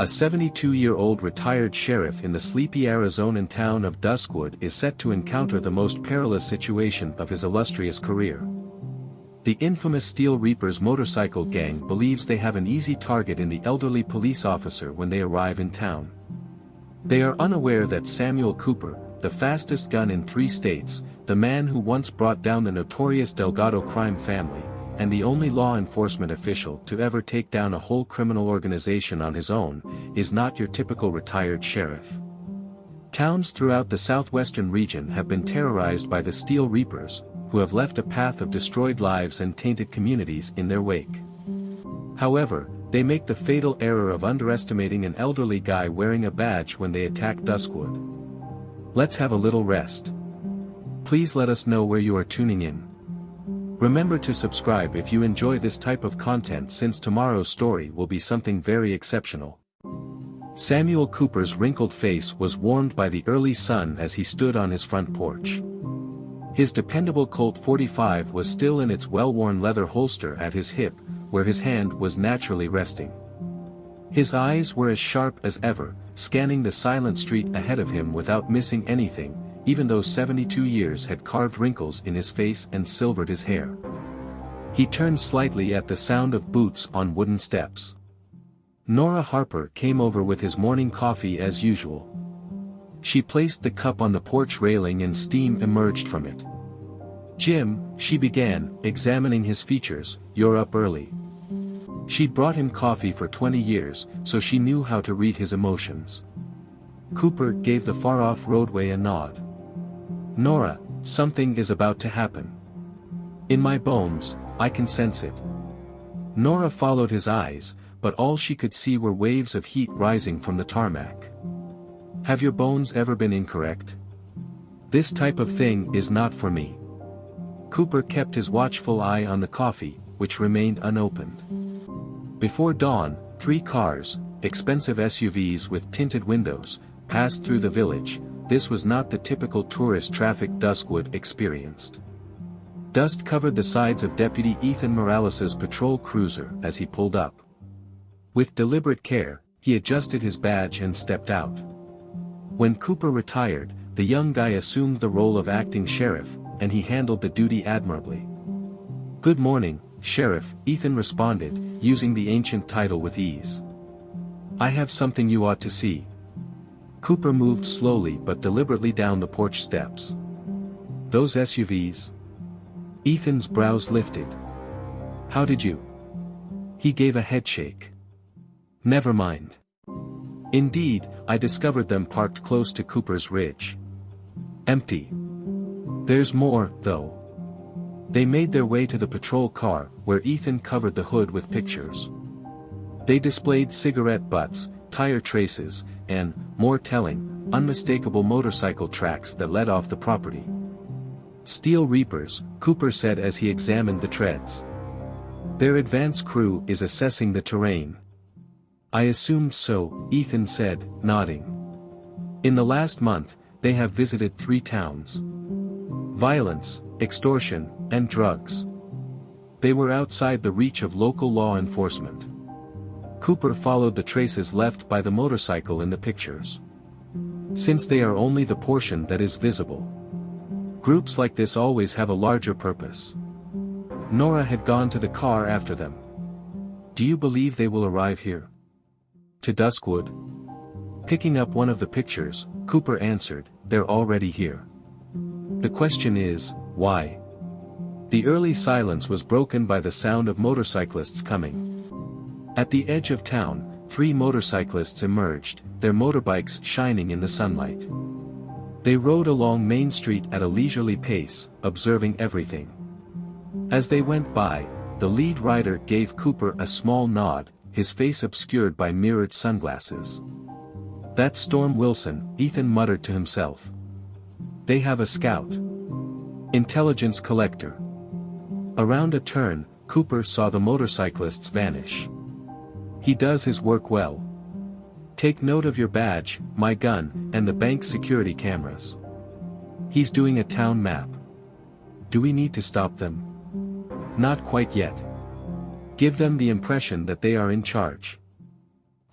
A 72-year-old retired sheriff in the sleepy Arizonan town of Duskwood is set to encounter the most perilous situation of his illustrious career. The infamous Steel Reapers motorcycle gang believes they have an easy target in the elderly police officer when they arrive in town. They are unaware that Samuel Cooper, the fastest gun in 3 states, the man who once brought down the notorious Delgado crime family, and the only law enforcement official to ever take down a whole criminal organization on his own, is not your typical retired sheriff. Towns throughout the southwestern region have been terrorized by the Steel Reapers, who have left a path of destroyed lives and tainted communities in their wake. However, they make the fatal error of underestimating an elderly guy wearing a badge when they attack Duskwood. Let's have a little rest. Please let us know where you are tuning in. Remember to subscribe if you enjoy this type of content, since tomorrow's story will be something very exceptional. Samuel Cooper's wrinkled face was warmed by the early sun as he stood on his front porch. His dependable Colt 45 was still in its well-worn leather holster at his hip, where his hand was naturally resting. His eyes were as sharp as ever, scanning the silent street ahead of him without missing anything, even though 72 years had carved wrinkles in his face and silvered his hair. He turned slightly at the sound of boots on wooden steps. Nora Harper came over with his morning coffee as usual. She placed the cup on the porch railing and steam emerged from it. "Jim," she began, examining his features, "you're up early." She'd brought him coffee for 20 years, so she knew how to read his emotions. Cooper gave the far-off roadway a nod. "Nora, something is about to happen. In my bones, I can sense it." Nora followed his eyes, but all she could see were waves of heat rising from the tarmac. "Have your bones ever been incorrect? This type of thing is not for me." Cooper kept his watchful eye on the coffee, which remained unopened. Before dawn, 3 cars, expensive SUVs with tinted windows, passed through the village. This was not the typical tourist traffic Duskwood experienced. Dust covered the sides of Deputy Ethan Morales's patrol cruiser as he pulled up. With deliberate care, he adjusted his badge and stepped out. When Cooper retired, the young guy assumed the role of acting sheriff, and he handled the duty admirably. "Good morning, Sheriff," Ethan responded, using the ancient title with ease. "I have something you ought to see." Cooper moved slowly but deliberately down the porch steps. "Those SUVs?" Ethan's brows lifted. "How did you?" He gave a headshake. "Never mind. Indeed, I discovered them parked close to Cooper's Ridge. Empty. There's more, though." They made their way to the patrol car, where Ethan covered the hood with pictures. They displayed cigarette butts, tire traces, and, more telling, unmistakable motorcycle tracks that led off the property. "Steel Reapers," Cooper said as he examined the treads. "Their advance crew is assessing the terrain." "I assumed so," Ethan said, nodding. "In the last month, they have visited 3 towns. Violence, extortion, and drugs. They were outside the reach of local law enforcement." Cooper followed the traces left by the motorcycle in the pictures. "Since they are only the portion that is visible. Groups like this always have a larger purpose." Nora had gone to the car after them. "Do you believe they will arrive here? To Duskwood?" Picking up one of the pictures, Cooper answered, "They're already here. The question is, why?" The early silence was broken by the sound of motorcyclists coming. At the edge of town, 3 motorcyclists emerged, their motorbikes shining in the sunlight. They rode along Main Street at a leisurely pace, observing everything. As they went by, the lead rider gave Cooper a small nod, his face obscured by mirrored sunglasses. "That's Storm Wilson," Ethan muttered to himself. "They have a scout. Intelligence collector." Around a turn, Cooper saw the motorcyclists vanish. "He does his work well. Take note of your badge, my gun, and the bank security cameras. He's doing a town map. Do we need to stop them?" "Not quite yet. Give them the impression that they are in charge.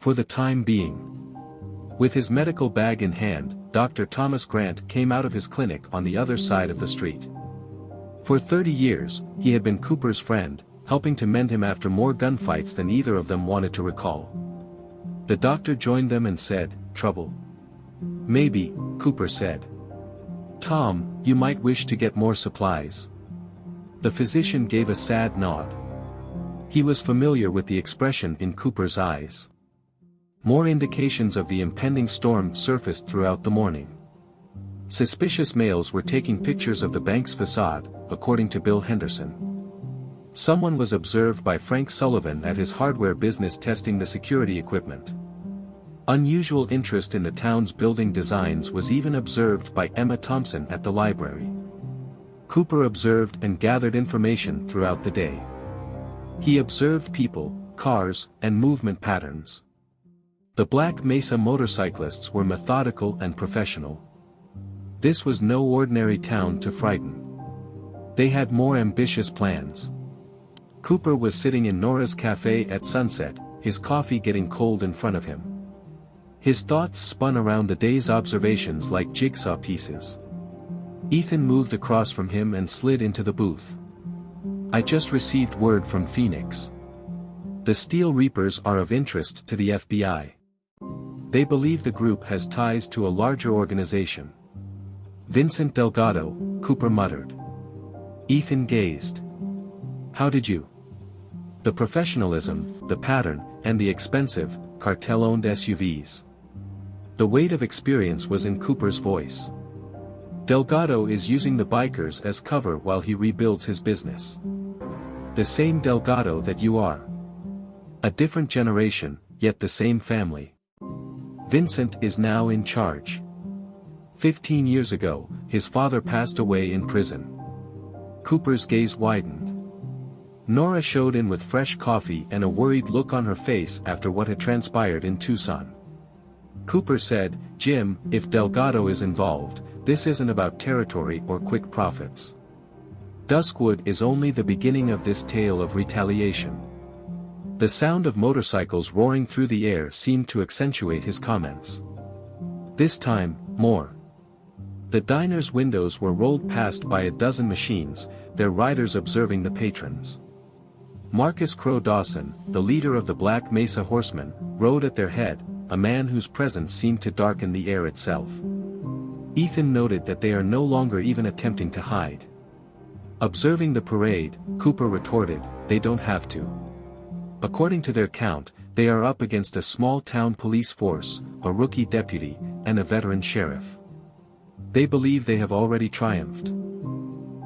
For the time being. With his medical bag in hand, Dr. Thomas Grant came out of his clinic on the other side of the street. For 30 years, he had been Cooper's friend, helping to mend him after more gunfights than either of them wanted to recall. The doctor joined them and said, "Trouble?" "Maybe," Cooper said. "Tom, you might wish to get more supplies." The physician gave a sad nod. He was familiar with the expression in Cooper's eyes. More indications of the impending storm surfaced throughout the morning. Suspicious males were taking pictures of the bank's facade, according to Bill Henderson. Someone was observed by Frank Sullivan at his hardware business testing the security equipment. Unusual interest in the town's building designs was even observed by Emma Thompson at the library. Cooper observed and gathered information throughout the day. He observed people, cars, and movement patterns. The Black Mesa motorcyclists were methodical and professional. This was no ordinary town to frighten. They had more ambitious plans. Cooper was sitting in Nora's cafe at sunset, his coffee getting cold in front of him. His thoughts spun around the day's observations like jigsaw pieces. Ethan moved across from him and slid into the booth. "I just received word from Phoenix. The Steel Reapers are of interest to the FBI. They believe the group has ties to a larger organization." "Vincent Delgado," Cooper muttered. Ethan gazed. "How did you?" "The professionalism, the pattern, and the expensive, cartel-owned SUVs." The weight of experience was in Cooper's voice. "Delgado is using the bikers as cover while he rebuilds his business. The same Delgado that you are. A different generation, yet the same family. Vincent is now in charge. 15 years ago, his father passed away in prison." Cooper's gaze widened. Nora showed in with fresh coffee and a worried look on her face after what had transpired in Tucson. Cooper said, "Jim, if Delgado is involved, this isn't about territory or quick profits. Duskwood is only the beginning of this tale of retaliation." The sound of motorcycles roaring through the air seemed to accentuate his comments. This time, more. The diner's windows were rolled past by a dozen machines, their riders observing the patrons. Marcus Crow Dawson, the leader of the Black Mesa Horsemen, rode at their head, a man whose presence seemed to darken the air itself. Ethan noted that they are no longer even attempting to hide. Observing the parade, Cooper retorted, "They don't have to. According to their count, they are up against a small-town police force, a rookie deputy, and a veteran sheriff. They believe they have already triumphed."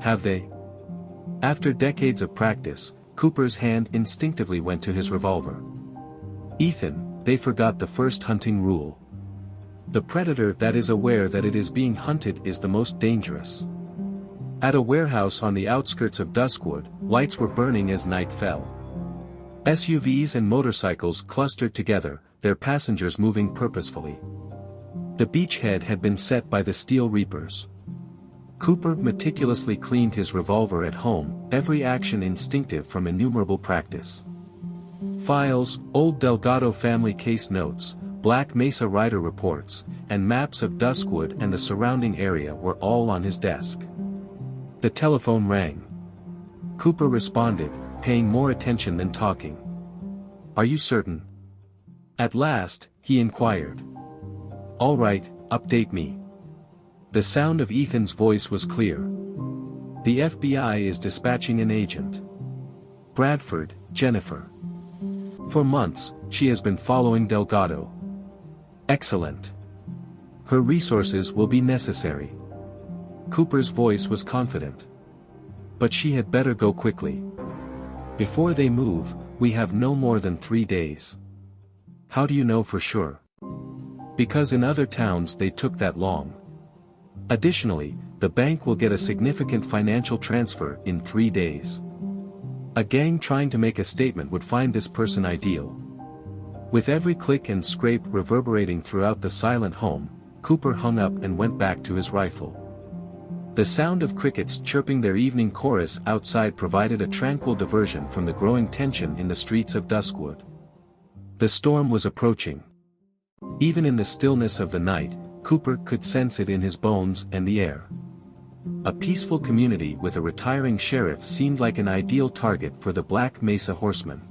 "Have they?" After decades of practice, Cooper's hand instinctively went to his revolver. "Ethan, they forgot the first hunting rule. The predator that is aware that it is being hunted is the most dangerous." At a warehouse on the outskirts of Duskwood, lights were burning as night fell. SUVs and motorcycles clustered together, their passengers moving purposefully. The beachhead had been set by the Steel Reapers. Cooper meticulously cleaned his revolver at home, every action instinctive from innumerable practice. Files, old Delgado family case notes, Black Mesa rider reports, and maps of Duskwood and the surrounding area were all on his desk. The telephone rang. Cooper responded, paying more attention than talking. "Are you certain?" At last, he inquired. "All right, update me." The sound of Ethan's voice was clear. "The FBI is dispatching an agent. Bradford, Jennifer. For months, she has been following Delgado." "Excellent. Her resources will be necessary." Cooper's voice was confident. "But she had better go quickly. Before they move, we have no more than 3 days." "How do you know for sure?" "Because in other towns they took that long. Additionally, the bank will get a significant financial transfer in 3 days. A gang trying to make a statement would find this person ideal." With every click and scrape reverberating throughout the silent home, Cooper hung up and went back to his rifle. The sound of crickets chirping their evening chorus outside provided a tranquil diversion from the growing tension in the streets of Duskwood. The storm was approaching. Even in the stillness of the night, Cooper could sense it in his bones and the air. A peaceful community with a retiring sheriff seemed like an ideal target for the Black Mesa Horsemen.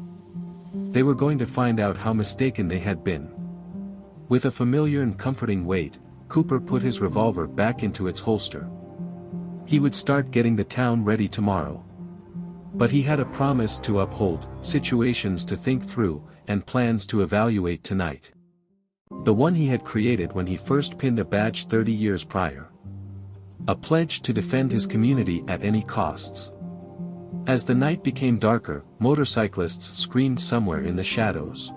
They were going to find out how mistaken they had been. With a familiar and comforting weight, Cooper put his revolver back into its holster. He would start getting the town ready tomorrow. But he had a promise to uphold, situations to think through, and plans to evaluate tonight. The one he had created when he first pinned a badge 30 years prior. A pledge to defend his community at any costs. As the night became darker, motorcyclists screamed somewhere in the shadows.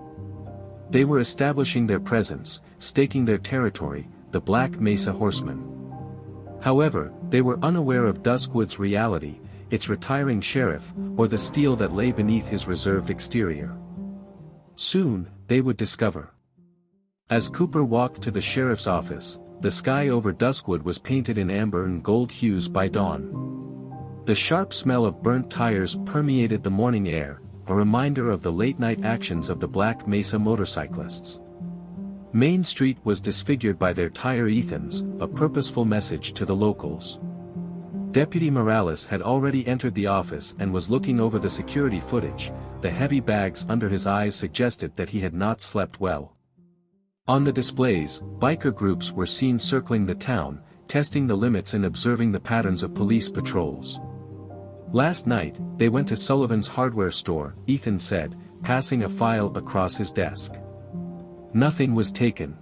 They were establishing their presence, staking their territory, the Black Mesa Horsemen. However, they were unaware of Duskwood's reality, its retiring sheriff, or the steel that lay beneath his reserved exterior. Soon, they would discover. As Cooper walked to the sheriff's office, the sky over Duskwood was painted in amber and gold hues by dawn. The sharp smell of burnt tires permeated the morning air, a reminder of the late-night actions of the Black Mesa motorcyclists. Main Street was disfigured by their tire Ethans, a purposeful message to the locals. Deputy Morales had already entered the office and was looking over the security footage. The heavy bags under his eyes suggested that he had not slept well. On the displays, biker groups were seen circling the town, testing the limits and observing the patterns of police patrols. Last night, they went to Sullivan's hardware store, Ethan said, passing a file across his desk. Nothing was taken.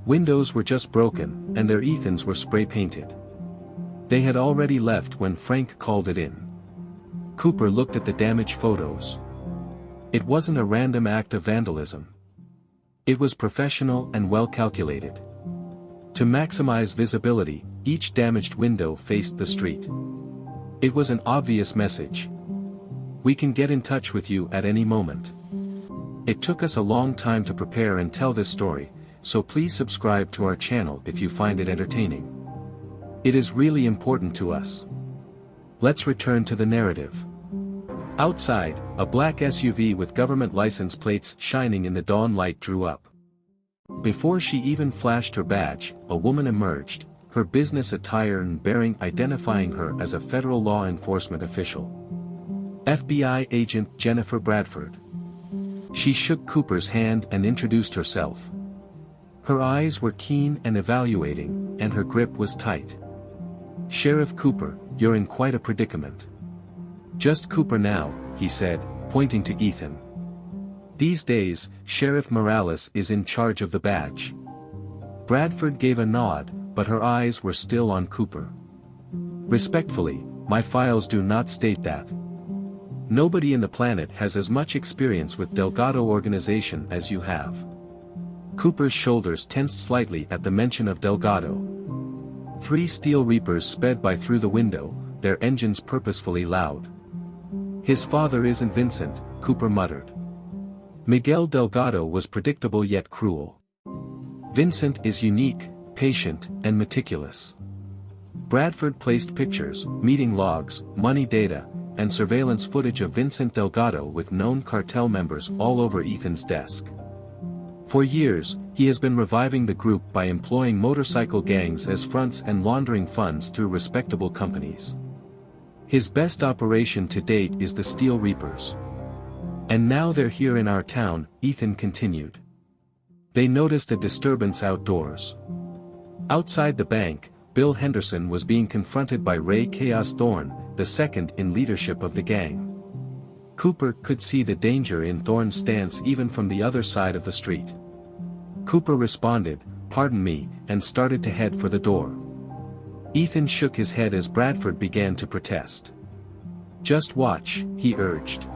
Windows were just broken, and their Ethans were spray-painted. They had already left when Frank called it in. Cooper looked at the damaged photos. It wasn't a random act of vandalism. It was professional and well calculated. To maximize visibility, each damaged window faced the street. It was an obvious message. We can get in touch with you at any moment. It took us a long time to prepare and tell this story, so please subscribe to our channel if you find it entertaining. It is really important to us. Let's return to the narrative. Outside, a black SUV with government license plates shining in the dawn light drew up. Before she even flashed her badge, a woman emerged, her business attire and bearing identifying her as a federal law enforcement official. FBI agent Jennifer Bradford. She shook Cooper's hand and introduced herself. Her eyes were keen and evaluating, and her grip was tight. Sheriff Cooper, you're in quite a predicament. Just Cooper now, he said, pointing to Ethan. These days, Sheriff Morales is in charge of the badge. Bradford gave a nod, but her eyes were still on Cooper. Respectfully, my files do not state that. Nobody in the planet has as much experience with Delgado organization as you have. Cooper's shoulders tensed slightly at the mention of Delgado. 3 steel reapers sped by through the window, their engines purposefully loud. His father isn't Vincent, Cooper muttered. Miguel Delgado was predictable yet cruel. Vincent is unique, patient, and meticulous. Bradford placed pictures, meeting logs, money data, and surveillance footage of Vincent Delgado with known cartel members all over Ethan's desk. For years, he has been reviving the group by employing motorcycle gangs as fronts and laundering funds through respectable companies. His best operation to date is the Steel Reapers. And now they're here in our town, Ethan continued. They noticed a disturbance outdoors. Outside the bank, Bill Henderson was being confronted by Ray Chaos Thorne, the second in leadership of the gang. Cooper could see the danger in Thorne's stance even from the other side of the street. Cooper responded, "Pardon me," and started to head for the door. Ethan shook his head as Bradford began to protest. "Just watch," he urged.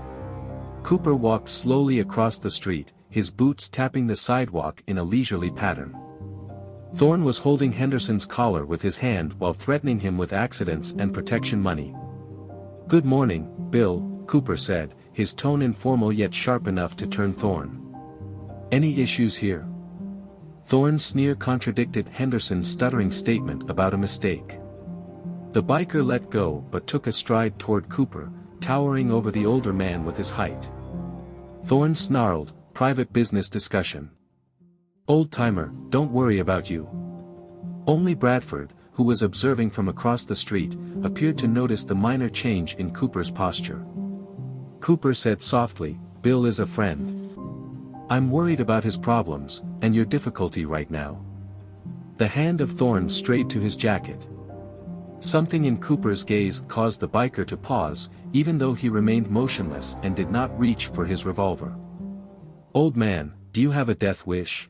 Cooper walked slowly across the street, his boots tapping the sidewalk in a leisurely pattern. Thorne was holding Henderson's collar with his hand while threatening him with accidents and protection money. "Good morning, Bill," Cooper said, his tone informal yet sharp enough to turn Thorne. "Any issues here?" Thorne's sneer contradicted Henderson's stuttering statement about a mistake. The biker let go but took a stride toward Cooper, towering over the older man with his height. Thorne snarled, private business discussion. Old-timer, don't worry about you. Only Bradford, who was observing from across the street, appeared to notice the minor change in Cooper's posture. Cooper said softly, Bill is a friend. I'm worried about his problems, and your difficulty right now. The hand of Thorne strayed to his jacket. Something in Cooper's gaze caused the biker to pause, even though he remained motionless and did not reach for his revolver. Old man, do you have a death wish?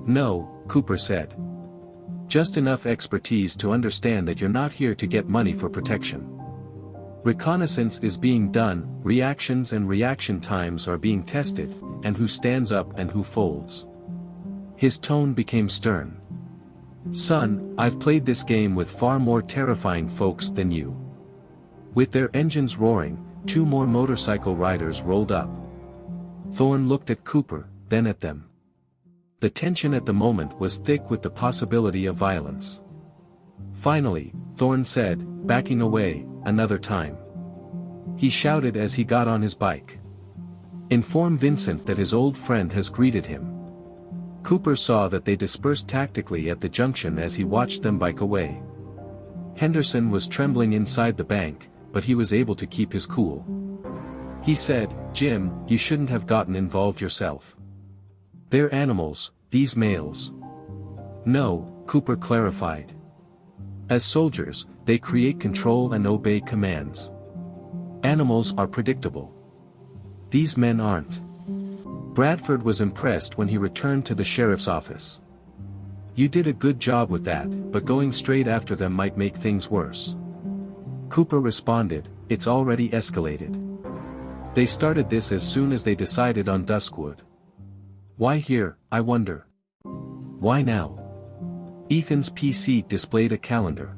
No, Cooper said. Just enough expertise to understand that you're not here to get money for protection. Reconnaissance is being done, reactions and reaction times are being tested, and who stands up and who folds. His tone became stern. Son, I've played this game with far more terrifying folks than you. With their engines roaring, 2 more motorcycle riders rolled up. Thorne looked at Cooper, then at them. The tension at the moment was thick with the possibility of violence. Finally, Thorne said, backing away, another time. He shouted as he got on his bike. Inform Vincent that his old friend has greeted him. Cooper saw that they dispersed tactically at the junction as he watched them bike away. Henderson was trembling inside the bank, but he was able to keep his cool. He said, Jim, you shouldn't have gotten involved yourself. They're animals, these males. No, Cooper clarified. As soldiers, they create control and obey commands. Animals are predictable. These men aren't. Bradford was impressed when he returned to the sheriff's office. You did a good job with that, but going straight after them might make things worse. Cooper responded, it's already escalated. They started this as soon as they decided on Duskwood. Why here, I wonder? Why now? Ethan's PC displayed a calendar.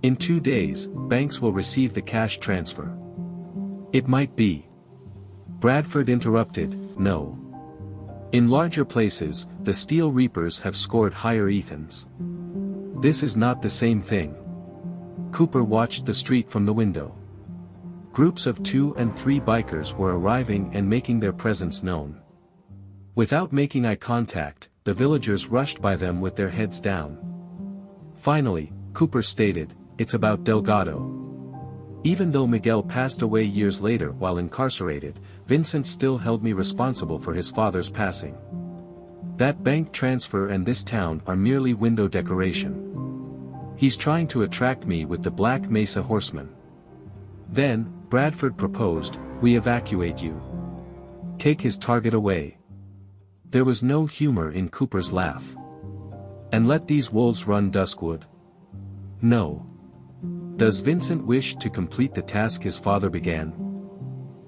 In 2 days, banks will receive the cash transfer. It might be. Bradford interrupted, no. In larger places, the Steel Reapers have scored higher Ethans. This is not the same thing. Cooper watched the street from the window. Groups of 2 and 3 bikers were arriving and making their presence known. Without making eye contact, the villagers rushed by them with their heads down. Finally, Cooper stated, it's about Delgado. Even though Miguel passed away years later while incarcerated, Vincent still held me responsible for his father's passing. That bank transfer and this town are merely window decoration. He's trying to attract me with the Black Mesa Horsemen. Then, Bradford proposed, we evacuate you. Take his target away. There was no humor in Cooper's laugh. And let these wolves run Duskwood? No. Does Vincent wish to complete the task his father began?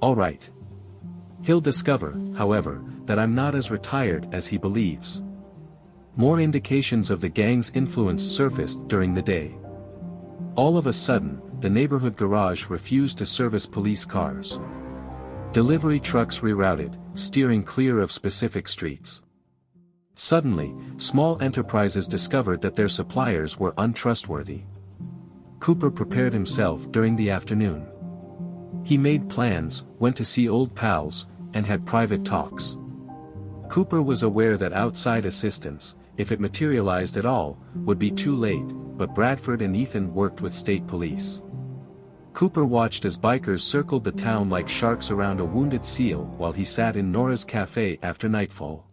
All right. He'll discover, however, that I'm not as retired as he believes. More indications of the gang's influence surfaced during the day. All of a sudden, the neighborhood garage refused to service police cars. Delivery trucks rerouted, steering clear of specific streets. Suddenly, small enterprises discovered that their suppliers were untrustworthy. Cooper prepared himself during the afternoon. He made plans, went to see old pals, and had private talks. Cooper was aware that outside assistance, if it materialized at all, would be too late, but Bradford and Ethan worked with state police. Cooper watched as bikers circled the town like sharks around a wounded seal while he sat in Nora's cafe after nightfall.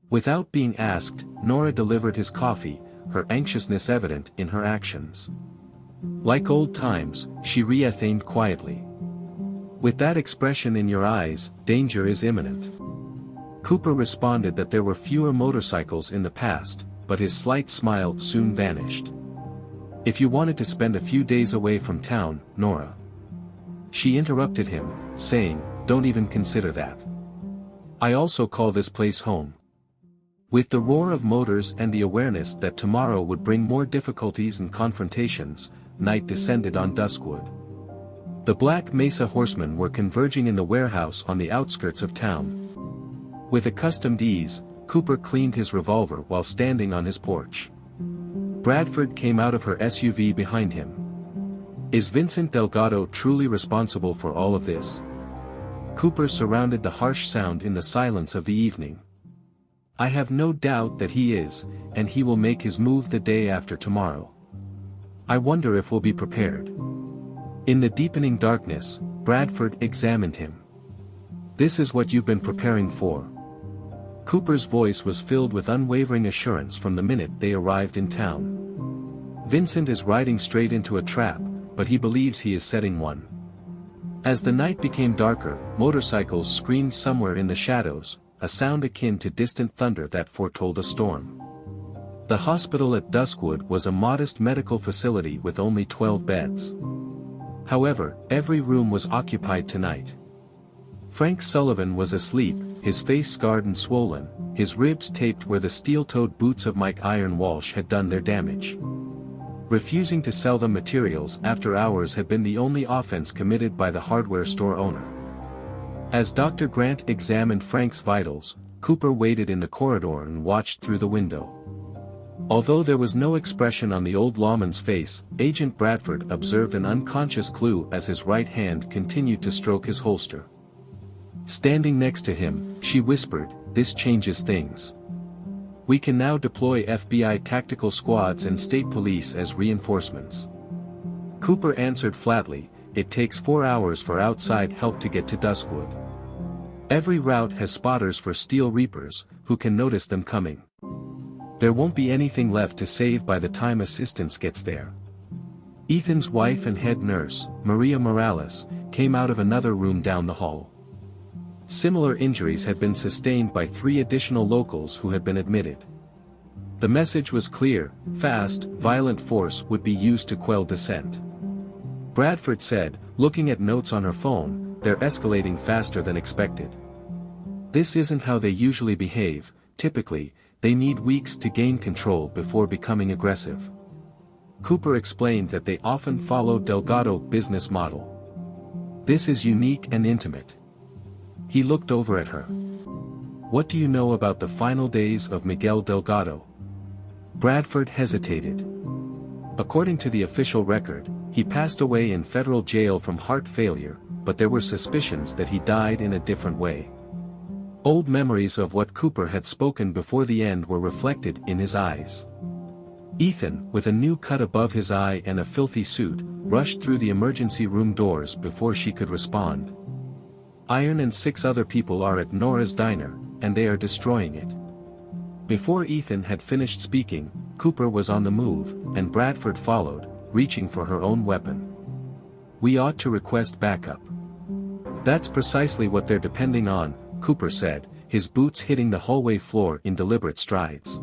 Without being asked, Nora delivered his coffee, her anxiousness evident in her actions. Like old times, she reithaned quietly. With that expression in your eyes, danger is imminent. Cooper responded that there were fewer motorcycles in the past, but his slight smile soon vanished. If you wanted to spend a few days away from town, Nora. She interrupted him, saying, don't even consider that. I also call this place home. With the roar of motors and the awareness that tomorrow would bring more difficulties and confrontations, night descended on Duskwood. The Black Mesa Horsemen were converging in the warehouse on the outskirts of town. With accustomed ease, Cooper cleaned his revolver while standing on his porch. Bradford came out of her SUV behind him. Is Vincent Delgado truly responsible for all of this? Cooper surrounded the harsh sound in the silence of the evening. I have no doubt that he is, and he will make his move the day after tomorrow. I wonder if we'll be prepared. In the deepening darkness, Bradford examined him. This is what you've been preparing for. Cooper's voice was filled with unwavering assurance from the minute they arrived in town. Vincent is riding straight into a trap, but he believes he is setting one. As the night became darker, motorcycles screamed somewhere in the shadows, a sound akin to distant thunder that foretold a storm. The hospital at Duskwood was a modest medical facility with only 12 beds. However, every room was occupied tonight. Frank Sullivan was asleep, his face scarred and swollen, his ribs taped where the steel-toed boots of Mike Iron Walsh had done their damage. Refusing to sell them materials after hours had been the only offense committed by the hardware store owner. As Dr. Grant examined Frank's vitals, Cooper waited in the corridor and watched through the window. Although there was no expression on the old lawman's face, Agent Bradford observed an unconscious clue as his right hand continued to stroke his holster. Standing next to him, she whispered, "This changes things. We can now deploy FBI tactical squads and state police as reinforcements." Cooper answered flatly, "It takes 4 hours for outside help to get to Duskwood. Every route has spotters for Steel Reapers, who can notice them coming. There won't be anything left to save by the time assistance gets there." Ethan's wife and head nurse, Maria Morales, came out of another room down the hall. Similar injuries had been sustained by 3 additional locals who had been admitted. The message was clear: fast, violent force would be used to quell dissent. Bradford said, looking at notes on her phone, "They're escalating faster than expected. This isn't how they usually behave. Typically, they need weeks to gain control before becoming aggressive." Cooper explained that they often follow Delgado business model. "This is unique and intimate." He looked over at her. "What do you know about the final days of Miguel Delgado?" Bradford hesitated. According to the official record, he passed away in federal jail from heart failure, but there were suspicions that he died in a different way. Old memories of what Cooper had spoken before the end were reflected in his eyes. Ethan, with a new cut above his eye and a filthy suit, rushed through the emergency room doors before she could respond. Iron and 6 other people are at Nora's diner, and they are destroying it. Before Ethan had finished speaking, Cooper was on the move, and Bradford followed, reaching for her own weapon. "We ought to request backup." "That's precisely what they're depending on," Cooper said, his boots hitting the hallway floor in deliberate strides.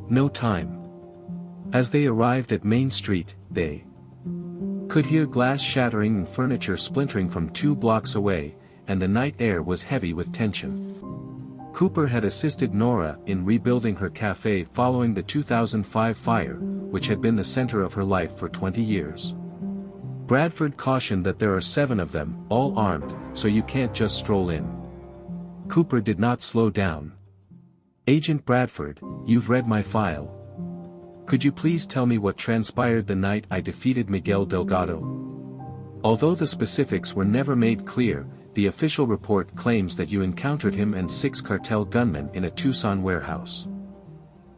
"No time." As they arrived at Main Street, they could hear glass shattering and furniture splintering from 2 blocks away, and the night air was heavy with tension. Cooper had assisted Nora in rebuilding her cafe following the 2005 fire, which had been the center of her life for 20 years. Bradford cautioned that there are 7 of them, all armed, so you can't just stroll in. Cooper did not slow down. "Agent Bradford, you've read my file. Could you please tell me what transpired the night I defeated Miguel Delgado?" Although the specifics were never made clear, the official report claims that you encountered him and 6 cartel gunmen in a Tucson warehouse.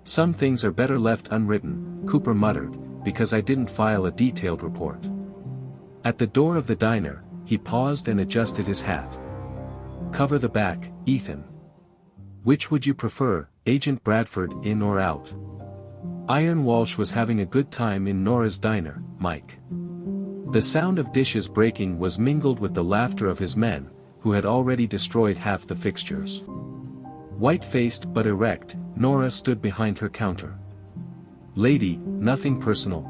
"Some things are better left unwritten," Cooper muttered, "because I didn't file a detailed report." At the door of the diner, he paused and adjusted his hat. "Cover the back, Ethan. Which would you prefer, Agent Bradford, in or out?" Iron Walsh was having a good time in Nora's diner, Mike. The sound of dishes breaking was mingled with the laughter of his men, who had already destroyed half the fixtures. White-faced but erect, Nora stood behind her counter. "Lady, nothing personal."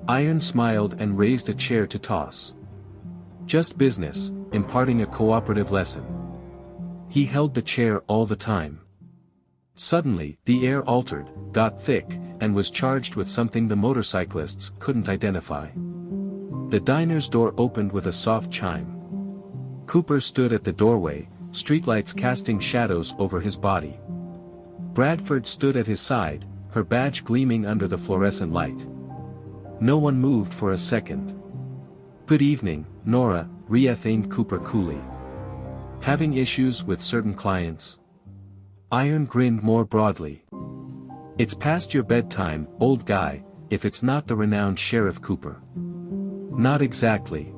Iron smiled and raised a chair to toss. "Just business, imparting a cooperative lesson." He held the chair all the time. Suddenly, the air altered, got thick, and was charged with something the motorcyclists couldn't identify. The diner's door opened with a soft chime. Cooper stood at the doorway, streetlights casting shadows over his body. Bradford stood at his side, her badge gleaming under the fluorescent light. No one moved for a second. "Good evening, Nora," reithaned Cooper coolly. Having issues with certain clients? Iron grinned more broadly. It's past your bedtime, old guy, if it's not the renowned Sheriff Cooper. Not exactly.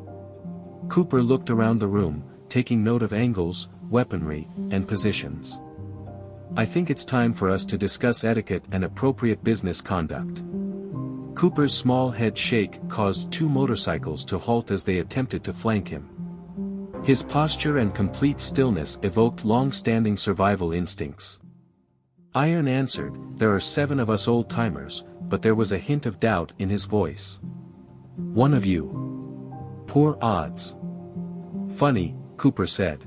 Cooper looked around the room, taking note of angles, weaponry, and positions. I think it's time for us to discuss etiquette and appropriate business conduct. Cooper's small head shake caused two motorcycles to halt as they attempted to flank him. His posture and complete stillness evoked long-standing survival instincts. Iron answered, "There are 7 of us old-timers," but there was a hint of doubt in his voice. "One of you. Poor odds." "Funny," Cooper said.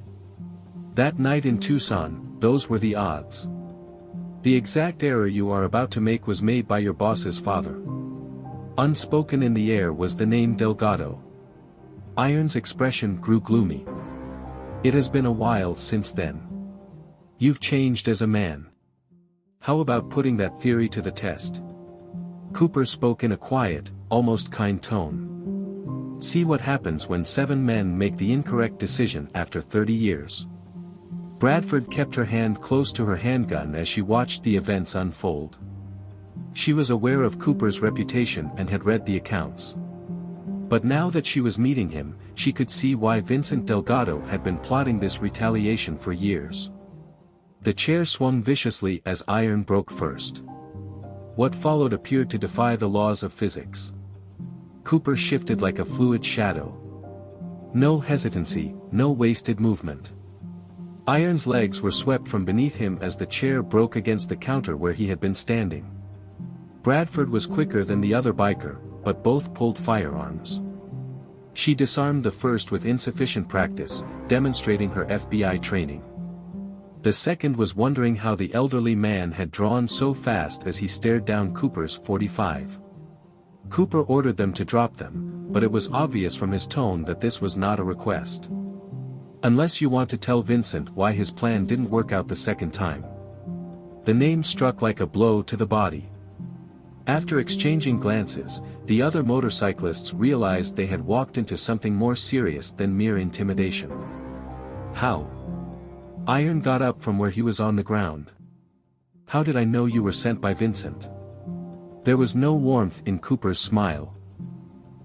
"That night in Tucson, those were the odds. The exact error you are about to make was made by your boss's father." Unspoken in the air was the name Delgado. Iron's expression grew gloomy. "It has been a while since then. You've changed as a man. How about putting that theory to the test?" Cooper spoke in a quiet, almost kind tone. "See what happens when 7 men make the incorrect decision after 30 years. Bradford kept her hand close to her handgun as she watched the events unfold. She was aware of Cooper's reputation and had read the accounts. But now that she was meeting him, she could see why Vincent Delgado had been plotting this retaliation for years. The chair swung viciously as Iron broke first. What followed appeared to defy the laws of physics. Cooper shifted like a fluid shadow. No hesitancy, no wasted movement. Iron's legs were swept from beneath him as the chair broke against the counter where he had been standing. Bradford was quicker than the other biker, but both pulled firearms. She disarmed the first with insufficient practice, demonstrating her FBI training. The second was wondering how the elderly man had drawn so fast as he stared down Cooper's .45. Cooper ordered them to drop them, but it was obvious from his tone that this was not a request. "Unless you want to tell Vincent why his plan didn't work out the second time." The name struck like a blow to the body. After exchanging glances, the other motorcyclists realized they had walked into something more serious than mere intimidation. "How?" Iron got up from where he was on the ground. "How did I know you were sent by Vincent?" There was no warmth in Cooper's smile.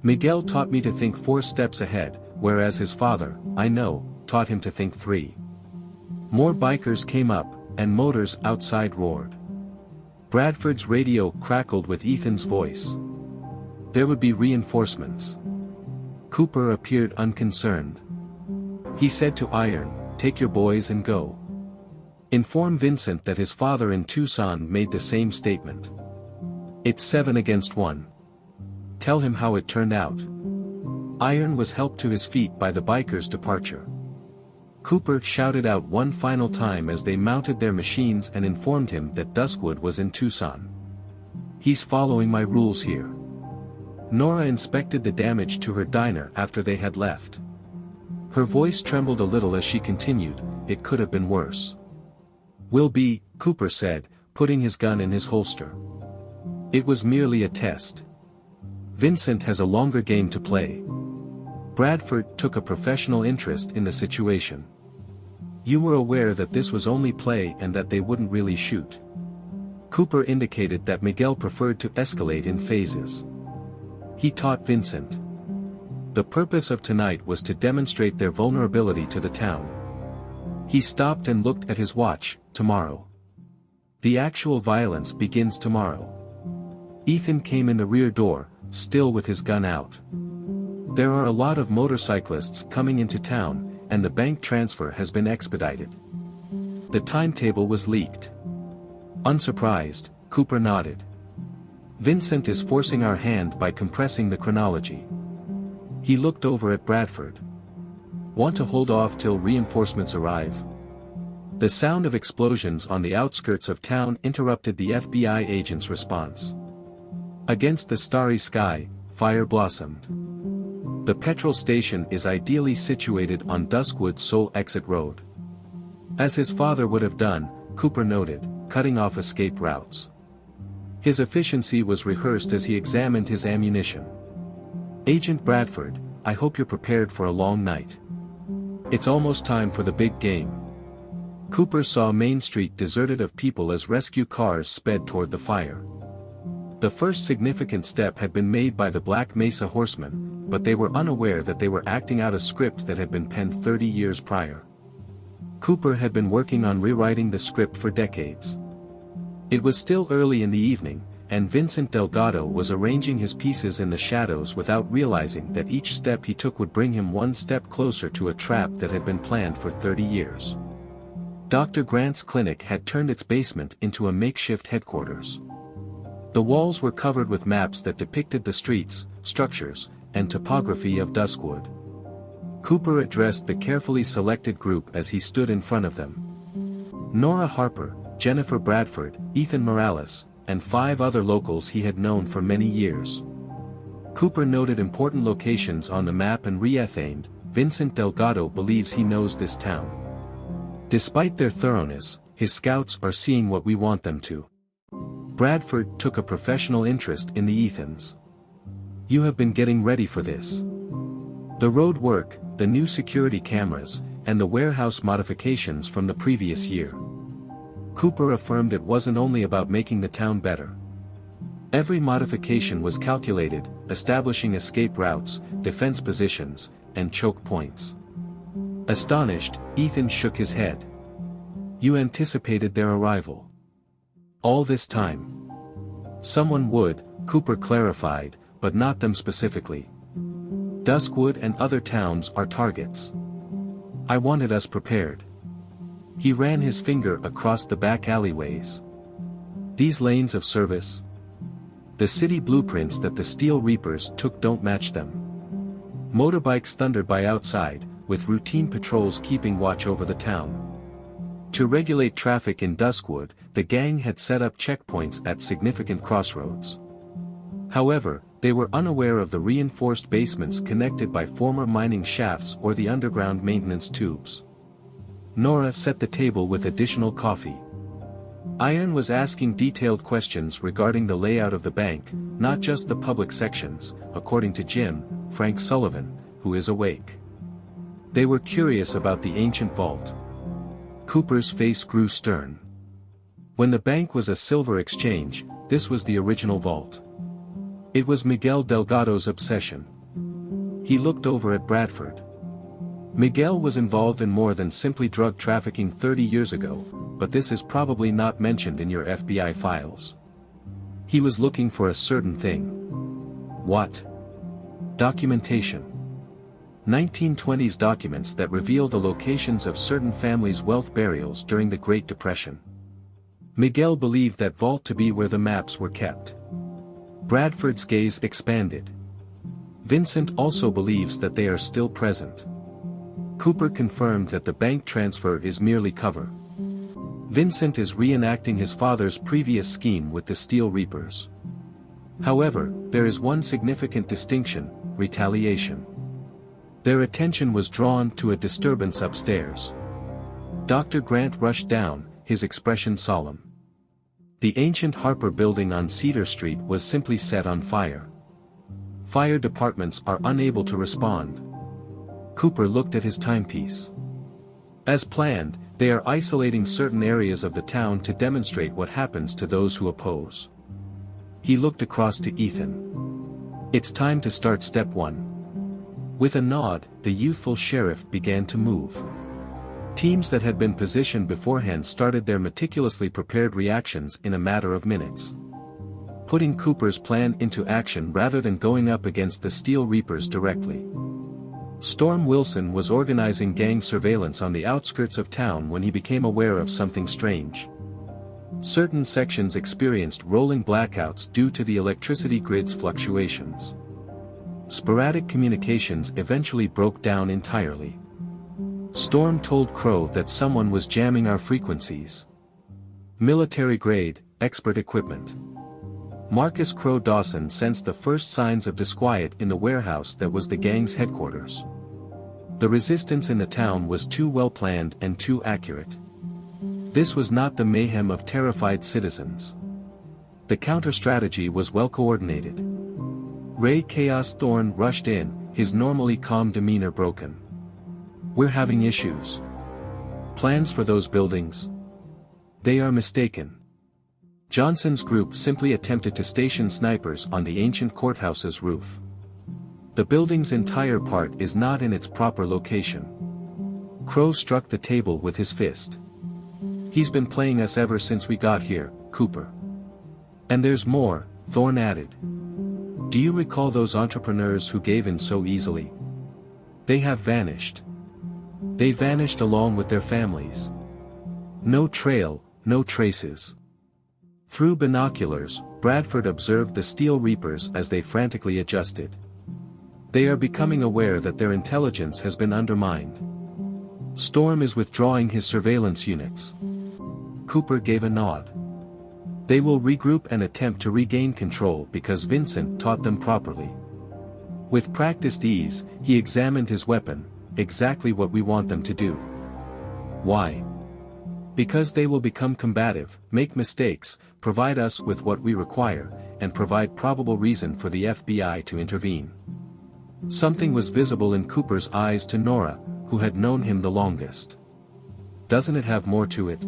"Miguel taught me to think 4 steps ahead, whereas his father, I know, taught him to think 3. More bikers came up, and motors outside roared. Bradford's radio crackled with Ethan's voice. There would be reinforcements. Cooper appeared unconcerned. He said to Iron, "Take your boys and go. Inform Vincent that his father in Tucson made the same statement. It's 7 against 1. Tell him how it turned out." Iron was helped to his feet by the bikers' departure. Cooper shouted out one final time as they mounted their machines and informed him that Duskwood was in Tucson. "He's following my rules here." Nora inspected the damage to her diner after they had left. Her voice trembled a little as she continued, "It could have been worse." "Will be," Cooper said, putting his gun in his holster. "It was merely a test. Vincent has a longer game to play." Bradford took a professional interest in the situation. "You were aware that this was only play and that they wouldn't really shoot." Cooper indicated that Miguel preferred to escalate in phases. He taught Vincent. The purpose of tonight was to demonstrate their vulnerability to the town. He stopped and looked at his watch. "Tomorrow. The actual violence begins tomorrow." Ethan came in the rear door, still with his gun out. "There are a lot of motorcyclists coming into town, and the bank transfer has been expedited. The timetable was leaked." Unsurprised, Cooper nodded. "Vincent is forcing our hand by compressing the chronology." He looked over at Bradford. "Want to hold off till reinforcements arrive?" The sound of explosions on the outskirts of town interrupted the FBI agent's response. Against the starry sky, fire blossomed. The petrol station is ideally situated on Duskwood's sole exit road. As his father would have done, Cooper noted, cutting off escape routes. His efficiency was rehearsed as he examined his ammunition. "Agent Bradford, I hope you're prepared for a long night." It's almost time for the big game. Cooper saw Main Street deserted of people as rescue cars sped toward the fire. The first significant step had been made by the Black Mesa Horsemen, but they were unaware that they were acting out a script that had been penned 30 years prior. Cooper had been working on rewriting the script for decades. It was still early in the evening, and Vincent Delgado was arranging his pieces in the shadows without realizing that each step he took would bring him one step closer to a trap that had been planned for 30 years. Dr. Grant's clinic had turned its basement into a makeshift headquarters. The walls were covered with maps that depicted the streets, structures, and topography of Duskwood. Cooper addressed the carefully selected group as he stood in front of them. Nora Harper, Jennifer Bradford, Ethan Morales, and 5 other locals he had known for many years. Cooper noted important locations on the map and re-ethaned, Vincent Delgado believes he knows this town. Despite their thoroughness, his scouts are seeing what we want them to. Bradford took a professional interest in the Ethans. You have been getting ready for this. The road work, the new security cameras, and the warehouse modifications from the previous year. Cooper affirmed it wasn't only about making the town better. Every modification was calculated, establishing escape routes, defense positions, and choke points. Astonished, Ethan shook his head. You anticipated their arrival. All this time. Someone would, Cooper clarified, but not them specifically. Duskwood and other towns are targets. I wanted us prepared. He ran his finger across the back alleyways. These lanes of service. The city blueprints that the Steel Reapers took don't match them. Motorbikes thundered by outside, with routine patrols keeping watch over the town. To regulate traffic in Duskwood, the gang had set up checkpoints at significant crossroads. However, they were unaware of the reinforced basements connected by former mining shafts or the underground maintenance tubes. Nora set the table with additional coffee. Iron was asking detailed questions regarding the layout of the bank, not just the public sections, according to Jim, Frank Sullivan, who is awake. They were curious about the ancient vault. Cooper's face grew stern. When the bank was a silver exchange, this was the original vault. It was Miguel Delgado's obsession. He looked over at Bradford. Miguel was involved in more than simply drug trafficking 30 years ago, but this is probably not mentioned in your FBI files. He was looking for a certain thing. What? Documentation. 1920s documents that reveal the locations of certain families' wealth burials during the Great Depression. Miguel believed that vault to be where the maps were kept. Bradford's gaze expanded. Vincent also believes that they are still present. Cooper confirmed that the bank transfer is merely cover. Vincent is reenacting his father's previous scheme with the Steel Reapers. However, there is one significant distinction: retaliation. Their attention was drawn to a disturbance upstairs. Dr. Grant rushed down, his expression solemn. The ancient Harper building on Cedar Street was simply set on fire. Fire departments are unable to respond. Cooper looked at his timepiece. As planned, they are isolating certain areas of the town to demonstrate what happens to those who oppose. He looked across to Ethan. It's time to start step 1. With a nod, the youthful sheriff began to move. Teams that had been positioned beforehand started their meticulously prepared reactions in a matter of minutes. Putting Cooper's plan into action rather than going up against the Steel Reapers directly. Storm Wilson was organizing gang surveillance on the outskirts of town when he became aware of something strange. Certain sections experienced rolling blackouts due to the electricity grid's fluctuations. Sporadic communications eventually broke down entirely. Storm told Crow that someone was jamming our frequencies. Military-grade, expert equipment. Marcus Crow Dawson sensed the first signs of disquiet in the warehouse that was the gang's headquarters. The resistance in the town was too well planned and too accurate. This was not the mayhem of terrified citizens. The counter-strategy was well coordinated. Ray Chaos Thorne rushed in, his normally calm demeanor broken. We're having issues. Plans for those buildings? They are mistaken. Johnson's group simply attempted to station snipers on the ancient courthouse's roof. The building's entire part is not in its proper location. Crow struck the table with his fist. He's been playing us ever since we got here, Cooper. And there's more, Thorne added. Do you recall those entrepreneurs who gave in so easily? They have vanished. They vanished along with their families. No trail, no traces. Through binoculars, Bradford observed the Steel Reapers as they frantically adjusted. They are becoming aware that their intelligence has been undermined. Storm is withdrawing his surveillance units. Cooper gave a nod. They will regroup and attempt to regain control because Vincent taught them properly. With practiced ease, he examined his weapon, exactly what we want them to do. Why? Because they will become combative, make mistakes, provide us with what we require, and provide probable reason for the FBI to intervene. Something was visible in Cooper's eyes to Nora, who had known him the longest. Doesn't it have more to it?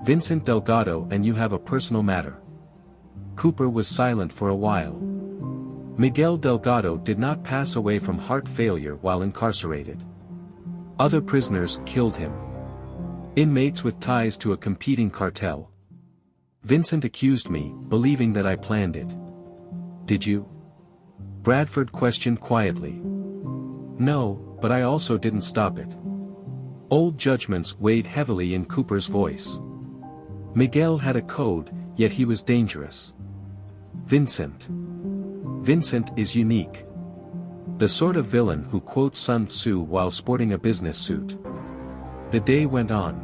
Vincent Delgado and you have a personal matter. Cooper was silent for a while. Miguel Delgado did not pass away from heart failure while incarcerated. Other prisoners killed him. Inmates with ties to a competing cartel. Vincent accused me, believing that I planned it. Did you? Bradford questioned quietly. No, but I also didn't stop it. Old judgments weighed heavily in Cooper's voice. Miguel had a code, yet he was dangerous. Vincent is unique. The sort of villain who quotes Sun Tzu while sporting a business suit. The day went on.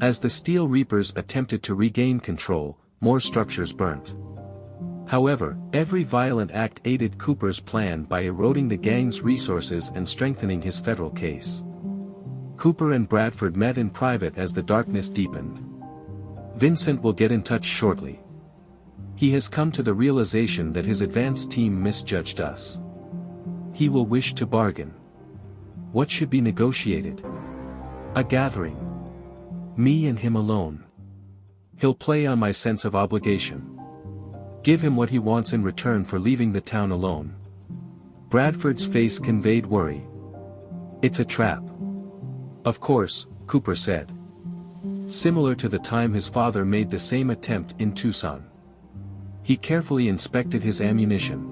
As the Steel Reapers attempted to regain control, more structures burnt. However, every violent act aided Cooper's plan by eroding the gang's resources and strengthening his federal case. Cooper and Bradford met in private as the darkness deepened. Vincent will get in touch shortly. He has come to the realization that his advance team misjudged us. He will wish to bargain. What should be negotiated? A gathering. Me and him alone. He'll play on my sense of obligation. Give him what he wants in return for leaving the town alone. Bradford's face conveyed worry. It's a trap. Of course, Cooper said. Similar to the time his father made the same attempt in Tucson. He carefully inspected his ammunition.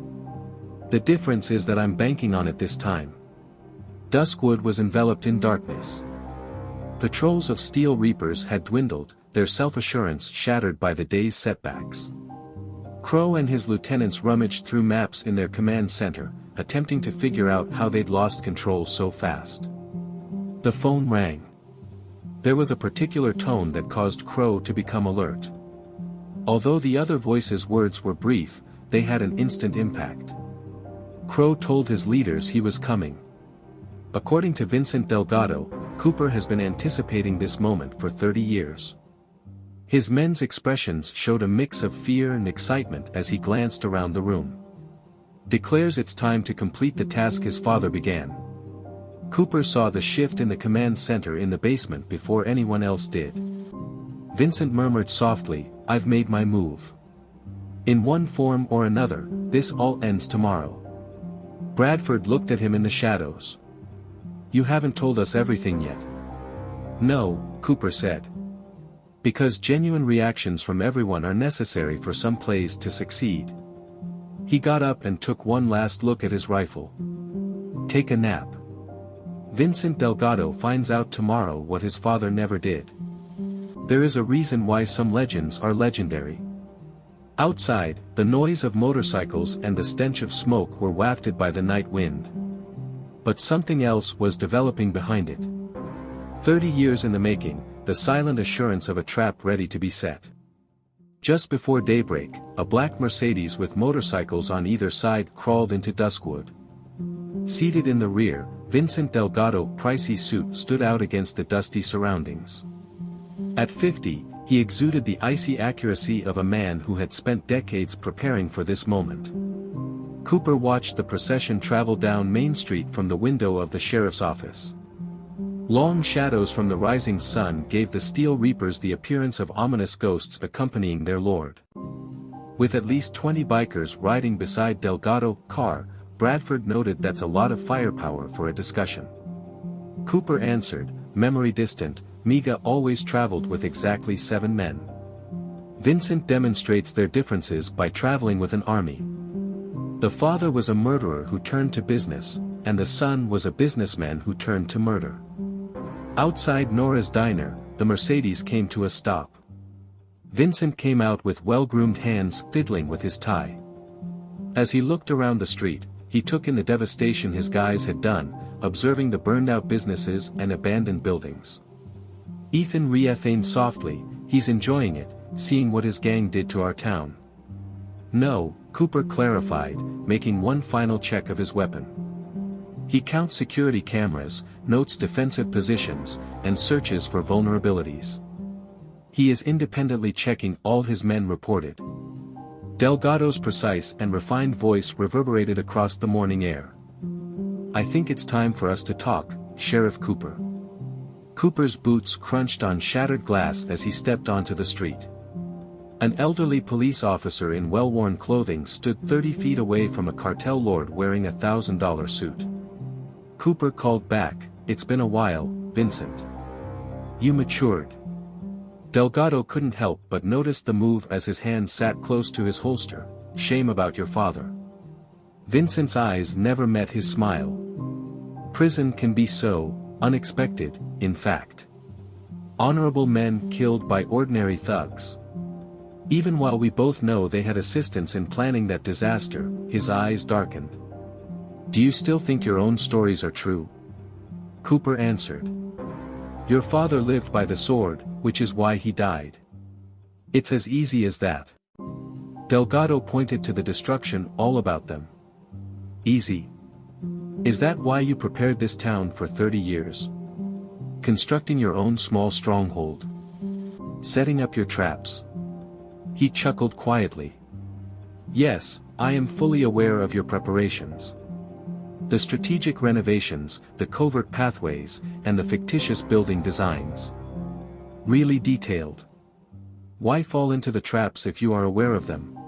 The difference is that I'm banking on it this time. Duskwood was enveloped in darkness. Patrols of Steel Reapers had dwindled, their self-assurance shattered by the day's setbacks. Crow and his lieutenants rummaged through maps in their command center, attempting to figure out how they'd lost control so fast. The phone rang. There was a particular tone that caused Crow to become alert. Although the other voice's words were brief, they had an instant impact. Crow told his leaders he was coming. According to Vincent Delgado, Cooper has been anticipating this moment for 30 years. His men's expressions showed a mix of fear and excitement as he glanced around the room. Declares it's time to complete the task his father began. Cooper saw the shift in the command center in the basement before anyone else did. Vincent murmured softly, I've made my move. In one form or another, this all ends tomorrow. Bradford looked at him in the shadows. You haven't told us everything yet. No, Cooper said. Because genuine reactions from everyone are necessary for some plays to succeed. He got up and took one last look at his rifle. Take a nap. Vincent Delgado finds out tomorrow what his father never did. There is a reason why some legends are legendary. Outside, the noise of motorcycles and the stench of smoke were wafted by the night wind. But something else was developing behind it. 30 years in the making, the silent assurance of a trap ready to be set. Just before daybreak, a black Mercedes with motorcycles on either side crawled into Duskwood. Seated in the rear, Vincent Delgado's pricey suit stood out against the dusty surroundings. At 50, he exuded the icy accuracy of a man who had spent decades preparing for this moment. Cooper watched the procession travel down Main Street from the window of the sheriff's office. Long shadows from the rising sun gave the Steel Reapers the appearance of ominous ghosts accompanying their lord. With at least 20 bikers riding beside Delgado car, Bradford noted that's a lot of firepower for a discussion. Cooper answered, memory distant, Miga always traveled with exactly 7 men. Vincent demonstrates their differences by traveling with an army. The father was a murderer who turned to business, and the son was a businessman who turned to murder. Outside Nora's diner, the Mercedes came to a stop. Vincent came out with well-groomed hands fiddling with his tie. As he looked around the street, he took in the devastation his guys had done, observing the burned-out businesses and abandoned buildings. Ethan re-ethaned softly, he's enjoying it, seeing what his gang did to our town. No, Cooper clarified, making one final check of his weapon. He counts security cameras, notes defensive positions, and searches for vulnerabilities. He is independently checking all his men reported. Delgado's precise and refined voice reverberated across the morning air. I think it's time for us to talk, Sheriff Cooper. Cooper's boots crunched on shattered glass as he stepped onto the street. An elderly police officer in well-worn clothing stood 30 feet away from a cartel lord wearing a $1,000 suit. Cooper called back, it's been a while, Vincent. You matured. Delgado couldn't help but notice the move as his hand sat close to his holster. Shame about your father. Vincent's eyes never met his smile. Prison can be so unexpected, in fact. Honorable men killed by ordinary thugs. Even while we both know they had assistance in planning that disaster, his eyes darkened. Do you still think your own stories are true? Cooper answered. Your father lived by the sword, which is why he died. It's as easy as that. Delgado pointed to the destruction all about them. Easy. Is that why you prepared this town for 30 years? Constructing your own small stronghold. Setting up your traps. He chuckled quietly. Yes, I am fully aware of your preparations. The strategic renovations, the covert pathways, and the fictitious building designs. Really detailed. Why fall into the traps if you are aware of them?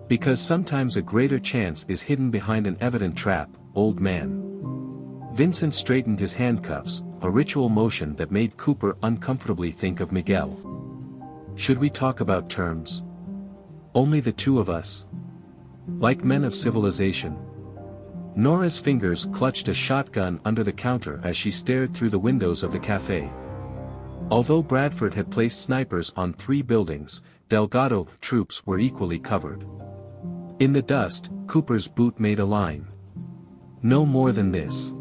Because sometimes a greater chance is hidden behind an evident trap, old man. Vincent straightened his handcuffs, a ritual motion that made Cooper uncomfortably think of Miguel. Should we talk about terms? Only the two of us? Like men of civilization. Nora's fingers clutched a shotgun under the counter as she stared through the windows of the cafe. Although Bradford had placed snipers on 3 buildings, Delgado troops were equally covered. In the dust, Cooper's boot made a line. No more than this.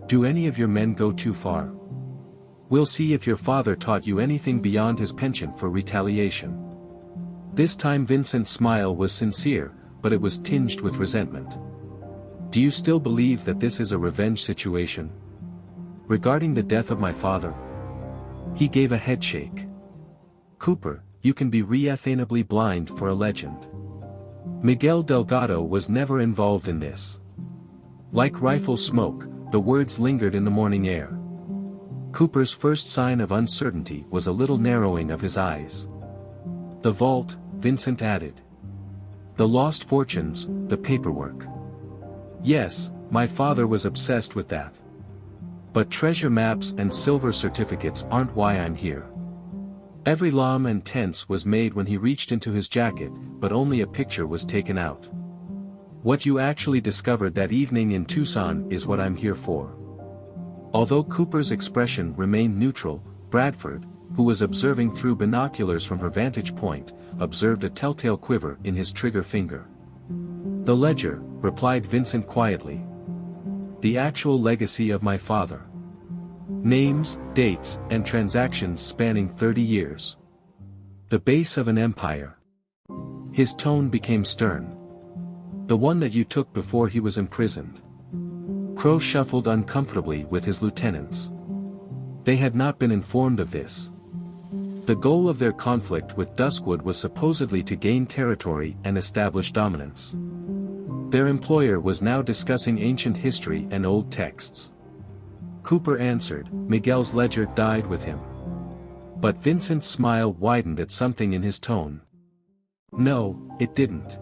Do any of your men go too far? We'll see if your father taught you anything beyond his penchant for retaliation. This time Vincent's smile was sincere, but it was tinged with resentment. Do you still believe that this is a revenge situation? Regarding the death of my father? He gave a headshake. Cooper, you can be reathanably blind for a legend. Miguel Delgado was never involved in this. Like rifle smoke, the words lingered in the morning air. Cooper's first sign of uncertainty was a little narrowing of his eyes. The vault, Vincent added. The lost fortunes, the paperwork. Yes, my father was obsessed with that. But treasure maps and silver certificates aren't why I'm here. Every llama and tense was made when he reached into his jacket, but only a picture was taken out. What you actually discovered that evening in Tucson is what I'm here for. Although Cooper's expression remained neutral, Bradford, who was observing through binoculars from her vantage point, observed a telltale quiver in his trigger finger. The ledger, replied Vincent quietly. The actual legacy of my father. Names, dates, and transactions spanning 30 years. The base of an empire. His tone became stern. The one that you took before he was imprisoned. Crow shuffled uncomfortably with his lieutenants. They had not been informed of this. The goal of their conflict with Duskwood was supposedly to gain territory and establish dominance. Their employer was now discussing ancient history and old texts. Cooper answered, Miguel's ledger died with him. But Vincent's smile widened at something in his tone. No, it didn't.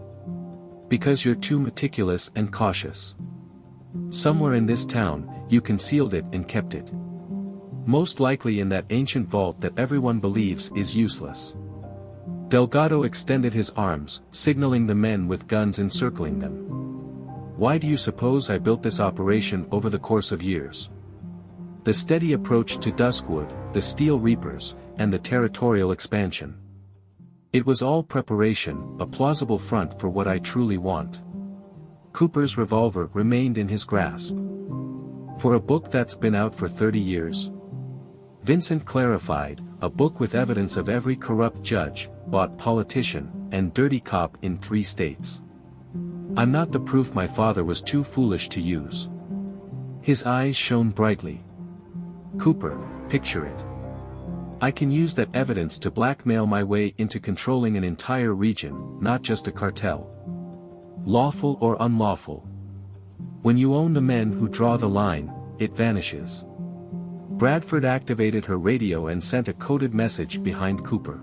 Because you're too meticulous and cautious. Somewhere in this town, you concealed it and kept it. Most likely in that ancient vault that everyone believes is useless. Delgado extended his arms, signaling the men with guns encircling them. Why do you suppose I built this operation over the course of years? The steady approach to Duskwood, the Steel Reapers, and the territorial expansion. It was all preparation, a plausible front for what I truly want. Cooper's revolver remained in his grasp. For a book that's been out for 30 years? Vincent clarified, a book with evidence of every corrupt judge, bought politician, and dirty cop in 3 states. I'm not the proof my father was too foolish to use. His eyes shone brightly. Cooper, picture it. I can use that evidence to blackmail my way into controlling an entire region, not just a cartel. Lawful or unlawful. When you own the men who draw the line, it vanishes. Bradford activated her radio and sent a coded message behind Cooper.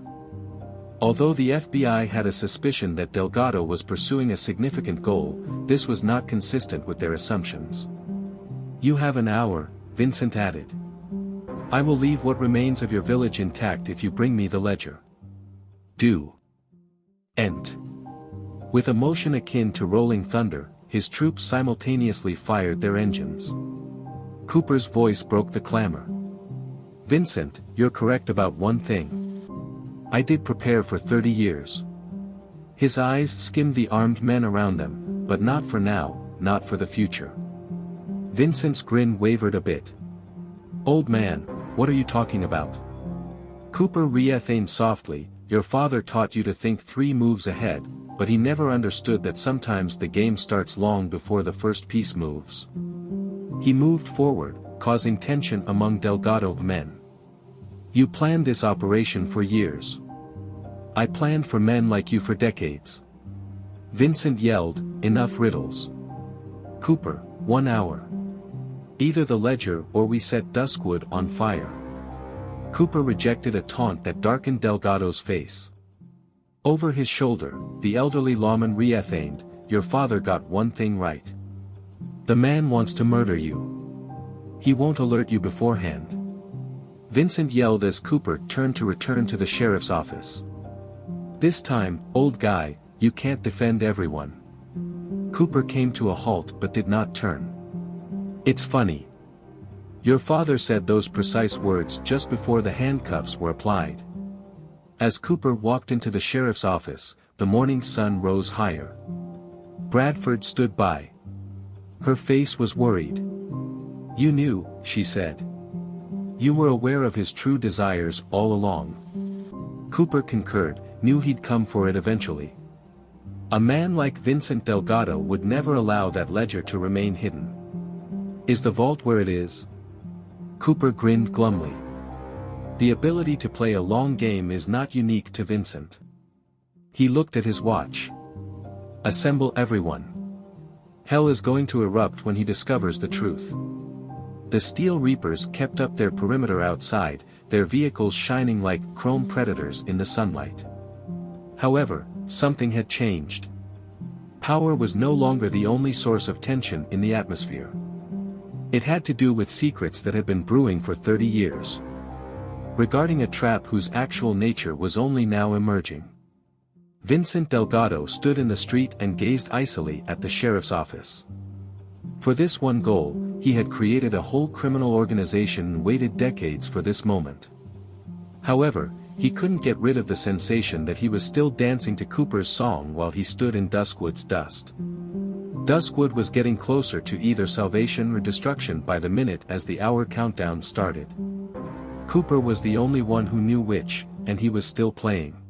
Although the FBI had a suspicion that Delgado was pursuing a significant goal, this was not consistent with their assumptions. You have an hour, Vincent added. I will leave what remains of your village intact if you bring me the ledger. Do. Ent. With a motion akin to rolling thunder, his troops simultaneously fired their engines. Cooper's voice broke the clamor. Vincent, you're correct about one thing. I did prepare for 30 years. His eyes skimmed the armed men around them, but not for now, not for the future. Vincent's grin wavered a bit. Old man, what are you talking about? Cooper re-ethaned softly, your father taught you to think 3 moves ahead, but he never understood that sometimes the game starts long before the first piece moves. He moved forward, causing tension among Delgado men. You planned this operation for years. I planned for men like you for decades. Vincent yelled, enough riddles. Cooper, 1 hour. Either the ledger or we set Duskwood on fire. Cooper rejected a taunt that darkened Delgado's face. Over his shoulder, the elderly lawman re-ethaned, your father got one thing right. The man wants to murder you. He won't alert you beforehand. Vincent yelled as Cooper turned to return to the sheriff's office. This time, old guy, you can't defend everyone. Cooper came to a halt but did not turn. It's funny. Your father said those precise words just before the handcuffs were applied. As Cooper walked into the sheriff's office, the morning sun rose higher. Bradford stood by. Her face was worried. You knew, she said. You were aware of his true desires all along. Cooper concurred, knew he'd come for it eventually. A man like Vincent Delgado would never allow that ledger to remain hidden. Is the vault where it is? Cooper grinned glumly. The ability to play a long game is not unique to Vincent. He looked at his watch. Assemble everyone. Hell is going to erupt when he discovers the truth. The Steel Reapers kept up their perimeter outside, their vehicles shining like chrome predators in the sunlight. However, something had changed. Power was no longer the only source of tension in the atmosphere. It had to do with secrets that had been brewing for 30 years. Regarding a trap whose actual nature was only now emerging. Vincent Delgado stood in the street and gazed icily at the sheriff's office. For this one goal, he had created a whole criminal organization and waited decades for this moment. However, he couldn't get rid of the sensation that he was still dancing to Cooper's song while he stood in Duskwood's dust. Duskwood was getting closer to either salvation or destruction by the minute as the hour countdown started. Cooper was the only one who knew which, and he was still playing.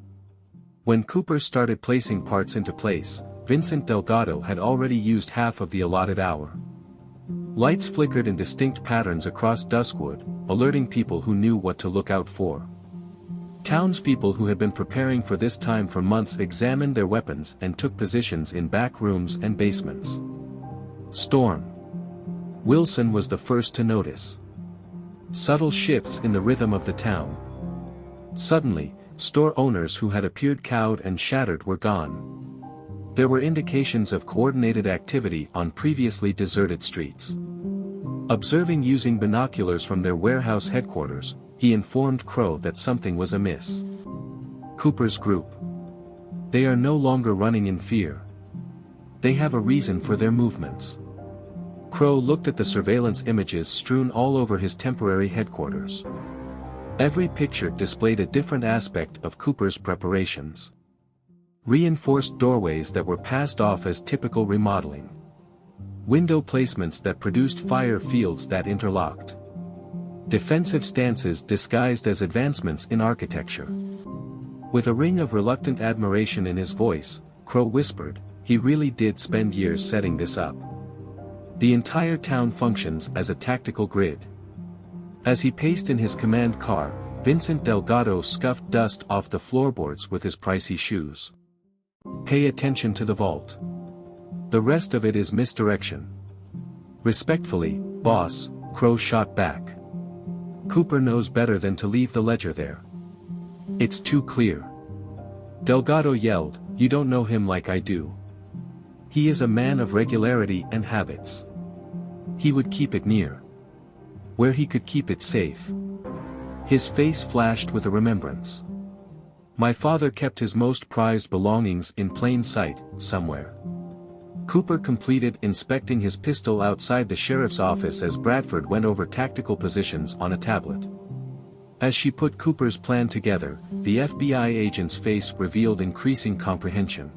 When Cooper started placing parts into place, Vincent Delgado had already used half of the allotted hour. Lights flickered in distinct patterns across Duskwood, alerting people who knew what to look out for. Townspeople who had been preparing for this time for months examined their weapons and took positions in back rooms and basements. Storm. Wilson was the first to notice. Subtle shifts in the rhythm of the town. Suddenly, store owners who had appeared cowed and shattered were gone. There were indications of coordinated activity on previously deserted streets. Observing using binoculars from their warehouse headquarters, he informed Crow that something was amiss. Cooper's group. They are no longer running in fear. They have a reason for their movements. Crow looked at the surveillance images strewn all over his temporary headquarters. Every picture displayed a different aspect of Cooper's preparations. Reinforced doorways that were passed off as typical remodeling. Window placements that produced fire fields that interlocked. Defensive stances disguised as advancements in architecture. With a ring of reluctant admiration in his voice, Crow whispered, "He really did spend years setting this up. The entire town functions as a tactical grid." As he paced in his command car, Vincent Delgado scuffed dust off the floorboards with his pricey shoes. "Pay attention to the vault. The rest of it is misdirection." "Respectfully, boss," Crow shot back. "Cooper knows better than to leave the ledger there. It's too clear." Delgado yelled, "You don't know him like I do. He is a man of regularity and habits. He would keep it near where he could keep it safe." His face flashed with a remembrance. "My father kept his most prized belongings in plain sight, somewhere." Cooper completed inspecting his pistol outside the sheriff's office as Bradford went over tactical positions on a tablet. As she put Cooper's plan together, the FBI agent's face revealed increasing comprehension.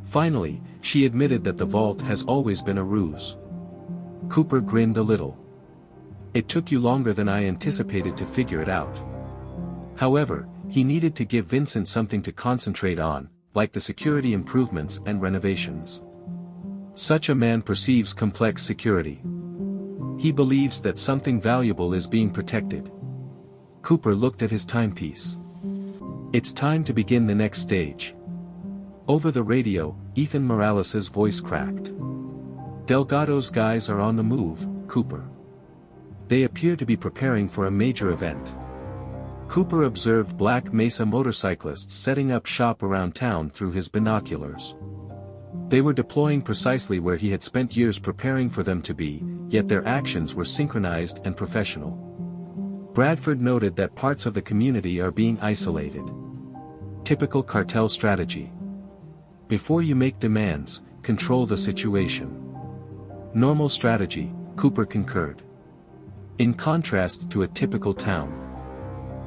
Finally, she admitted that the vault has always been a ruse. Cooper grinned a little. "It took you longer than I anticipated to figure it out." However, he needed to give Vincent something to concentrate on, like the security improvements and renovations. Such a man perceives complex security. He believes that something valuable is being protected. Cooper looked at his timepiece. "It's time to begin the next stage." Over the radio, Ethan Morales' voice cracked. "Delgado's guys are on the move, Cooper. They appear to be preparing for a major event." Cooper observed Black Mesa motorcyclists setting up shop around town through his binoculars. They were deploying precisely where he had spent years preparing for them to be, yet their actions were synchronized and professional. Bradford noted that parts of the community are being isolated. Typical cartel strategy. Before you make demands, control the situation. Normal strategy, Cooper concurred. In contrast to a typical town.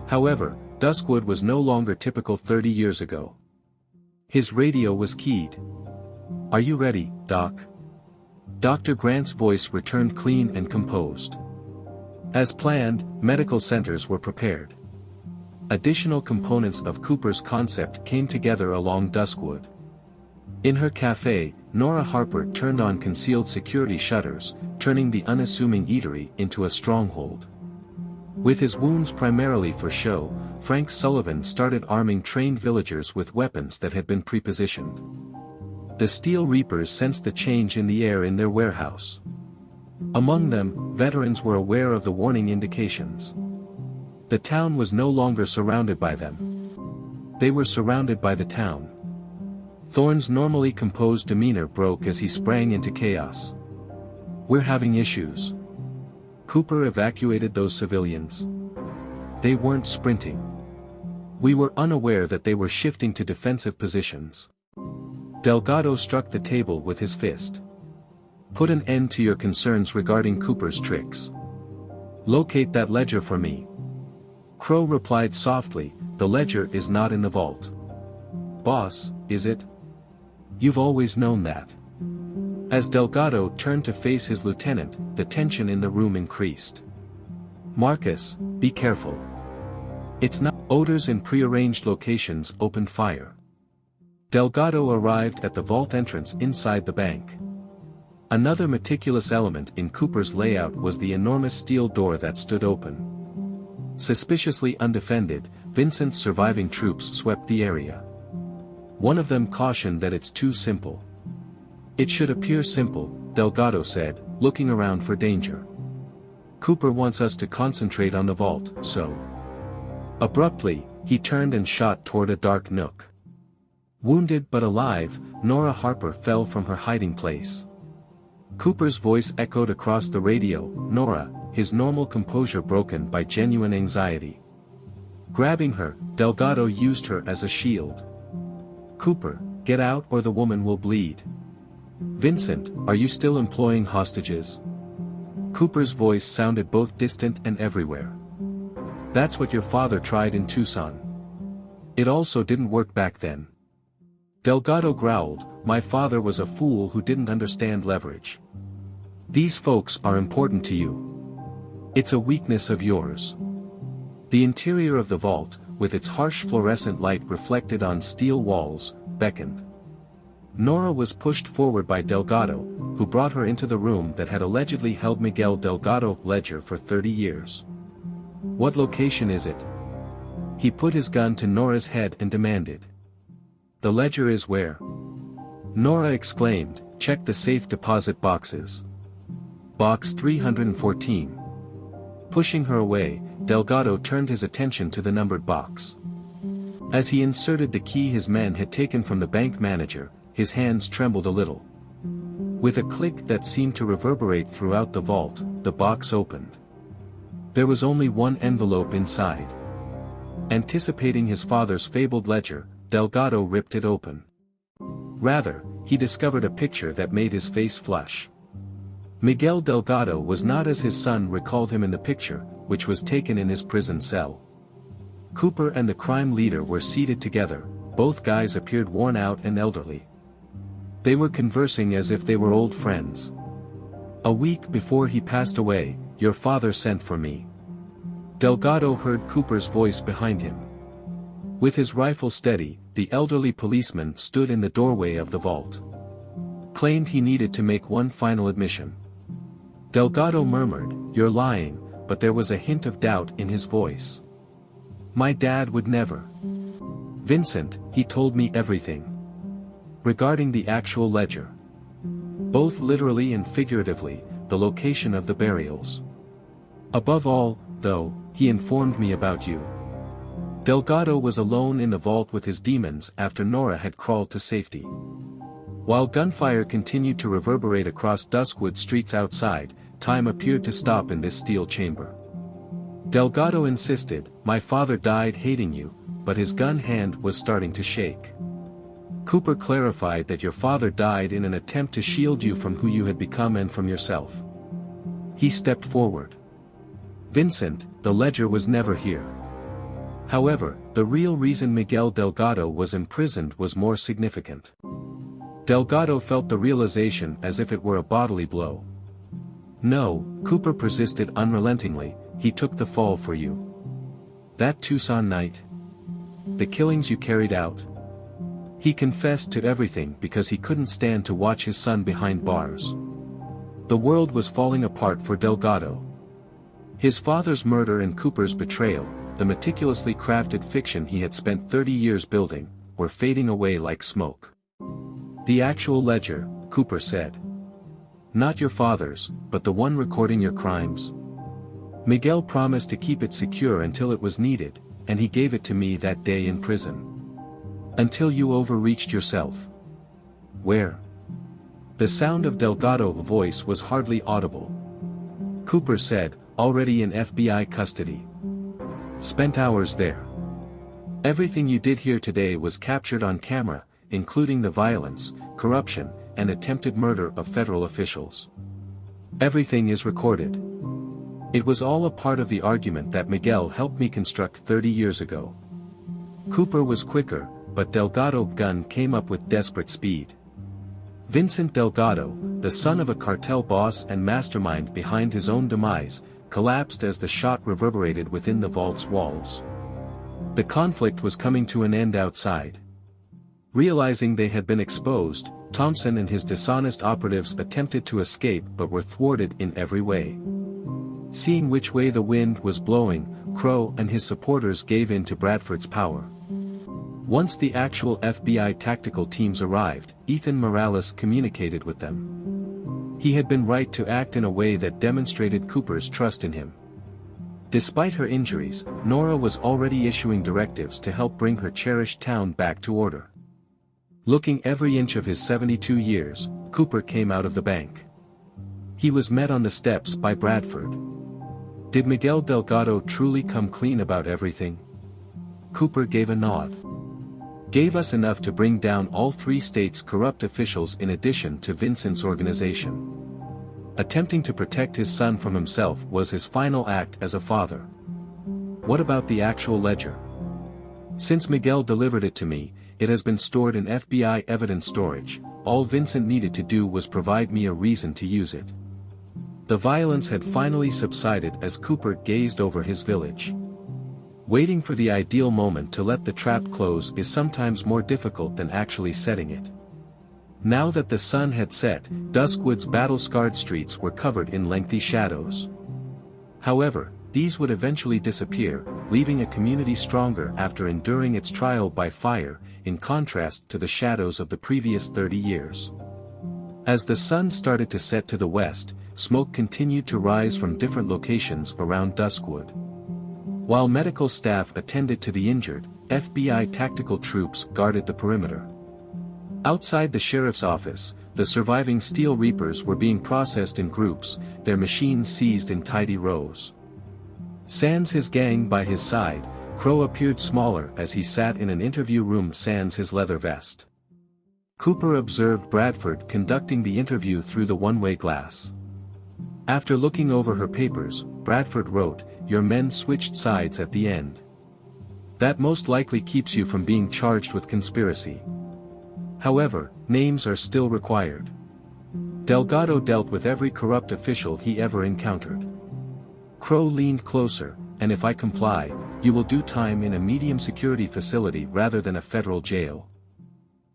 However, Duskwood was no longer typical 30 years ago. His radio was keyed. "Are you ready, Doc?" Dr. Grant's voice returned clean and composed. As planned, medical centers were prepared. Additional components of Cooper's concept came together along Duskwood. In her cafe, Nora Harper turned on concealed security shutters, turning the unassuming eatery into a stronghold. With his wounds primarily for show, Frank Sullivan started arming trained villagers with weapons that had been prepositioned. The Steel Reapers sensed the change in the air in their warehouse. Among them, veterans were aware of the warning indications. The town was no longer surrounded by them. They were surrounded by the town. Thorne's normally composed demeanor broke as he sprang into chaos. "We're having issues." Cooper evacuated those civilians. They weren't sprinting. "We were unaware that they were shifting to defensive positions." Delgado struck the table with his fist. "Put an end to your concerns regarding Cooper's tricks. Locate that ledger for me." Crow replied softly, "The ledger is not in the vault." "Boss, is it? You've always known that." As Delgado turned to face his lieutenant, the tension in the room increased. "Marcus, be careful. It's not." Odors in prearranged locations opened fire. Delgado arrived at the vault entrance inside the bank. Another meticulous element in Cooper's layout was the enormous steel door that stood open. Suspiciously undefended, Vincent's surviving troops swept the area. One of them cautioned that it's too simple. "It should appear simple," Delgado said, looking around for danger. Cooper wants us to concentrate on the vault, so. Abruptly, he turned and shot toward a dark nook. Wounded but alive, Nora Harper fell from her hiding place. Cooper's voice echoed across the radio, "Nora," his normal composure broken by genuine anxiety. Grabbing her, Delgado used her as a shield. "Cooper, get out or the woman will bleed." "Vincent, are you still employing hostages?" Cooper's voice sounded both distant and everywhere. "That's what your father tried in Tucson. It also didn't work back then." Delgado growled, "My father was a fool who didn't understand leverage. These folks are important to you. It's a weakness of yours." The interior of the vault, with its harsh fluorescent light reflected on steel walls, beckoned. Nora was pushed forward by Delgado, who brought her into the room that had allegedly held Miguel Delgado Ledger for 30 years. "What location is it?" He put his gun to Nora's head and demanded. "The ledger is where?" Nora exclaimed, "Check the safe deposit boxes. Box 314. Pushing her away, Delgado turned his attention to the numbered box. As he inserted the key his men had taken from the bank manager, his hands trembled a little. With a click that seemed to reverberate throughout the vault, the box opened. There was only one envelope inside. Anticipating his father's fabled ledger, Delgado ripped it open. Rather, he discovered a picture that made his face flush. Miguel Delgado was not as his son recalled him in the picture, which was taken in his prison cell. Cooper and the crime leader were seated together, both guys appeared worn out and elderly. They were conversing as if they were old friends. "A week before he passed away, your father sent for me." Delgado heard Cooper's voice behind him. With his rifle steady, the elderly policeman stood in the doorway of the vault. Claimed he needed to make one final admission. Delgado murmured, "You're lying," but there was a hint of doubt in his voice. "My dad would never." "Vincent, he told me everything. Regarding the actual ledger. Both literally and figuratively, the location of the burials. Above all, though, he informed me about you." Delgado was alone in the vault with his demons after Nora had crawled to safety. While gunfire continued to reverberate across Duskwood streets outside, time appeared to stop in this steel chamber. Delgado insisted, "My father died hating you," but his gun hand was starting to shake. Cooper clarified that your father died in an attempt to shield you from who you had become and from yourself. He stepped forward. "Vincent, the ledger was never here." However, the real reason Miguel Delgado was imprisoned was more significant. Delgado felt the realization as if it were a bodily blow. "No," Cooper persisted unrelentingly, "he took the fall for you. That Tucson night. The killings you carried out." He confessed to everything because he couldn't stand to watch his son behind bars. The world was falling apart for Delgado. His father's murder and Cooper's betrayal, the meticulously crafted fiction he had spent 30 years building, were fading away like smoke. "The actual ledger," Cooper said. "Not your father's, but the one recording your crimes. Miguel promised to keep it secure until it was needed, and he gave it to me that day in prison. Until you overreached yourself." "Where?" The sound of Delgado's voice was hardly audible. Cooper said, "Already in FBI custody. Spent hours there. Everything you did here today was captured on camera, including the violence, corruption, and attempted murder of federal officials. Everything is recorded. It was all a part of the argument that Miguel helped me construct 30 years ago." Cooper was quicker, but Delgado's gun came up with desperate speed. Vincent Delgado, the son of a cartel boss and mastermind behind his own demise, collapsed as the shot reverberated within the vault's walls. The conflict was coming to an end outside. Realizing they had been exposed, Thompson and his dishonest operatives attempted to escape but were thwarted in every way. Seeing which way the wind was blowing, Crow and his supporters gave in to Bradford's power. Once the actual FBI tactical teams arrived, Ethan Morales communicated with them. He had been right to act in a way that demonstrated Cooper's trust in him. Despite her injuries, Nora was already issuing directives to help bring her cherished town back to order. Looking every inch of his 72 years, Cooper came out of the bank. He was met on the steps by Bradford. Did Miguel Delgado truly come clean about everything? Cooper gave a nod. Gave us enough to bring down all 3 states' corrupt officials in addition to Vincent's organization. Attempting to protect his son from himself was his final act as a father. What about the actual ledger? Since Miguel delivered it to me, it has been stored in FBI evidence storage. All Vincent needed to do was provide me a reason to use it. The violence had finally subsided as Cooper gazed over his village. Waiting for the ideal moment to let the trap close is sometimes more difficult than actually setting it. Now that the sun had set, Duskwood's battle-scarred streets were covered in lengthy shadows. However, these would eventually disappear, leaving a community stronger after enduring its trial by fire, in contrast to the shadows of the previous 30 years. As the sun started to set to the west, smoke continued to rise from different locations around Duskwood. While medical staff attended to the injured, FBI tactical troops guarded the perimeter. Outside the sheriff's office, the surviving Steel Reapers were being processed in groups, their machines seized in tidy rows. Sans his gang by his side, Crow appeared smaller as he sat in an interview room sans his leather vest. Cooper observed Bradford conducting the interview through the one-way glass. After looking over her papers, Bradford wrote, "Your men switched sides at the end. That most likely keeps you from being charged with conspiracy. However, names are still required. Delgado dealt with every corrupt official he ever encountered." Crow leaned closer, "And if I comply, you will do time in a medium security facility rather than a federal jail.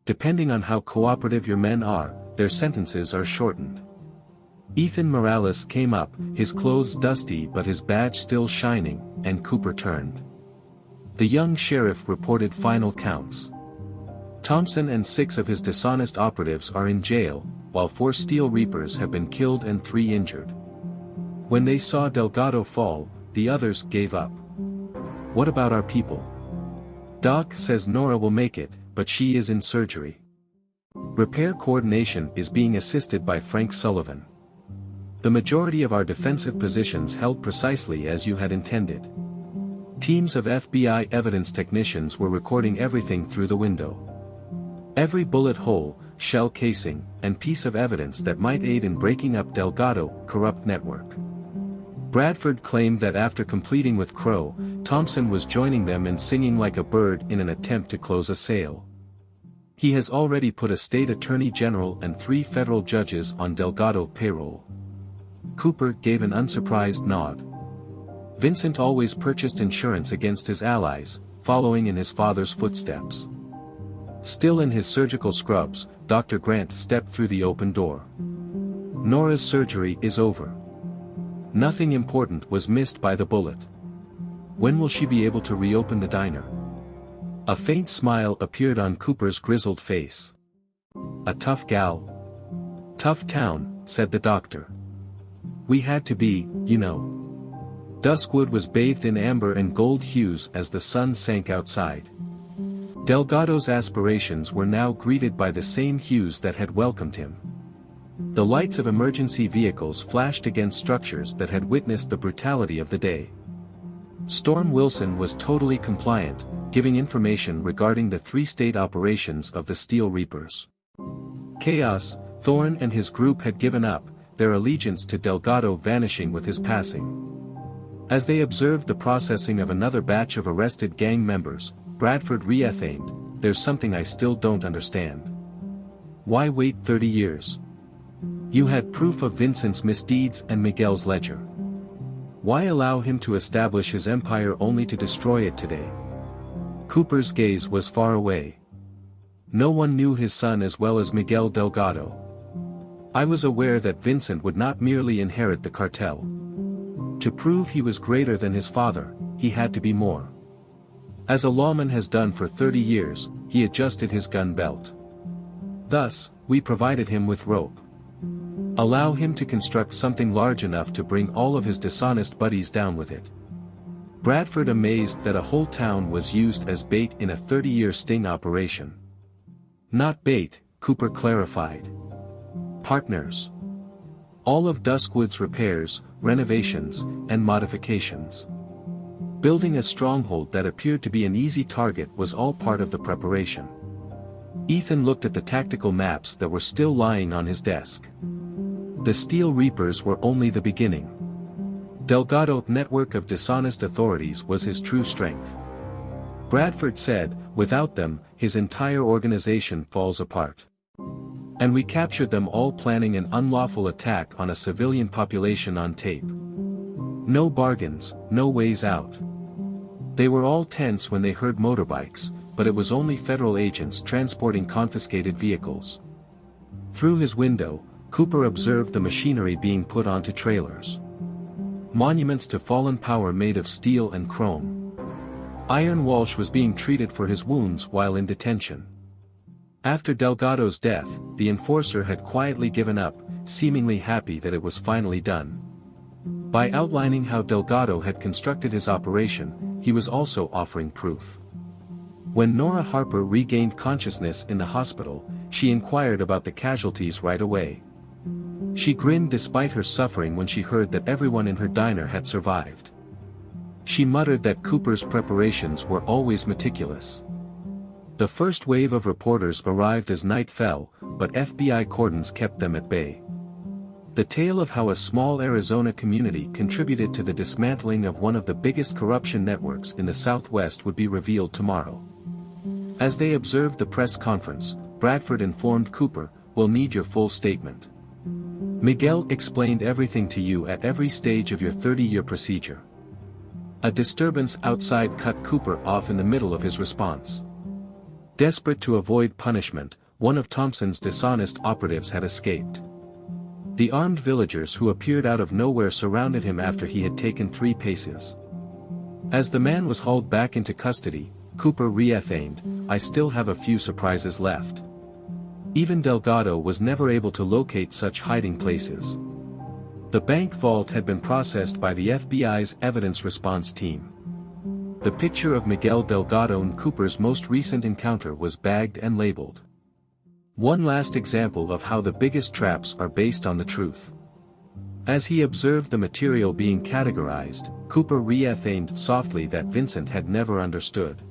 Depending on how cooperative your men are, their sentences are shortened." Ethan Morales came up, his clothes dusty but his badge still shining, and Cooper turned. The young sheriff reported final counts. Thompson and 6 of his dishonest operatives are in jail, while 4 Steel Reapers have been killed and 3 injured. When they saw Delgado fall, the others gave up. "What about our people?" "Doc says Nora will make it, but she is in surgery. Repair coordination is being assisted by Frank Sullivan. The majority of our defensive positions held precisely as you had intended." Teams of FBI evidence technicians were recording everything through the window. Every bullet hole, shell casing, and piece of evidence that might aid in breaking up Delgado's corrupt network. Bradford claimed that after completing with Crow, Thompson was joining them and singing like a bird in an attempt to close a sale. He has already put a state attorney general and 3 federal judges on Delgado payroll. Cooper gave an unsurprised nod. Vincent always purchased insurance against his allies, following in his father's footsteps. Still in his surgical scrubs, Dr. Grant stepped through the open door. "Nora's surgery is over. Nothing important was missed by the bullet. When will she be able to reopen the diner?" A faint smile appeared on Cooper's grizzled face. "A tough gal." "Tough town," said the doctor. "We had to be, you know." Duskwood was bathed in amber and gold hues as the sun sank outside. Delgado's aspirations were now greeted by the same hues that had welcomed him. The lights of emergency vehicles flashed against structures that had witnessed the brutality of the day. Storm Wilson was totally compliant, giving information regarding the 3-state operations of the Steel Reapers. Chaos, Thorne and his group had given up, their allegiance to Delgado vanishing with his passing. As they observed the processing of another batch of arrested gang members, Bradford reithamed, "There's something I still don't understand. Why wait 30 years? You had proof of Vincent's misdeeds and Miguel's ledger. Why allow him to establish his empire only to destroy it today?" Cooper's gaze was far away. "No one knew his son as well as Miguel Delgado. I was aware that Vincent would not merely inherit the cartel. To prove he was greater than his father, he had to be more. As a lawman has done for 30 years, he adjusted his gun belt. Thus, we provided him with rope. Allow him to construct something large enough to bring all of his dishonest buddies down with it. Bradford amazed that a whole town was used as bait in a 30-year sting operation. Not bait, Cooper clarified. Partners. All of Duskwood's repairs, renovations, and modifications. Building a stronghold that appeared to be an easy target was all part of the preparation. Ethan looked at the tactical maps that were still lying on his desk. The Steel Reapers were only the beginning. Delgado's network of dishonest authorities was his true strength. Bradford said, without them, his entire organization falls apart. And we captured them all planning an unlawful attack on a civilian population on tape. No bargains, no ways out. They were all tense when they heard motorbikes, but it was only federal agents transporting confiscated vehicles. Through his window, Cooper observed the machinery being put onto trailers. Monuments to fallen power made of steel and chrome. Iron Walsh was being treated for his wounds while in detention. After Delgado's death, the enforcer had quietly given up, seemingly happy that it was finally done. By outlining how Delgado had constructed his operation, he was also offering proof. When Nora Harper regained consciousness in the hospital, she inquired about the casualties right away. She grinned despite her suffering when she heard that everyone in her diner had survived. She muttered that Cooper's preparations were always meticulous. The first wave of reporters arrived as night fell, but FBI cordons kept them at bay. The tale of how a small Arizona community contributed to the dismantling of one of the biggest corruption networks in the Southwest would be revealed tomorrow. As they observed the press conference, Bradford informed Cooper, "We'll need your full statement. Miguel explained everything to you at every stage of your 30-year procedure." A disturbance outside cut Cooper off in the middle of his response. Desperate to avoid punishment, one of Thompson's dishonest operatives had escaped. The armed villagers who appeared out of nowhere surrounded him after he had taken 3 paces. As the man was hauled back into custody, Cooper reithamed, "I still have a few surprises left." Even Delgado was never able to locate such hiding places. The bank vault had been processed by the FBI's evidence response team. The picture of Miguel Delgado and Cooper's most recent encounter was bagged and labeled. One last example of how the biggest traps are based on the truth. As he observed the material being categorized, Cooper reithamed softly that Vincent had never understood.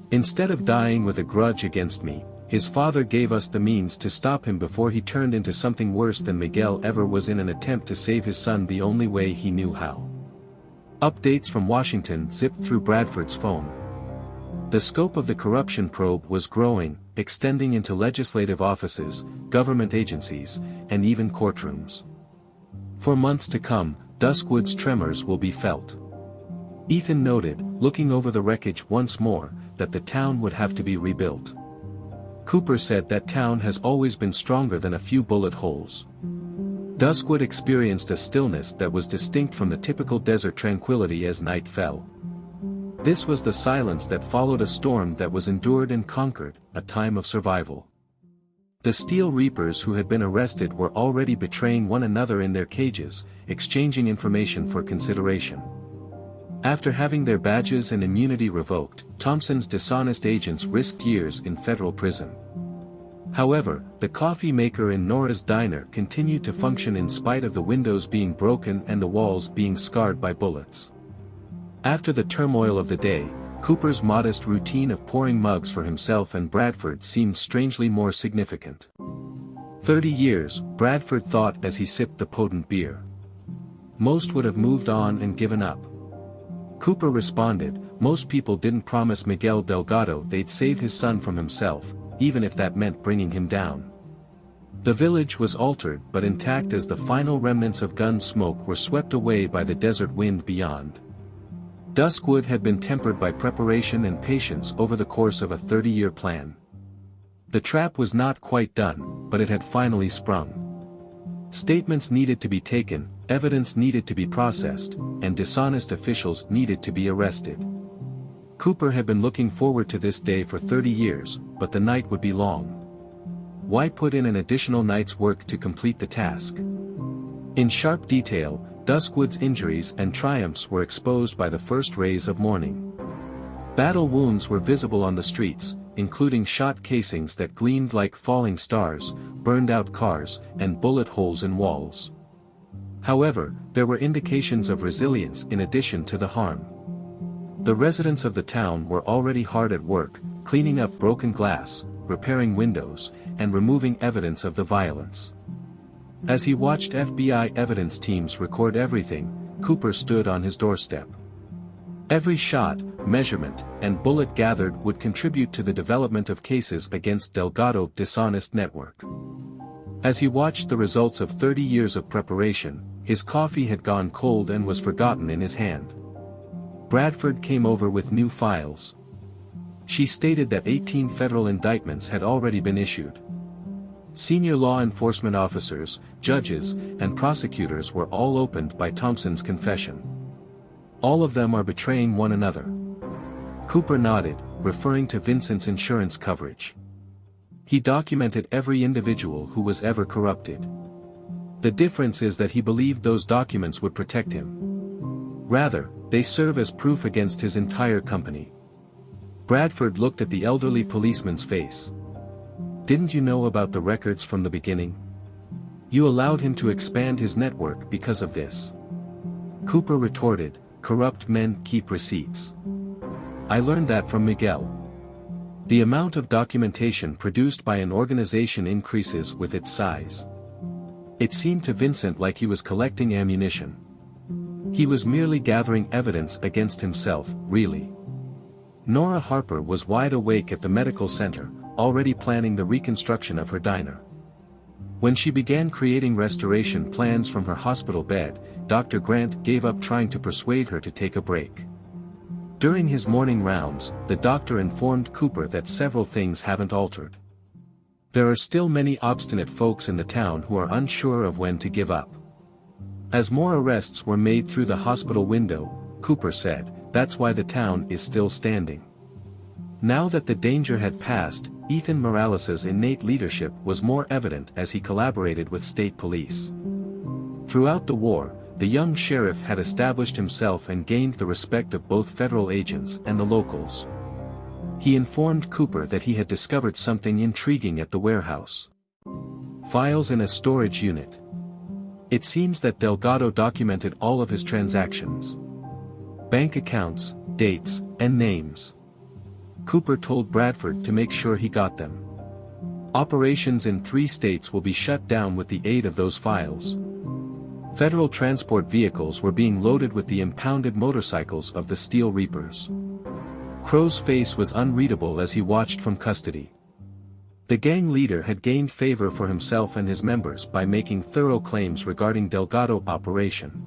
"Instead of dying with a grudge against me, his father gave us the means to stop him before he turned into something worse than Miguel ever was in an attempt to save his son the only way he knew how." Updates from Washington zipped through Bradford's phone. The scope of the corruption probe was growing, extending into legislative offices, government agencies, and even courtrooms. For months to come, Duskwood's tremors will be felt. Ethan noted, looking over the wreckage once more, that the town would have to be rebuilt. Cooper said that town has always been stronger than a few bullet holes. Duskwood experienced a stillness that was distinct from the typical desert tranquility as night fell. This was the silence that followed a storm that was endured and conquered, a time of survival. The Steel Reapers who had been arrested were already betraying one another in their cages, exchanging information for consideration. After having their badges and immunity revoked, Thompson's dishonest agents risked years in federal prison. However, the coffee maker in Nora's diner continued to function in spite of the windows being broken and the walls being scarred by bullets. After the turmoil of the day, Cooper's modest routine of pouring mugs for himself and Bradford seemed strangely more significant. 30 years, Bradford thought as he sipped the potent beer. Most would have moved on and given up. Cooper responded, most people didn't promise Miguel Delgado they'd save his son from himself, even if that meant bringing him down. The village was altered but intact as the final remnants of gun smoke were swept away by the desert wind beyond. Duskwood had been tempered by preparation and patience over the course of a 30-year plan. The trap was not quite done, but it had finally sprung. Statements needed to be taken, evidence needed to be processed, and dishonest officials needed to be arrested. Cooper had been looking forward to this day for 30 years, but the night would be long. Why put in an additional night's work to complete the task? In sharp detail, Duskwood's injuries and triumphs were exposed by the first rays of morning. Battle wounds were visible on the streets, including shot casings that gleamed like falling stars, burned-out cars, and bullet holes in walls. However, there were indications of resilience in addition to the harm. The residents of the town were already hard at work, cleaning up broken glass, repairing windows, and removing evidence of the violence. As he watched FBI evidence teams record everything, Cooper stood on his doorstep. Every shot, measurement, and bullet gathered would contribute to the development of cases against Delgado's dishonest network. As he watched the results of 30 years of preparation, his coffee had gone cold and was forgotten in his hand. Bradford came over with new files. She stated that 18 federal indictments had already been issued. Senior law enforcement officers, judges, and prosecutors were all opened by Thompson's confession. All of them are betraying one another. Cooper nodded, referring to Vincent's insurance coverage. He documented every individual who was ever corrupted. The difference is that he believed those documents would protect him. Rather, they serve as proof against his entire company. Bradford looked at the elderly policeman's face. Didn't you know about the records from the beginning? You allowed him to expand his network because of this. Cooper retorted, corrupt men keep receipts. I learned that from Miguel. The amount of documentation produced by an organization increases with its size. It seemed to Vincent like he was collecting ammunition. He was merely gathering evidence against himself, really. Nora Harper was wide awake at the medical center, already planning the reconstruction of her diner. When she began creating restoration plans from her hospital bed, Dr. Grant gave up trying to persuade her to take a break. During his morning rounds, the doctor informed Cooper that several things haven't altered. There are still many obstinate folks in the town who are unsure of when to give up. As more arrests were made through the hospital window, Cooper said, that's why the town is still standing. Now that the danger had passed, Ethan Morales's innate leadership was more evident as he collaborated with state police. Throughout the war, the young sheriff had established himself and gained the respect of both federal agents and the locals. He informed Cooper that he had discovered something intriguing at the warehouse. Files in a storage unit. It seems that Delgado documented all of his transactions. Bank accounts, dates, and names. Cooper told Bradford to make sure he got them. Operations in 3 states will be shut down with the aid of those files. Federal transport vehicles were being loaded with the impounded motorcycles of the Steel Reapers. Crow's face was unreadable as he watched from custody. The gang leader had gained favor for himself and his members by making thorough claims regarding Delgado operation.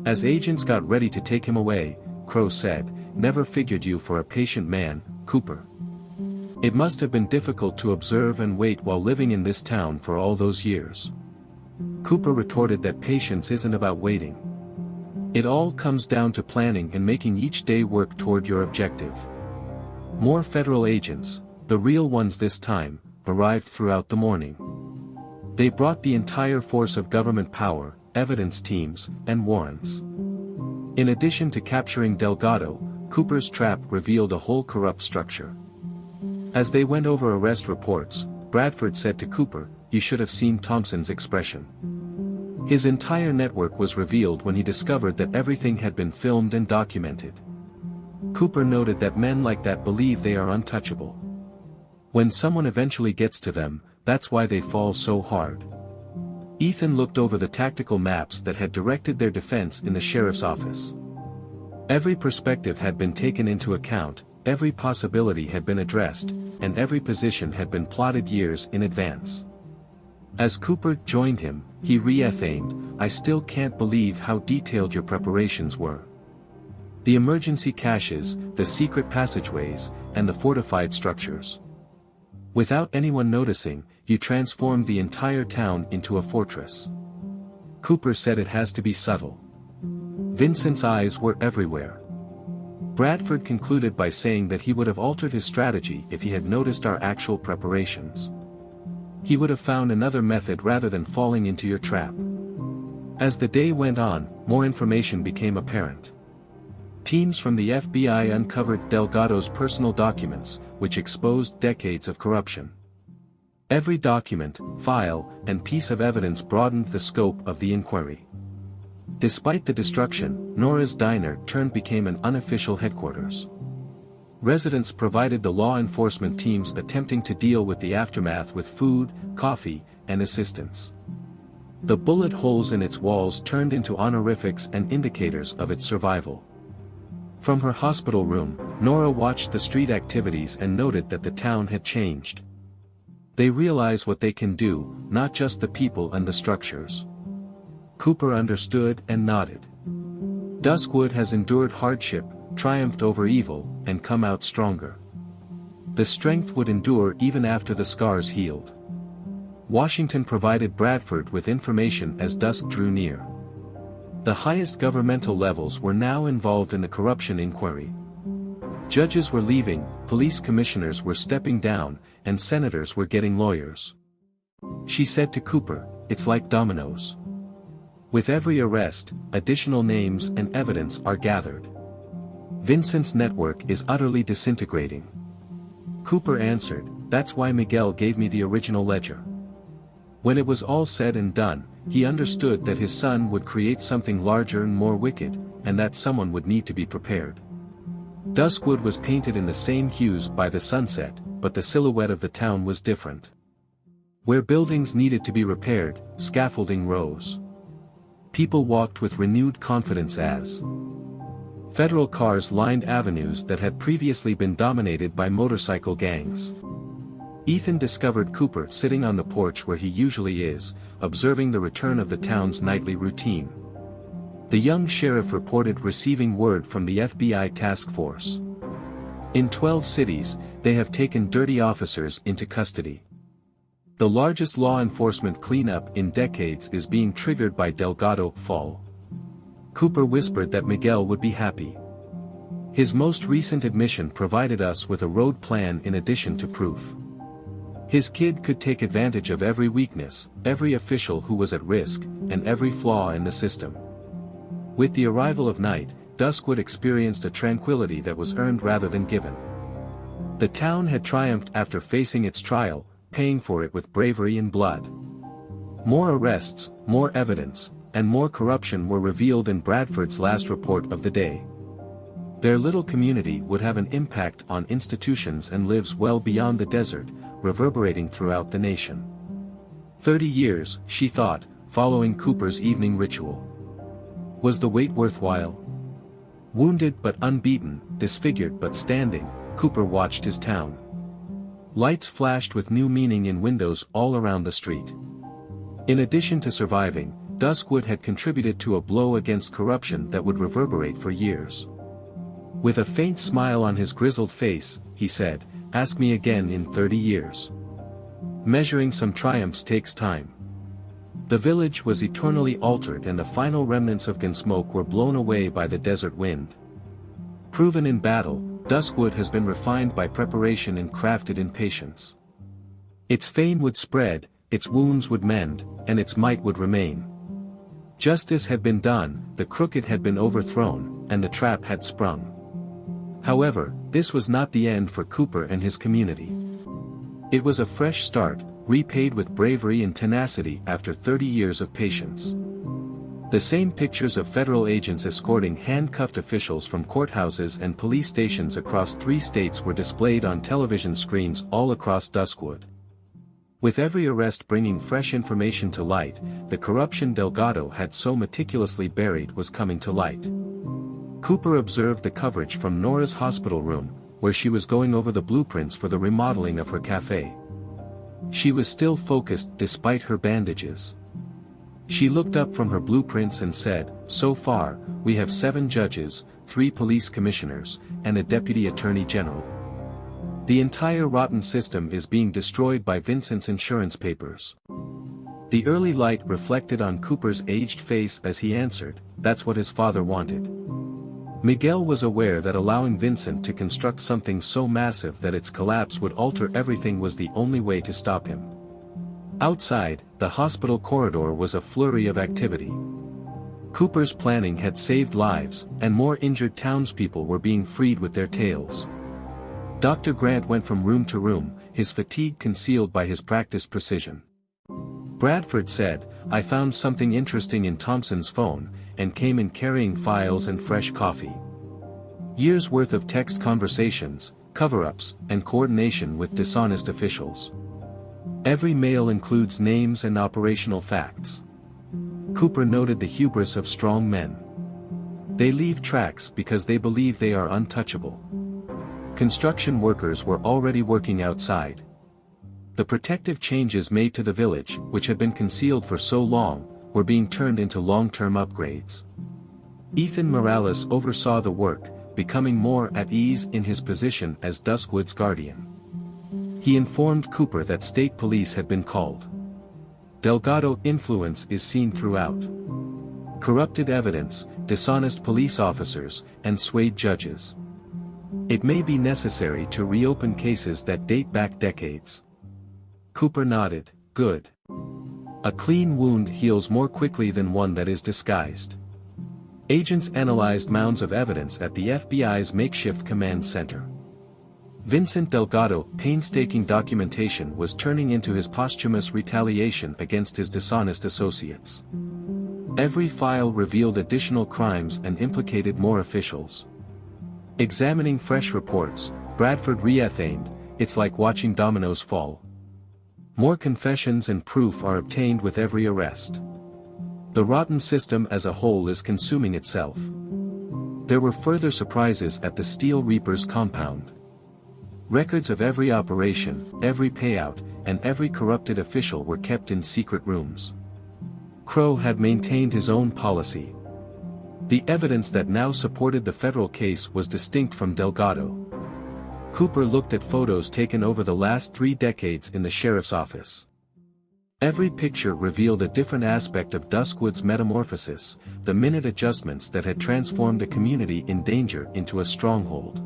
As agents got ready to take him away, Crow said, "Never figured you for a patient man, Cooper. It must have been difficult to observe and wait while living in this town for all those years." Cooper retorted that patience isn't about waiting. It all comes down to planning and making each day work toward your objective. More federal agents, the real ones this time, arrived throughout the morning. They brought the entire force of government power, evidence teams, and warrants. In addition to capturing Delgado, Cooper's trap revealed a whole corrupt structure. As they went over arrest reports, Bradford said to Cooper, "You should have seen Thompson's expression." His entire network was revealed when he discovered that everything had been filmed and documented. Cooper noted that men like that believe they are untouchable. When someone eventually gets to them, that's why they fall so hard. Ethan looked over the tactical maps that had directed their defense in the sheriff's office. Every perspective had been taken into account, every possibility had been addressed, and every position had been plotted years in advance. As Cooper joined him, he reaffirmed, "I still can't believe how detailed your preparations were. The emergency caches, the secret passageways, and the fortified structures. Without anyone noticing, you transformed the entire town into a fortress." Cooper said it has to be subtle. Vincent's eyes were everywhere. Bradford concluded by saying that he would have altered his strategy if he had noticed our actual preparations. He would have found another method rather than falling into your trap. As the day went on, more information became apparent. Teams from the FBI uncovered Delgado's personal documents, which exposed decades of corruption. Every document, file, and piece of evidence broadened the scope of the inquiry. Despite the destruction, Nora's diner became an unofficial headquarters. Residents provided the law enforcement teams attempting to deal with the aftermath with food, coffee, and assistance. The bullet holes in its walls turned into honorifics and indicators of its survival. From her hospital room, Nora watched the street activities and noted that the town had changed. They realize what they can do, not just the people and the structures. Cooper understood and nodded. Duskwood has endured hardship, triumphed over evil, and come out stronger. The strength would endure even after the scars healed. Washington provided Bradford with information as dusk drew near. The highest governmental levels were now involved in the corruption inquiry. Judges were leaving, police commissioners were stepping down, and senators were getting lawyers. She said to Cooper, "It's like dominoes. With every arrest, additional names and evidence are gathered. Vincent's network is utterly disintegrating." Cooper answered, "That's why Miguel gave me the original ledger." When it was all said and done, he understood that his son would create something larger and more wicked, and that someone would need to be prepared. Duskwood was painted in the same hues by the sunset, but the silhouette of the town was different. Where buildings needed to be repaired, scaffolding rose. People walked with renewed confidence as federal cars lined avenues that had previously been dominated by motorcycle gangs. Ethan discovered Cooper sitting on the porch where he usually is, observing the return of the town's nightly routine. The young sheriff reported receiving word from the FBI task force. In 12 cities, they have taken dirty officers into custody. The largest law enforcement cleanup in decades is being triggered by Delgado fall. Cooper whispered that Miguel would be happy. His most recent admission provided us with a road plan in addition to proof. His kid could take advantage of every weakness, every official who was at risk, and every flaw in the system. With the arrival of night, Duskwood experienced a tranquility that was earned rather than given. The town had triumphed after facing its trial, paying for it with bravery and blood. More arrests, more evidence, and more corruption were revealed in Bradford's last report of the day. Their little community would have an impact on institutions and lives well beyond the desert, reverberating throughout the nation. 30 years, she thought, following Cooper's evening ritual. Was the wait worthwhile? Wounded but unbeaten, disfigured but standing, Cooper watched his town. Lights flashed with new meaning in windows all around the street. In addition to surviving, Duskwood had contributed to a blow against corruption that would reverberate for years. With a faint smile on his grizzled face, he said, "Ask me again in 30 years. Measuring some triumphs takes time." The village was eternally altered and the final remnants of Gunsmoke were blown away by the desert wind. Proven in battle, Duskwood has been refined by preparation and crafted in patience. Its fame would spread, its wounds would mend, and its might would remain. Justice had been done, the crooked had been overthrown, and the trap had sprung. However, this was not the end for Cooper and his community. It was a fresh start, repaid with bravery and tenacity after 30 years of patience. The same pictures of federal agents escorting handcuffed officials from courthouses and police stations across 3 states were displayed on television screens all across Duskwood. With every arrest bringing fresh information to light, the corruption Delgado had so meticulously buried was coming to light. Cooper observed the coverage from Nora's hospital room, where she was going over the blueprints for the remodeling of her cafe. She was still focused despite her bandages. She looked up from her blueprints and said, "So far, we have 7 judges, 3 police commissioners, and a deputy attorney general. The entire rotten system is being destroyed by Vincent's insurance papers." The early light reflected on Cooper's aged face as he answered, "That's what his father wanted." Miguel was aware that allowing Vincent to construct something so massive that its collapse would alter everything was the only way to stop him. Outside, the hospital corridor was a flurry of activity. Cooper's planning had saved lives, and more injured townspeople were being freed with their tales. Dr. Grant went from room to room, his fatigue concealed by his practiced precision. Bradford said, "I found something interesting in Thompson's phone," and came in carrying files and fresh coffee. Years' worth of text conversations, cover-ups, and coordination with dishonest officials. Every mail includes names and operational facts. Cooper noted the hubris of strong men. They leave tracks because they believe they are untouchable. Construction workers were already working outside. The protective changes made to the village, which had been concealed for so long, were being turned into long-term upgrades. Ethan Morales oversaw the work, becoming more at ease in his position as Duskwood's guardian. He informed Cooper that state police had been called. Delgado influence is seen throughout. Corrupted evidence, dishonest police officers, and swayed judges. It may be necessary to reopen cases that date back decades. Cooper nodded, "Good. A clean wound heals more quickly than one that is disguised." Agents analyzed mounds of evidence at the FBI's makeshift command center. Vincent Delgado's painstaking documentation was turning into his posthumous retaliation against his dishonest associates. Every file revealed additional crimes and implicated more officials. Examining fresh reports, Bradford reiterated, "It's like watching dominoes fall. More confessions and proof are obtained with every arrest. The rotten system as a whole is consuming itself." There were further surprises at the Steel Reapers compound. Records of every operation, every payout, and every corrupted official were kept in secret rooms. Crow had maintained his own policy. The evidence that now supported the federal case was distinct from Delgado. Cooper looked at photos taken over the last 3 decades in the sheriff's office. Every picture revealed a different aspect of Duskwood's metamorphosis, the minute adjustments that had transformed a community in danger into a stronghold.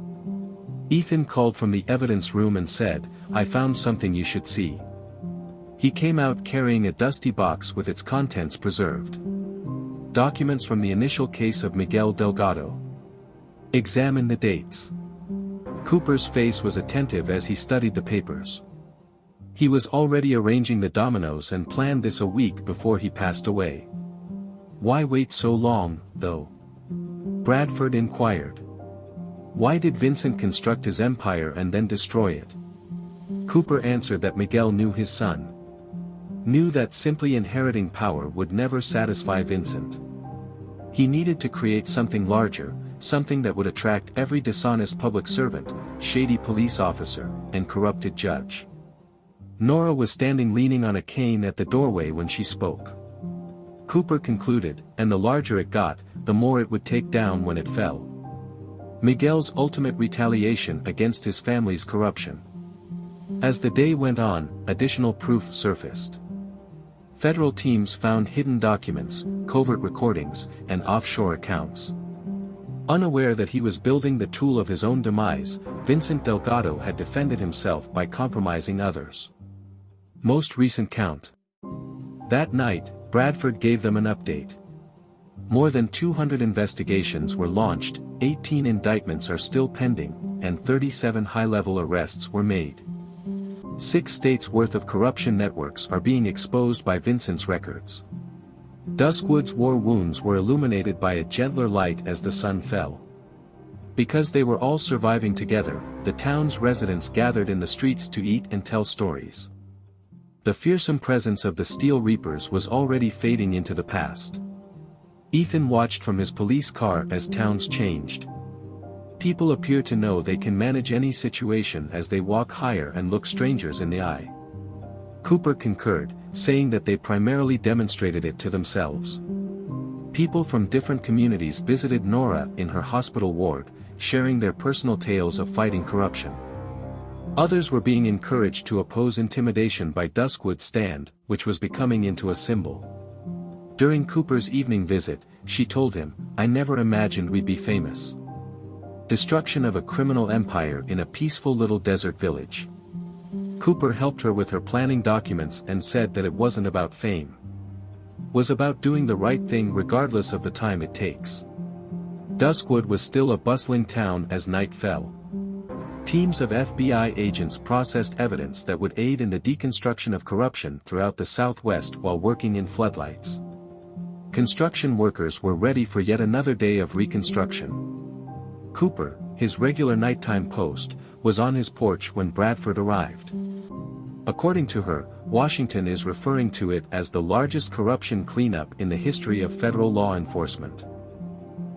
Ethan called from the evidence room and said, "I found something you should see." He came out carrying a dusty box with its contents preserved. Documents from the initial case of Miguel Delgado. "Examine the dates." Cooper's face was attentive as he studied the papers. He was already arranging the dominoes and planned this a week before he passed away. "Why wait so long, though?" Bradford inquired. "Why did Vincent construct his empire and then destroy it?" Cooper answered that Miguel knew his son. Knew that simply inheriting power would never satisfy Vincent. He needed to create something larger, something that would attract every dishonest public servant, shady police officer, and corrupted judge. Nora was standing leaning on a cane at the doorway when she spoke. Cooper concluded, and the larger it got, the more it would take down when it fell. Miguel's ultimate retaliation against his family's corruption. As the day went on, additional proof surfaced. Federal teams found hidden documents, covert recordings, and offshore accounts. Unaware that he was building the tool of his own demise, Vincent Delgado had defended himself by compromising others. Most recent count. That night, Bradford gave them an update. More than 200 investigations were launched, 18 indictments are still pending, and 37 high-level arrests were made. 6 states' worth of corruption networks are being exposed by Vincent's records. Duskwood's war wounds were illuminated by a gentler light as the sun fell. Because they were all surviving together, the town's residents gathered in the streets to eat and tell stories. The fearsome presence of the Steel Reapers was already fading into the past. Ethan watched from his police car as towns changed. People appear to know they can manage any situation as they walk higher and look strangers in the eye. Cooper concurred, saying that they primarily demonstrated it to themselves. People from different communities visited Nora in her hospital ward, sharing their personal tales of fighting corruption. Others were being encouraged to oppose intimidation by Duskwood's stand, which was becoming into a symbol. During Cooper's evening visit, she told him, "I never imagined we'd be famous." Destruction of a criminal empire in a peaceful little desert village. Cooper helped her with her planning documents and said that it wasn't about fame. was about doing the right thing regardless of the time it takes. Duskwood was still a bustling town as night fell. Teams of FBI agents processed evidence that would aid in the deconstruction of corruption throughout the Southwest while working in floodlights. Construction workers were ready for yet another day of reconstruction. Cooper, his regular nighttime post, was on his porch when Bradford arrived. According to her, Washington is referring to it as the largest corruption cleanup in the history of federal law enforcement.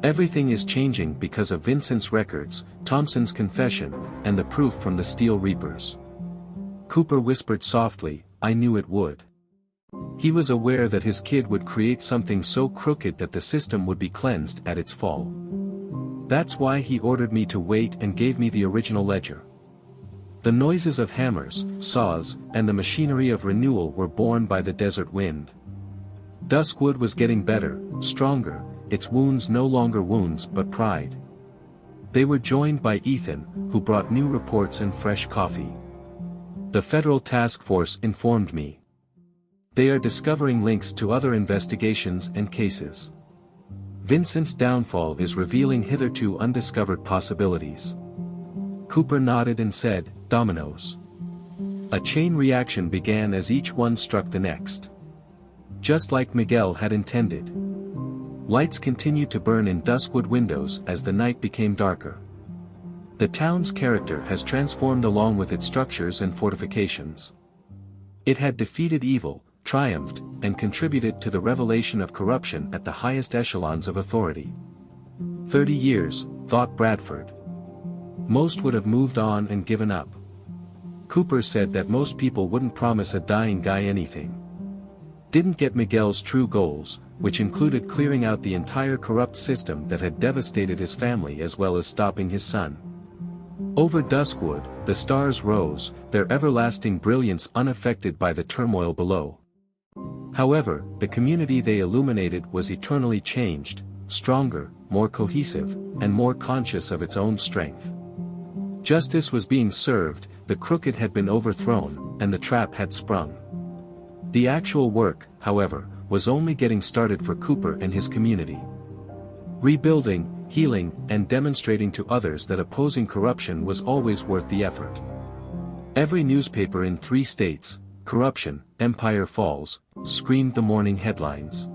Everything is changing because of Vincent's records, Thompson's confession, and the proof from the Steel Reapers. Cooper whispered softly, "I knew it would." He was aware that his kid would create something so crooked that the system would be cleansed at its fall. That's why he ordered me to wait and gave me the original ledger. The noises of hammers, saws, and the machinery of renewal were borne by the desert wind. Duskwood was getting better, stronger, its wounds no longer wounds but pride. They were joined by Ethan, who brought new reports and fresh coffee. The federal task force informed me. They are discovering links to other investigations and cases. Vincent's downfall is revealing hitherto undiscovered possibilities. Cooper nodded and said, "Dominoes." A chain reaction began as each one struck the next. Just like Miguel had intended. Lights continued to burn in Duskwood windows as the night became darker. The town's character has transformed along with its structures and fortifications. It had defeated evil, triumphed, and contributed to the revelation of corruption at the highest echelons of authority. 30 years, thought Bradford. Most would have moved on and given up. Cooper said that most people wouldn't promise a dying guy anything. Didn't get Miguel's true goals, which included clearing out the entire corrupt system that had devastated his family as well as stopping his son. Over Duskwood, the stars rose, their everlasting brilliance unaffected by the turmoil below. However, the community they illuminated was eternally changed, stronger, more cohesive, and more conscious of its own strength. Justice was being served, the crooked had been overthrown, and the trap had sprung. The actual work, however, was only getting started for Cooper and his community. Rebuilding, healing, and demonstrating to others that opposing corruption was always worth the effort. Every newspaper in 3 states, "Corruption, Empire Falls," screamed the morning headlines.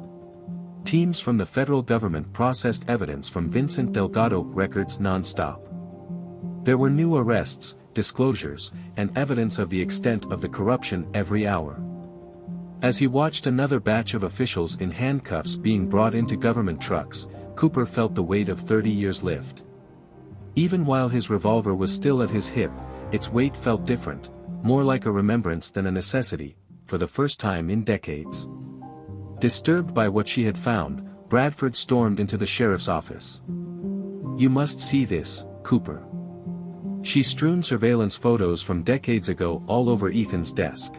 Teams from the federal government processed evidence from Vincent Delgado records non-stop. There were new arrests, disclosures, and evidence of the extent of the corruption every hour. As he watched another batch of officials in handcuffs being brought into government trucks, Cooper felt the weight of 30 years lift. Even while his revolver was still at his hip, its weight felt different, more like a remembrance than a necessity, for the first time in decades. Disturbed by what she had found, Bradford stormed into the sheriff's office. "You must see this, Cooper." She strewn surveillance photos from decades ago all over Ethan's desk.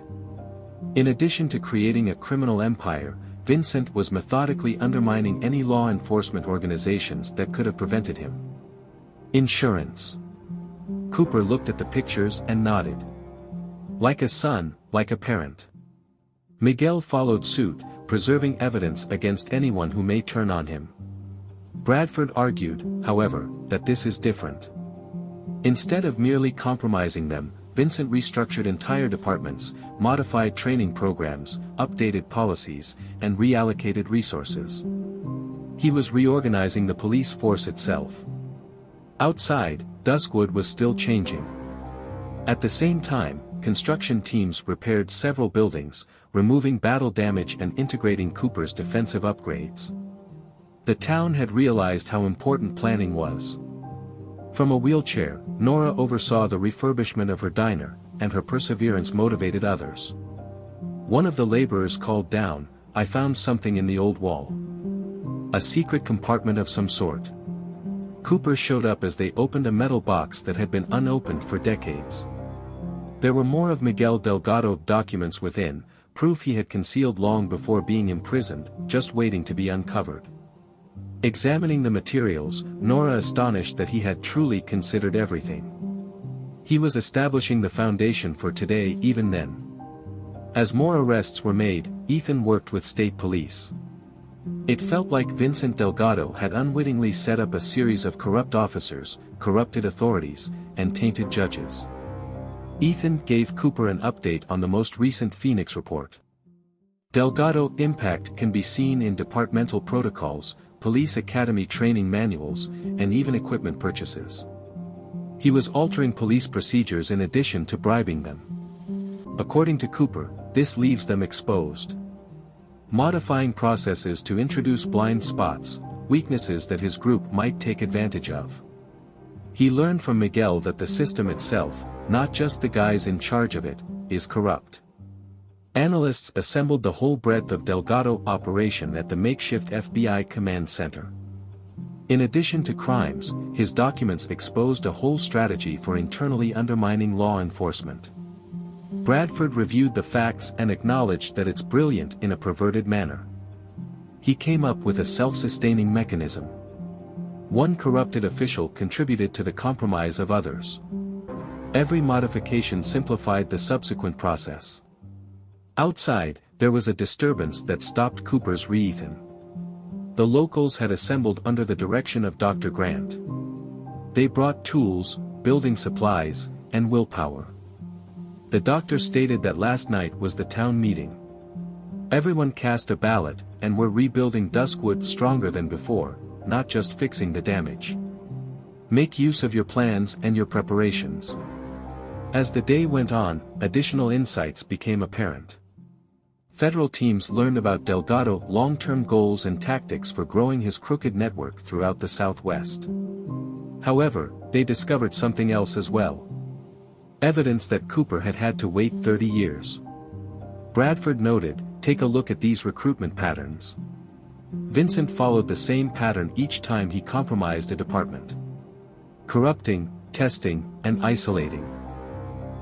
In addition to creating a criminal empire, Vincent was methodically undermining any law enforcement organizations that could have prevented him. Insurance. Cooper looked at the pictures and nodded. Like a son, like a parent. Miguel followed suit, preserving evidence against anyone who may turn on him. Bradford argued, however, that this is different. Instead of merely compromising them, Vincent restructured entire departments, modified training programs, updated policies, and reallocated resources. He was reorganizing the police force itself. Outside, Duskwood was still changing. At the same time, construction teams repaired several buildings, removing battle damage and integrating Cooper's defensive upgrades. The town had realized how important planning was. From a wheelchair, Nora oversaw the refurbishment of her diner, and her perseverance motivated others. One of the laborers called down, "I found something in the old wall. A secret compartment of some sort." Cooper showed up as they opened a metal box that had been unopened for decades. There were more of Miguel Delgado documents within, proof he had concealed long before being imprisoned, just waiting to be uncovered. Examining the materials, Nora astonished that he had truly considered everything. He was establishing the foundation for today even then. As more arrests were made, Ethan worked with state police. It felt like Vincent Delgado had unwittingly set up a series of corrupt officers, corrupted authorities, and tainted judges. Ethan gave Cooper an update on the most recent Phoenix report. Delgado impact can be seen in departmental protocols, police academy training manuals, and even equipment purchases. He was altering police procedures in addition to bribing them. According to Cooper, this leaves them exposed. Modifying processes to introduce blind spots, weaknesses that his group might take advantage of. He learned from Miguel that the system itself, not just the guys in charge of it, is corrupt. Analysts assembled the whole breadth of Delgado operation at the makeshift FBI command center. In addition to crimes, his documents exposed a whole strategy for internally undermining law enforcement. Bradford reviewed the facts and acknowledged that it's brilliant in a perverted manner. He came up with a self-sustaining mechanism. One corrupted official contributed to the compromise of others. Every modification simplified the subsequent process. Outside, there was a disturbance that stopped Cooper's re-Ethan. The locals had assembled under the direction of Dr. Grant. They brought tools, building supplies, and willpower. The doctor stated that last night was the town meeting. Everyone cast a ballot, and were rebuilding Duskwood stronger than before, not just fixing the damage. Make use of your plans and your preparations. As the day went on, additional insights became apparent. Federal teams learned about Delgado's long-term goals and tactics for growing his crooked network throughout the Southwest. However, they discovered something else as well. Evidence that Cooper had had to wait 30 years. Bradford noted, "Take a look at these recruitment patterns." Vincent followed the same pattern each time he compromised a department. Corrupting, testing, and isolating.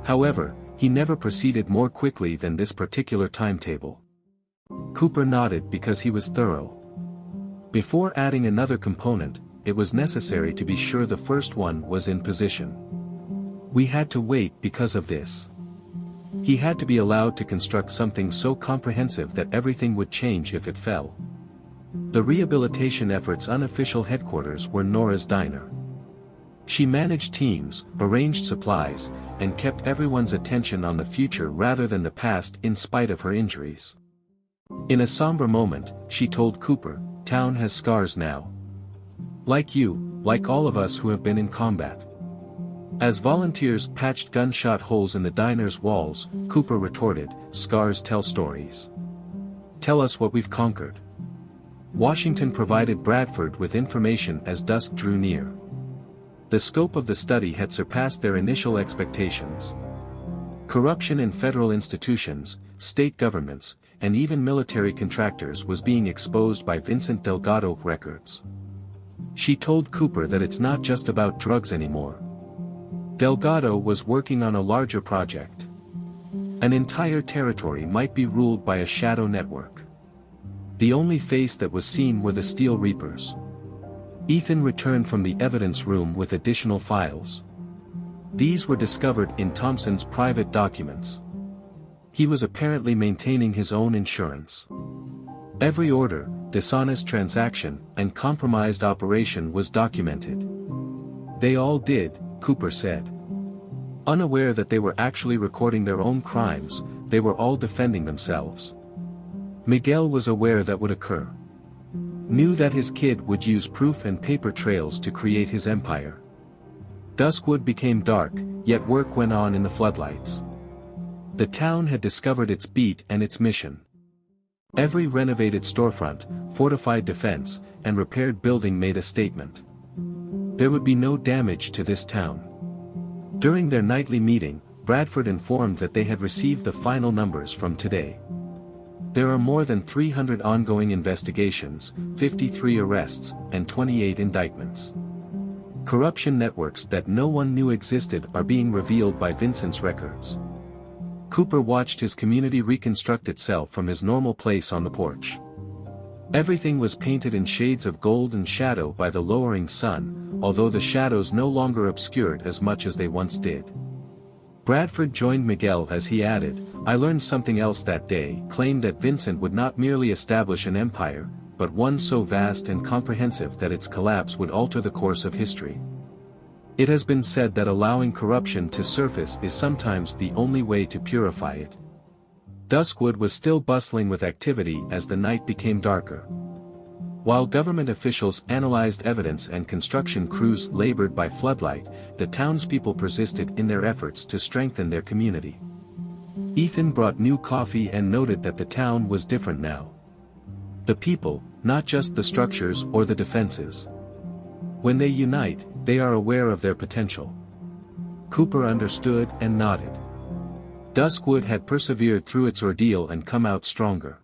However, he never proceeded more quickly than this particular timetable. Cooper nodded because he was thorough. Before adding another component, it was necessary to be sure the first one was in position. We had to wait because of this. He had to be allowed to construct something so comprehensive that everything would change if it fell. The rehabilitation effort's unofficial headquarters were Nora's diner. She managed teams, arranged supplies, and kept everyone's attention on the future rather than the past in spite of her injuries. In a somber moment, she told Cooper, "Town has scars now. Like you, like all of us who have been in combat." As volunteers patched gunshot holes in the diner's walls, Cooper retorted, "Scars tell stories. Tell us what we've conquered." Washington provided Bradford with information as dusk drew near. The scope of the study had surpassed their initial expectations. Corruption in federal institutions, state governments, and even military contractors was being exposed by Vincent Delgado records. She told Cooper that it's not just about drugs anymore. Delgado was working on a larger project. An entire territory might be ruled by a shadow network. The only face that was seen were the Steel Reapers. Ethan returned from the evidence room with additional files. These were discovered in Thompson's private documents. He was apparently maintaining his own insurance. Every order, dishonest transaction, and compromised operation was documented. They all did, Cooper said. Unaware that they were actually recording their own crimes, they were all defending themselves. Miguel was aware that would occur. Knew that his kid would use proof and paper trails to create his empire. Duskwood became dark, yet work went on in the floodlights. The town had discovered its beat and its mission. Every renovated storefront, fortified defense, and repaired building made a statement. There would be no damage to this town. During their nightly meeting, Bradford informed that they had received the final numbers from today. There are more than 300 ongoing investigations, 53 arrests, and 28 indictments. Corruption networks that no one knew existed are being revealed by Vincent's records. Cooper watched his community reconstruct itself from his normal place on the porch. Everything was painted in shades of gold and shadow by the lowering sun, although the shadows no longer obscured as much as they once did. Bradford joined Miguel as he added, I learned something else that day, claimed that Vincent would not merely establish an empire, but one so vast and comprehensive that its collapse would alter the course of history. It has been said that allowing corruption to surface is sometimes the only way to purify it. Duskwood was still bustling with activity as the night became darker. While government officials analyzed evidence and construction crews labored by floodlight, the townspeople persisted in their efforts to strengthen their community. Ethan brought new coffee and noted that the town was different now. The people, not just the structures or the defenses. When they unite, they are aware of their potential. Cooper understood and nodded. Duskwood had persevered through its ordeal and come out stronger.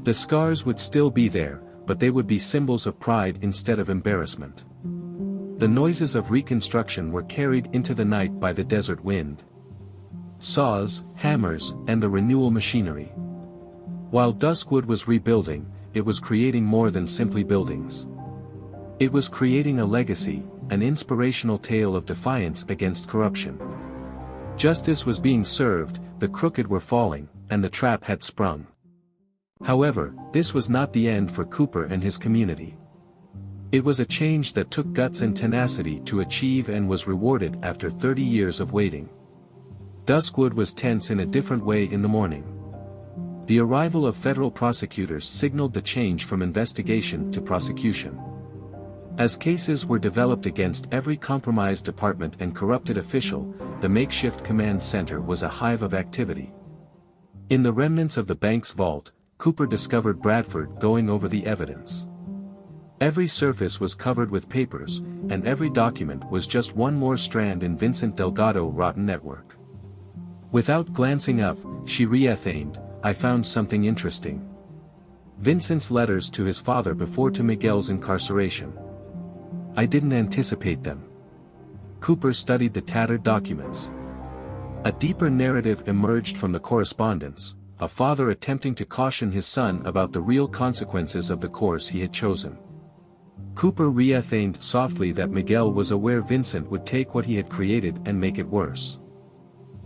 The scars would still be there, but they would be symbols of pride instead of embarrassment. The noises of reconstruction were carried into the night by the desert wind. Saws, hammers, and the renewal machinery. While Duskwood was rebuilding, it was creating more than simply buildings. It was creating a legacy, an inspirational tale of defiance against corruption. Justice was being served, the crooked were falling, and the trap had sprung. However, this was not the end for Cooper and his community. It was a change that took guts and tenacity to achieve and was rewarded after 30 years of waiting. Duskwood was tense in a different way in the morning. The arrival of federal prosecutors signaled the change from investigation to prosecution. As cases were developed against every compromised department and corrupted official, the makeshift command center was a hive of activity. In the remnants of the bank's vault, Cooper discovered Bradford going over the evidence. Every surface was covered with papers, and every document was just one more strand in Vincent Delgado's rotten network. Without glancing up, she reaffirmed, "I found something interesting." Vincent's letters to his father before to Miguel's incarceration. "I didn't anticipate them." Cooper studied the tattered documents. A deeper narrative emerged from the correspondence, a father attempting to caution his son about the real consequences of the course he had chosen. Cooper reaffirmed softly that Miguel was aware Vincent would take what he had created and make it worse.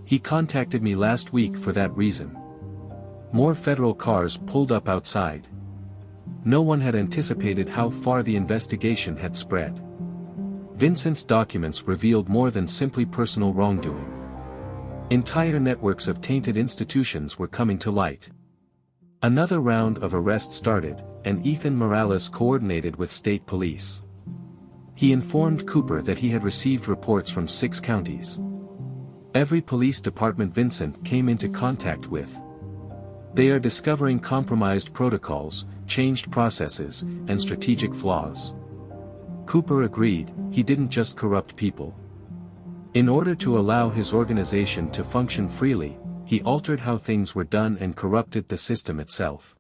"He contacted me last week for that reason." More federal cars pulled up outside. No one had anticipated how far the investigation had spread. Vincent's documents revealed more than simply personal wrongdoing. Entire networks of tainted institutions were coming to light. Another round of arrests started, and Ethan Morales coordinated with state police. He informed Cooper that he had received reports from 6 counties. Every police department Vincent came into contact with. They are discovering compromised protocols, changed processes, and strategic flaws. Cooper agreed, he didn't just corrupt people. In order to allow his organization to function freely, he altered how things were done and corrupted the system itself.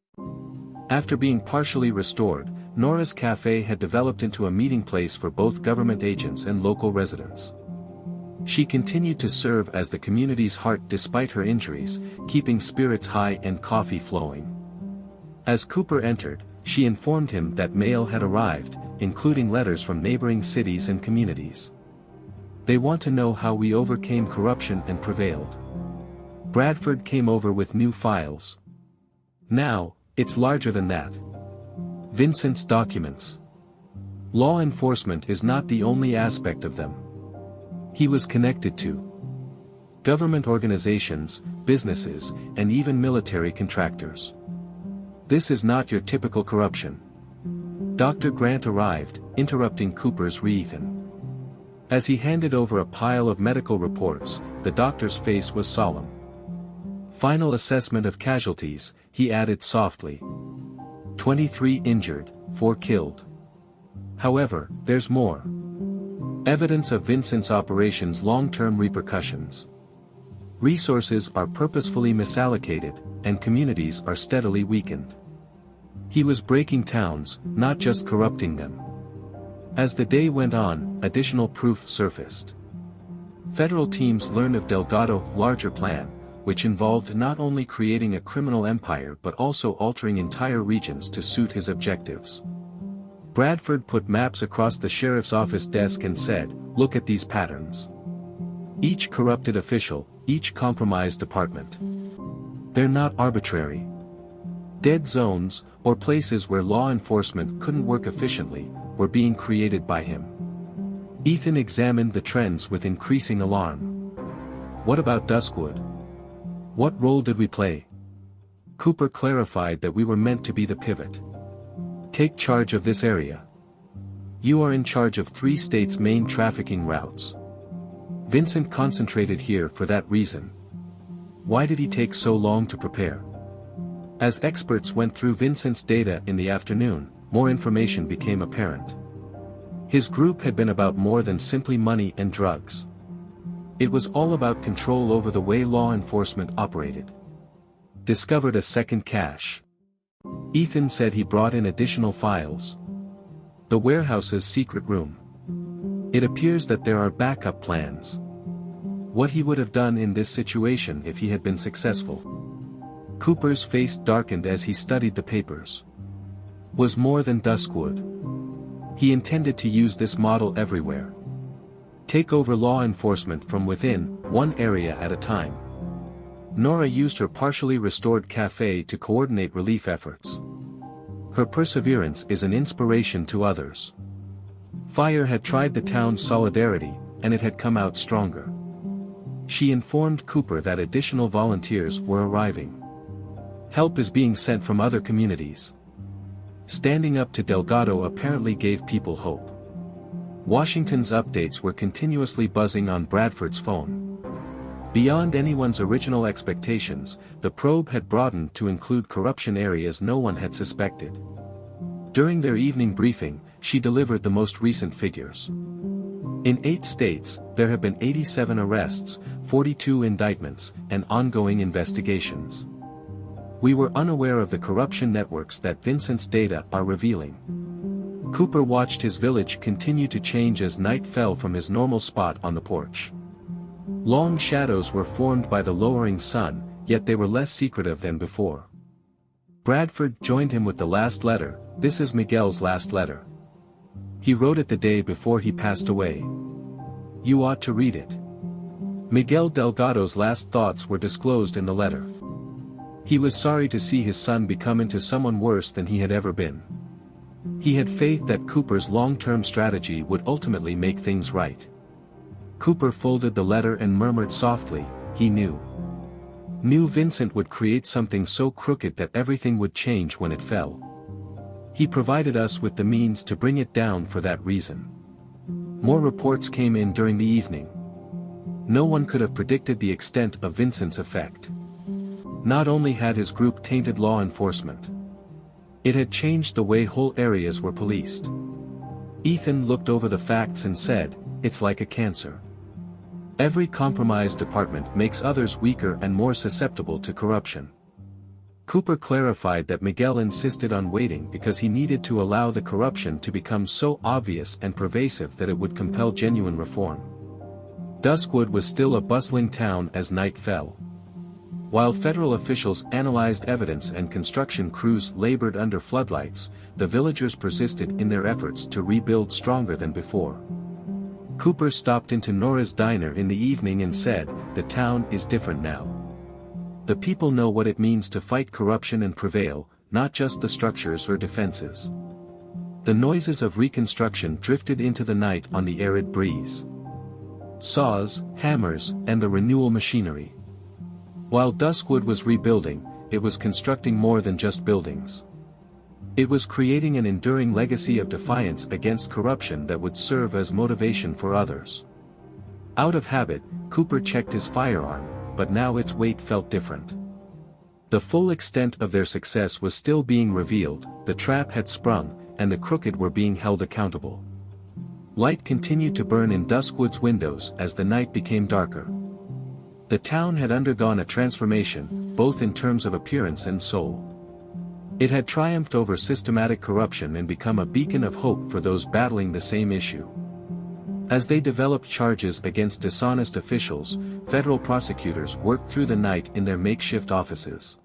After being partially restored, Nora's Cafe had developed into a meeting place for both government agents and local residents. She continued to serve as the community's heart despite her injuries, keeping spirits high and coffee flowing. As Cooper entered, she informed him that mail had arrived, including letters from neighboring cities and communities. "They want to know how we overcame corruption and prevailed." Bradford came over with new files. "Now, it's larger than that." Vincent's documents. Law enforcement is not the only aspect of them. He was connected to government organizations, businesses, and even military contractors. "This is not your typical corruption." Dr. Grant arrived, interrupting Cooper's reason. As he handed over a pile of medical reports, the doctor's face was solemn. "Final assessment of casualties," he added softly. 23 injured, 4 killed. However, there's more. Evidence of Vincent's operations' long-term repercussions. Resources are purposefully misallocated, and communities are steadily weakened. He was breaking towns, not just corrupting them. As the day went on, additional proof surfaced. Federal teams learned of Delgado's larger plan, which involved not only creating a criminal empire but also altering entire regions to suit his objectives. Bradford put maps across the sheriff's office desk and said, "Look at these patterns. Each corrupted official, each compromised department. They're not arbitrary. Dead zones, or places where law enforcement couldn't work efficiently, were being created by him. Ethan examined the trends with increasing alarm. What about Duskwood? What role did we play? Cooper clarified that we were meant to be the pivot. Take charge of this area. You are in charge of 3 states' main trafficking routes. Vincent concentrated here for that reason. Why did he take so long to prepare? As experts went through Vincent's data in the afternoon, more information became apparent. His group had been about more than simply money and drugs. It was all about control over the way law enforcement operated. Discovered a second cache. Ethan said he brought in additional files. The warehouse's secret room. It appears that there are backup plans. What he would have done in this situation if he had been successful. Cooper's face darkened as he studied the papers. Was more than Duskwood. He intended to use this model everywhere. Take over law enforcement from within, one area at a time. Nora used her partially restored cafe to coordinate relief efforts. Her perseverance is an inspiration to others. Fire had tried the town's solidarity, and it had come out stronger. She informed Cooper that additional volunteers were arriving. Help is being sent from other communities. Standing up to Delgado apparently gave people hope. Washington's updates were continuously buzzing on Bradford's phone. Beyond anyone's original expectations, the probe had broadened to include corruption areas no one had suspected. During their evening briefing, she delivered the most recent figures. In 8 states, there have been 87 arrests, 42 indictments, and ongoing investigations. We were unaware of the corruption networks that Vincent's data are revealing. Cooper watched his village continue to change as night fell from his normal spot on the porch. Long shadows were formed by the lowering sun, yet they were less secretive than before. Bradford joined him with the last letter. This is Miguel's last letter. He wrote it the day before he passed away. You ought to read it. Miguel Delgado's last thoughts were disclosed in the letter. He was sorry to see his son become into someone worse than he had ever been. He had faith that Cooper's long-term strategy would ultimately make things right. Cooper folded the letter and murmured softly, he knew. Knew Vincent would create something so crooked that everything would change when it fell. He provided us with the means to bring it down for that reason. More reports came in during the evening. No one could have predicted the extent of Vincent's effect. Not only had his group tainted law enforcement. It had changed the way whole areas were policed. Ethan looked over the facts and said, it's like a cancer. Every compromised department makes others weaker and more susceptible to corruption. Cooper clarified that Miguel insisted on waiting because he needed to allow the corruption to become so obvious and pervasive that it would compel genuine reform. Duskwood was still a bustling town as night fell. While federal officials analyzed evidence and construction crews labored under floodlights, the villagers persisted in their efforts to rebuild stronger than before. Cooper stopped into Nora's diner in the evening and said, the town is different now. The people know what it means to fight corruption and prevail, not just the structures or defenses. The noises of reconstruction drifted into the night on the arid breeze. Saws, hammers, and the renewal machinery. While Duskwood was rebuilding, it was constructing more than just buildings. It was creating an enduring legacy of defiance against corruption that would serve as motivation for others. Out of habit, Cooper checked his firearm, but now its weight felt different. The full extent of their success was still being revealed, the trap had sprung, and the crooked were being held accountable. Light continued to burn in Duskwood's windows as the night became darker. The town had undergone a transformation, both in terms of appearance and soul. It had triumphed over systematic corruption and become a beacon of hope for those battling the same issue. As they developed charges against dishonest officials, federal prosecutors worked through the night in their makeshift offices.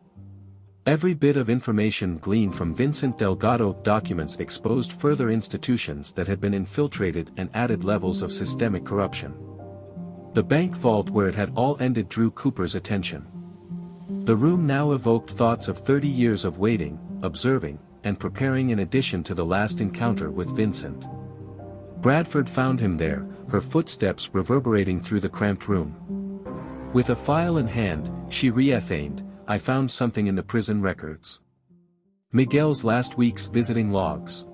Every bit of information gleaned from Vincent Delgado documents exposed further institutions that had been infiltrated and added levels of systemic corruption. The bank vault where it had all ended drew Cooper's attention. The room now evoked thoughts of 30 years of waiting, observing, and preparing in addition to the last encounter with Vincent. Bradford found him there, her footsteps reverberating through the cramped room. With a file in hand, she reithaned, "I found something in the prison records. Miguel's last week's visiting logs.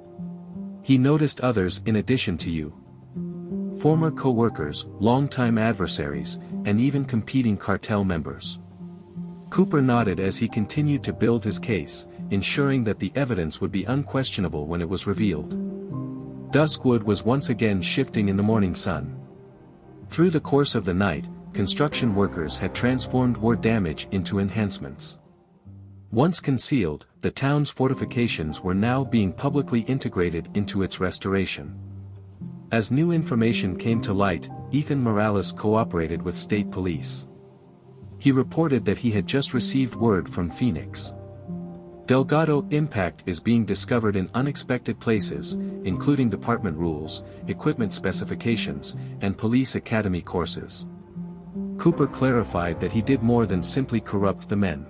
He noticed others in addition to you. Former co-workers, longtime adversaries, and even competing cartel members." Cooper nodded as he continued to build his case, ensuring that the evidence would be unquestionable when it was revealed. Duskwood was once again shifting in the morning sun. Through the course of the night, construction workers had transformed war damage into enhancements. Once concealed, the town's fortifications were now being publicly integrated into its restoration. As new information came to light, Ethan Morales cooperated with state police. He reported that he had just received word from Phoenix. Delgado impact is being discovered in unexpected places, including department rules, equipment specifications, and police academy courses. Cooper clarified that he did more than simply corrupt the men.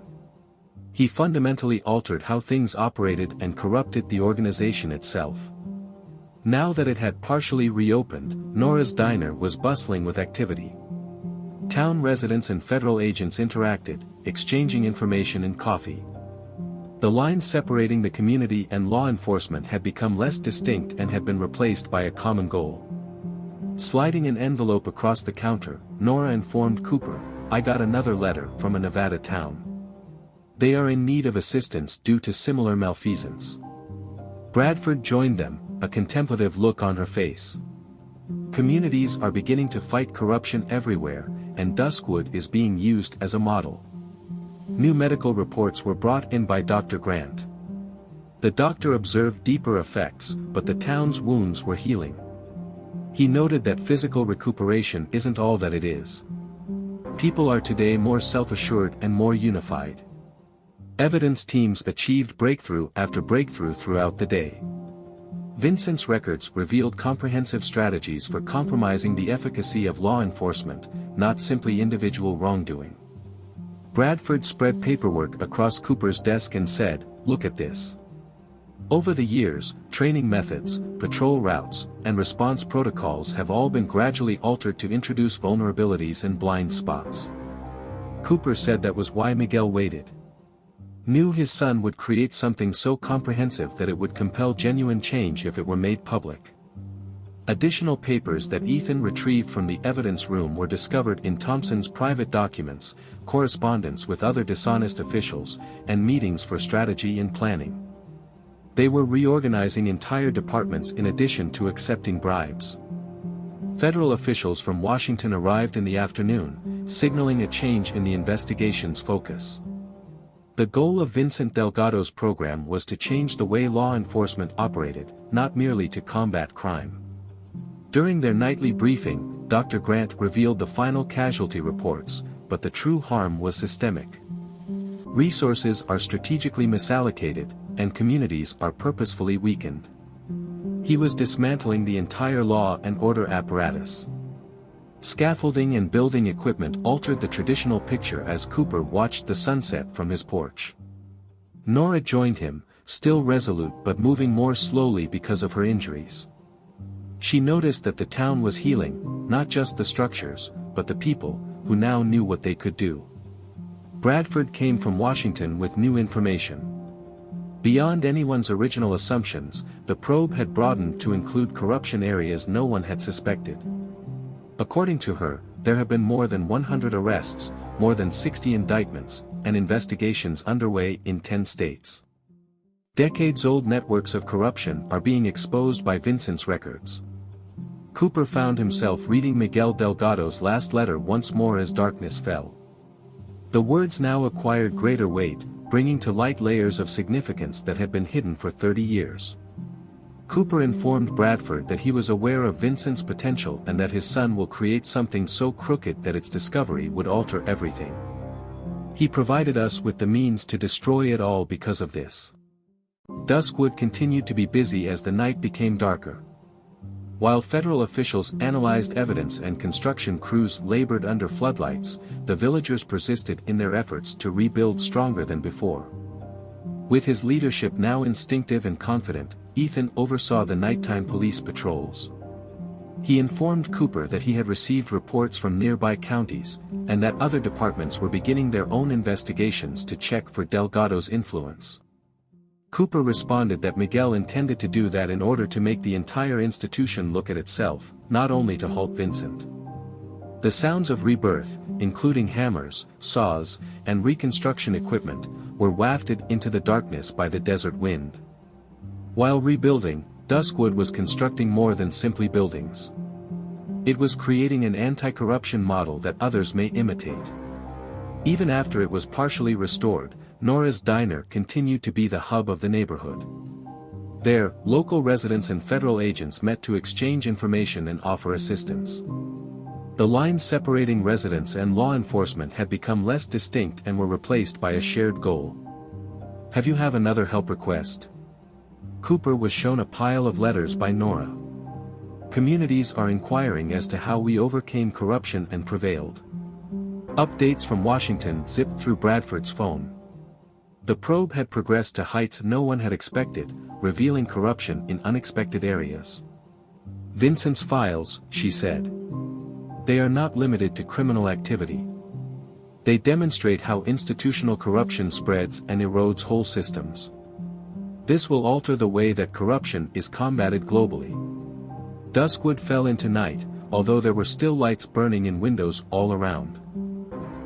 He fundamentally altered how things operated and corrupted the organization itself. Now that it had partially reopened, Nora's diner was bustling with activity. Town residents and federal agents interacted, exchanging information and coffee. The line separating the community and law enforcement had become less distinct and had been replaced by a common goal. Sliding an envelope across the counter, Nora informed Cooper, "I got another letter from a Nevada town. They are in need of assistance due to similar malfeasance." Bradford joined them, a contemplative look on her face. Communities are beginning to fight corruption everywhere, and Duskwood is being used as a model. New medical reports were brought in by Dr. Grant. The doctor observed deeper effects, but the town's wounds were healing. He noted that physical recuperation isn't all that it is. People are today more self-assured and more unified. Evidence teams achieved breakthrough after breakthrough throughout the day. Vincent's records revealed comprehensive strategies for compromising the efficacy of law enforcement, not simply individual wrongdoing. Bradford spread paperwork across Cooper's desk and said, "Look at this." Over the years, training methods, patrol routes, and response protocols have all been gradually altered to introduce vulnerabilities and blind spots. Cooper said that was why Miguel waited. Knew his son would create something so comprehensive that it would compel genuine change if it were made public. Additional papers that Ethan retrieved from the evidence room were discovered in Thompson's private documents, correspondence with other dishonest officials, and meetings for strategy and planning. They were reorganizing entire departments in addition to accepting bribes. Federal officials from Washington arrived in the afternoon, signaling a change in the investigation's focus. The goal of Vincent Delgado's program was to change the way law enforcement operated, not merely to combat crime. During their nightly briefing, Dr. Grant revealed the final casualty reports, but the true harm was systemic. Resources are strategically misallocated, and communities are purposefully weakened. He was dismantling the entire law and order apparatus. Scaffolding and building equipment altered the traditional picture as Cooper watched the sunset from his porch. Nora joined him, still resolute but moving more slowly because of her injuries. She noticed that the town was healing, not just the structures, but the people, who now knew what they could do. Bradford came from Washington with new information. Beyond anyone's original assumptions, the probe had broadened to include corruption areas no one had suspected. According to her, there have been more than 100 arrests, more than 60 indictments, and investigations underway in 10 states. Decades-old networks of corruption are being exposed by Vincent's records. Cooper found himself reading Miguel Delgado's last letter once more as darkness fell. The words now acquired greater weight, bringing to light layers of significance that had been hidden for 30 years. Cooper informed Bradford that he was aware of Vincent's potential and that his son will create something so crooked that its discovery would alter everything. He provided us with the means to destroy it all because of this. Duskwood continued to be busy as the night became darker. While federal officials analyzed evidence and construction crews labored under floodlights, the villagers persisted in their efforts to rebuild stronger than before. With his leadership now instinctive and confident, Ethan oversaw the nighttime police patrols. He informed Cooper that he had received reports from nearby counties, and that other departments were beginning their own investigations to check for Delgado's influence. Cooper responded that Miguel intended to do that in order to make the entire institution look at itself, not only to halt Vincent. The sounds of rebirth, including hammers, saws, and reconstruction equipment, were wafted into the darkness by the desert wind. While rebuilding, Duskwood was constructing more than simply buildings. It was creating an anti-corruption model that others may imitate. Even after it was partially restored, Nora's Diner continued to be the hub of the neighborhood. There, local residents and federal agents met to exchange information and offer assistance. The lines separating residents and law enforcement had become less distinct and were replaced by a shared goal. "Have you another help request?" Cooper was shown a pile of letters by Nora. "Communities are inquiring as to how we overcame corruption and prevailed." Updates from Washington zipped through Bradford's phone. The probe had progressed to heights no one had expected, revealing corruption in unexpected areas. "Vincent's files," she said. "They are not limited to criminal activity. They demonstrate how institutional corruption spreads and erodes whole systems. This will alter the way that corruption is combated globally." Duskwood fell into night, although there were still lights burning in windows all around.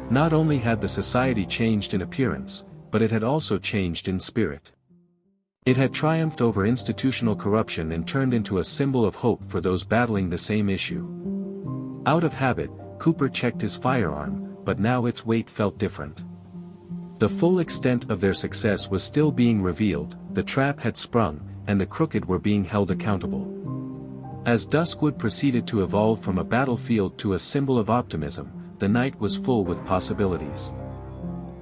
Not only had the society changed in appearance, but it had also changed in spirit. It had triumphed over institutional corruption and turned into a symbol of hope for those battling the same issue. Out of habit, Cooper checked his firearm, but now its weight felt different. The full extent of their success was still being revealed, the trap had sprung, and the crooked were being held accountable. As Duskwood proceeded to evolve from a battlefield to a symbol of optimism, the night was full with possibilities.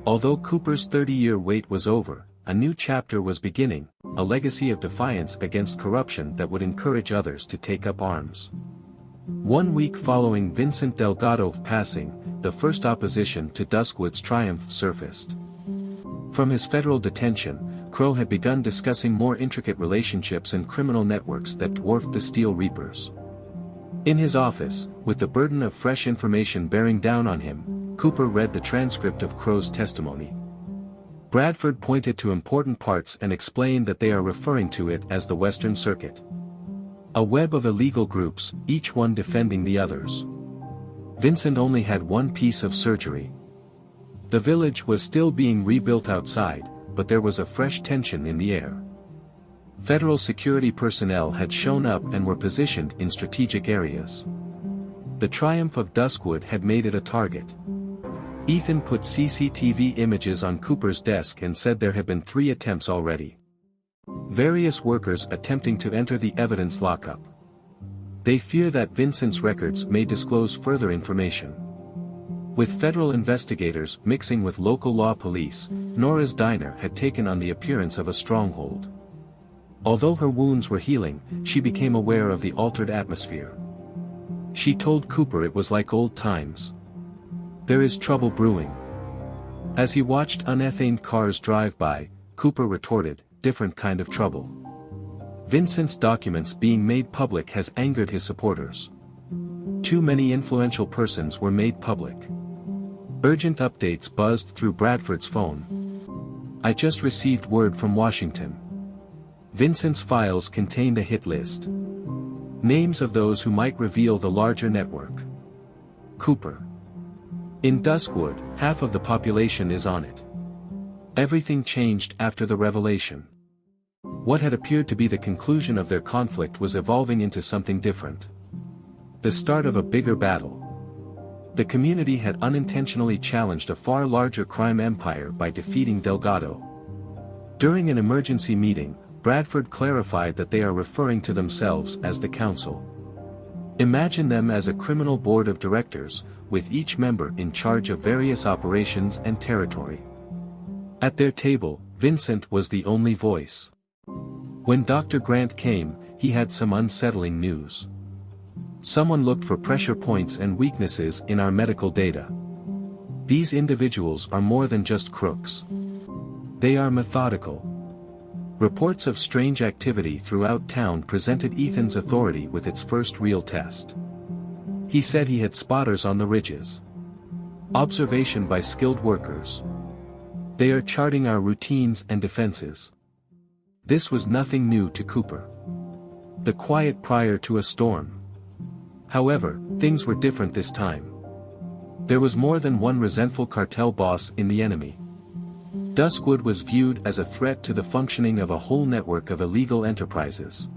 Although Cooper's 30-year wait was over, a new chapter was beginning, a legacy of defiance against corruption that would encourage others to take up arms. 1 week following Vincent Delgado's passing, the first opposition to Duskwood's triumph surfaced. From his federal detention, Crow had begun discussing more intricate relationships and criminal networks that dwarfed the Steel Reapers. In his office, with the burden of fresh information bearing down on him, Cooper read the transcript of Crow's testimony. Bradford pointed to important parts and explained that they are referring to it as the Western Circuit. A web of illegal groups, each one defending the others. Vincent only had one piece of surgery. The village was still being rebuilt outside, but there was a fresh tension in the air. Federal security personnel had shown up and were positioned in strategic areas. The triumph of Duskwood had made it a target. Ethan put CCTV images on Cooper's desk and said there had been 3 attempts already. Various workers attempting to enter the evidence lockup. They fear that Vincent's records may disclose further information. With federal investigators mixing with local law police, Nora's Diner had taken on the appearance of a stronghold. Although her wounds were healing, she became aware of the altered atmosphere. She told Cooper it was like old times. "There is trouble brewing." As he watched unethaned cars drive by, Cooper retorted, "Different kind of trouble. Vincent's documents being made public has angered his supporters. Too many influential persons were made public." Urgent updates buzzed through Bradford's phone. "I just received word from Washington. Vincent's files contained a hit list. Names of those who might reveal the larger network. Cooper. In Duskwood, half of the population is on it." Everything changed after the revelation. What had appeared to be the conclusion of their conflict was evolving into something different. The start of a bigger battle. The community had unintentionally challenged a far larger crime empire by defeating Delgado. During an emergency meeting, Bradford clarified that they are referring to themselves as the Council. Imagine them as a criminal board of directors, with each member in charge of various operations and territory. At their table, Vincent was the only voice. When Dr. Grant came, he had some unsettling news. Someone looked for pressure points and weaknesses in our medical data. These individuals are more than just crooks. They are methodical. Reports of strange activity throughout town presented Ethan's authority with its first real test. He said he had spotters on the ridges. Observation by skilled workers. They are charting our routines and defenses. This was nothing new to Cooper. The quiet prior to a storm. However, things were different this time. There was more than one resentful cartel boss in the enemy. Duskwood was viewed as a threat to the functioning of a whole network of illegal enterprises.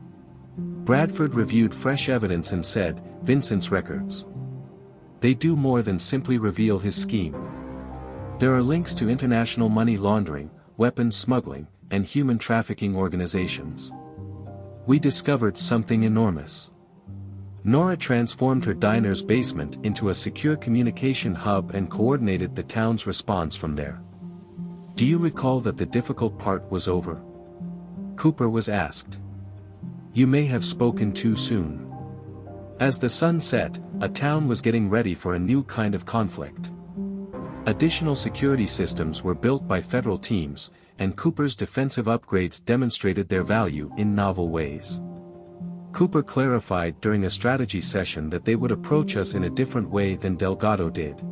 Bradford reviewed fresh evidence and said, Vincent's records. They do more than simply reveal his scheme. There are links to international money laundering, weapons smuggling, and human trafficking organizations. We discovered something enormous. Nora transformed her diner's basement into a secure communication hub and coordinated the town's response from there. Do you recall that the difficult part was over? Cooper was asked. You may have spoken too soon. As the sun set, a town was getting ready for a new kind of conflict. Additional security systems were built by federal teams, and Cooper's defensive upgrades demonstrated their value in novel ways. Cooper clarified during a strategy session that they would approach us in a different way than Delgado did.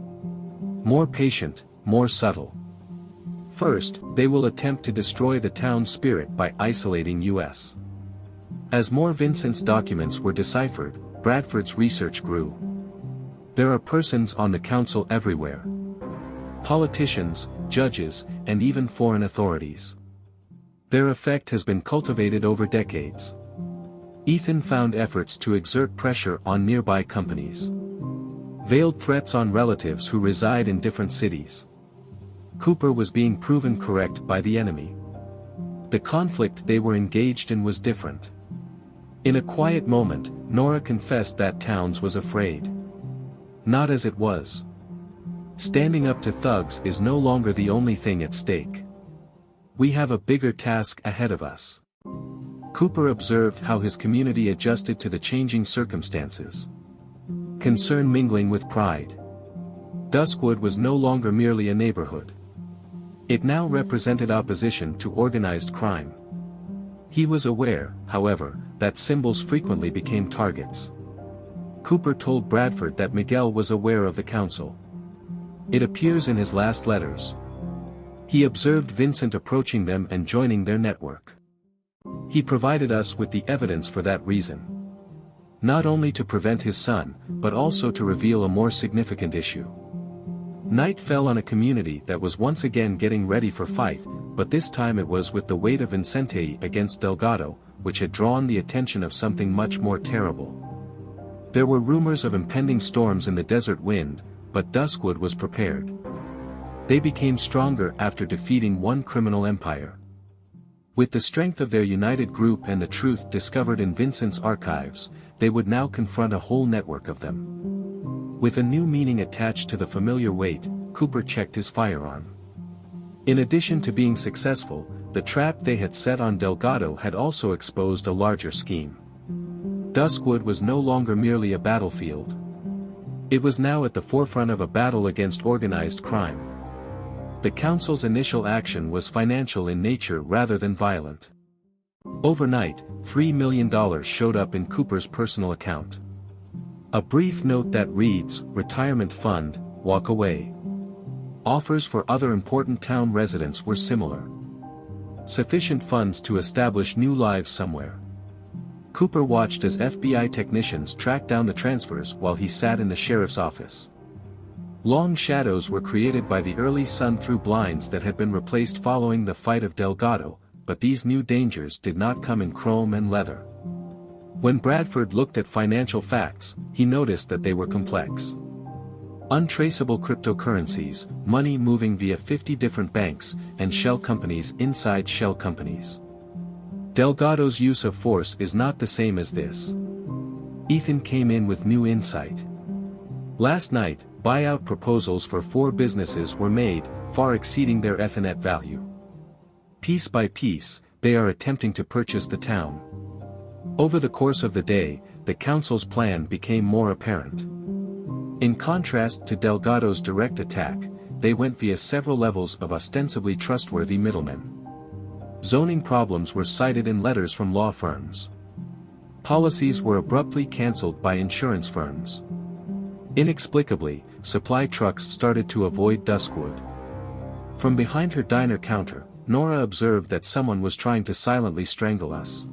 More patient, more subtle. First, they will attempt to destroy the town's spirit by isolating us. As more Vincent's documents were deciphered, Bradford's research grew. There are persons on the council everywhere. Politicians, judges, and even foreign authorities. Their effect has been cultivated over decades. Ethan found efforts to exert pressure on nearby companies. Veiled threats on relatives who reside in different cities. Cooper was being proven correct by the enemy. The conflict they were engaged in was different. In a quiet moment, Nora confessed that Towns was afraid. Not as it was. Standing up to thugs is no longer the only thing at stake. We have a bigger task ahead of us. Cooper observed how his community adjusted to the changing circumstances. Concern mingling with pride. Duskwood was no longer merely a neighborhood. It now represented opposition to organized crime. He was aware, however, that symbols frequently became targets. Cooper told Bradford that Miguel was aware of the council. It appears in his last letters. He observed Vincent approaching them and joining their network. He provided us with the evidence for that reason. Not only to prevent his son, but also to reveal a more significant issue. Night fell on a community that was once again getting ready for fight, but this time it was with the weight of Vincente against Delgado, which had drawn the attention of something much more terrible. There were rumors of impending storms in the desert wind, but Duskwood was prepared. They became stronger after defeating one criminal empire. With the strength of their united group and the truth discovered in Vincent's archives, they would now confront a whole network of them. With a new meaning attached to the familiar weight, Cooper checked his firearm. In addition to being successful, the trap they had set on Delgado had also exposed a larger scheme. Duskwood was no longer merely a battlefield. It was now at the forefront of a battle against organized crime. The council's initial action was financial in nature rather than violent. Overnight, $3 million showed up in Cooper's personal account. A brief note that reads, "Retirement fund, walk away." Offers for other important town residents were similar. Sufficient funds to establish new lives somewhere. Cooper watched as FBI technicians tracked down the transfers while he sat in the sheriff's office. Long shadows were created by the early sun through blinds that had been replaced following the fight of Delgado, but these new dangers did not come in chrome and leather. When Bradford looked at financial facts, he noticed that they were complex. Untraceable cryptocurrencies, money moving via 50 different banks, and shell companies inside shell companies. Delgado's use of force is not the same as this. Ethan came in with new insight. Last night, buyout proposals for 4 businesses were made, far exceeding their Ethernet value. Piece by piece, they are attempting to purchase the town. Over the course of the day, the council's plan became more apparent. In contrast to Delgado's direct attack, they went via several levels of ostensibly trustworthy middlemen. Zoning problems were cited in letters from law firms. Policies were abruptly cancelled by insurance firms. Inexplicably, supply trucks started to avoid Duskwood. From behind her diner counter, Nora observed that someone was trying to silently strangle us.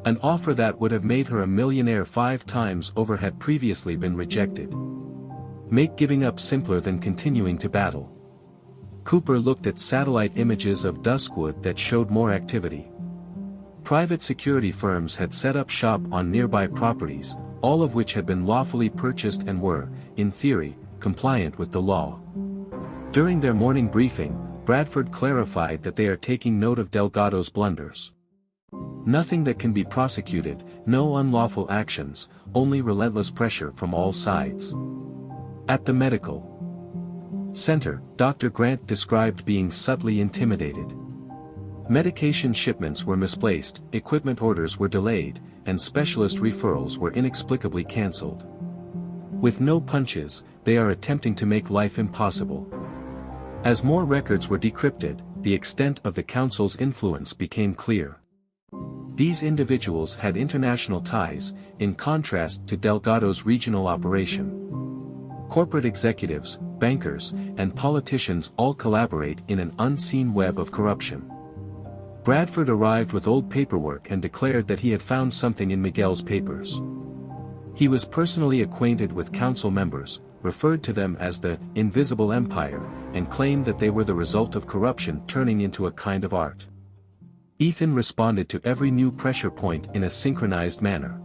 An offer that would have made her a millionaire 5 times over had previously been rejected. Make giving up simpler than continuing to battle. Cooper looked at satellite images of Duskwood that showed more activity. Private security firms had set up shop on nearby properties, all of which had been lawfully purchased and were, in theory, compliant with the law. During their morning briefing, Bradford clarified that they are taking note of Delgado's blunders. Nothing that can be prosecuted, no unlawful actions, only relentless pressure from all sides. At the medical center, Dr. Grant described being subtly intimidated. Medication shipments were misplaced, equipment orders were delayed, and specialist referrals were inexplicably cancelled. With no punches, they are attempting to make life impossible. As more records were decrypted, the extent of the council's influence became clear. These individuals had international ties, in contrast to Delgado's regional operation. Corporate executives, bankers, and politicians all collaborate in an unseen web of corruption. Bradford arrived with old paperwork and declared that he had found something in Miguel's papers. He was personally acquainted with council members, referred to them as the Invisible Empire, and claimed that they were the result of corruption turning into a kind of art. Ethan responded to every new pressure point in a synchronized manner.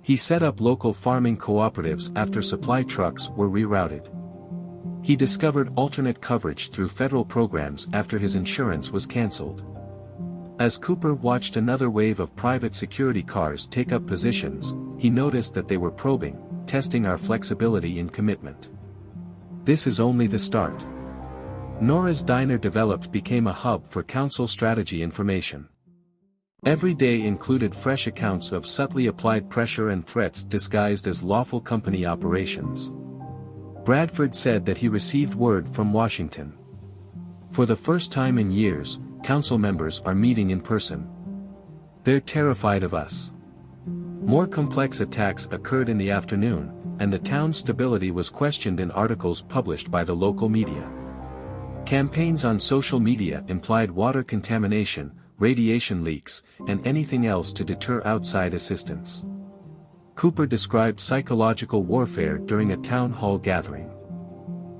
He set up local farming cooperatives after supply trucks were rerouted. He discovered alternate coverage through federal programs after his insurance was cancelled. As Cooper watched another wave of private security cars take up positions, he noticed that they were probing, testing our flexibility in commitment. This is only the start. Nora's diner developed became a hub for council strategy information. Every day included fresh accounts of subtly applied pressure and threats disguised as lawful company operations. Bradford said that he received word from Washington. For the first time in years, council members are meeting in person. They're terrified of us. More complex attacks occurred in the afternoon, and the town's stability was questioned in articles published by the local media. Campaigns on social media implied water contamination, radiation leaks, and anything else to deter outside assistance. Cooper described psychological warfare during a town hall gathering.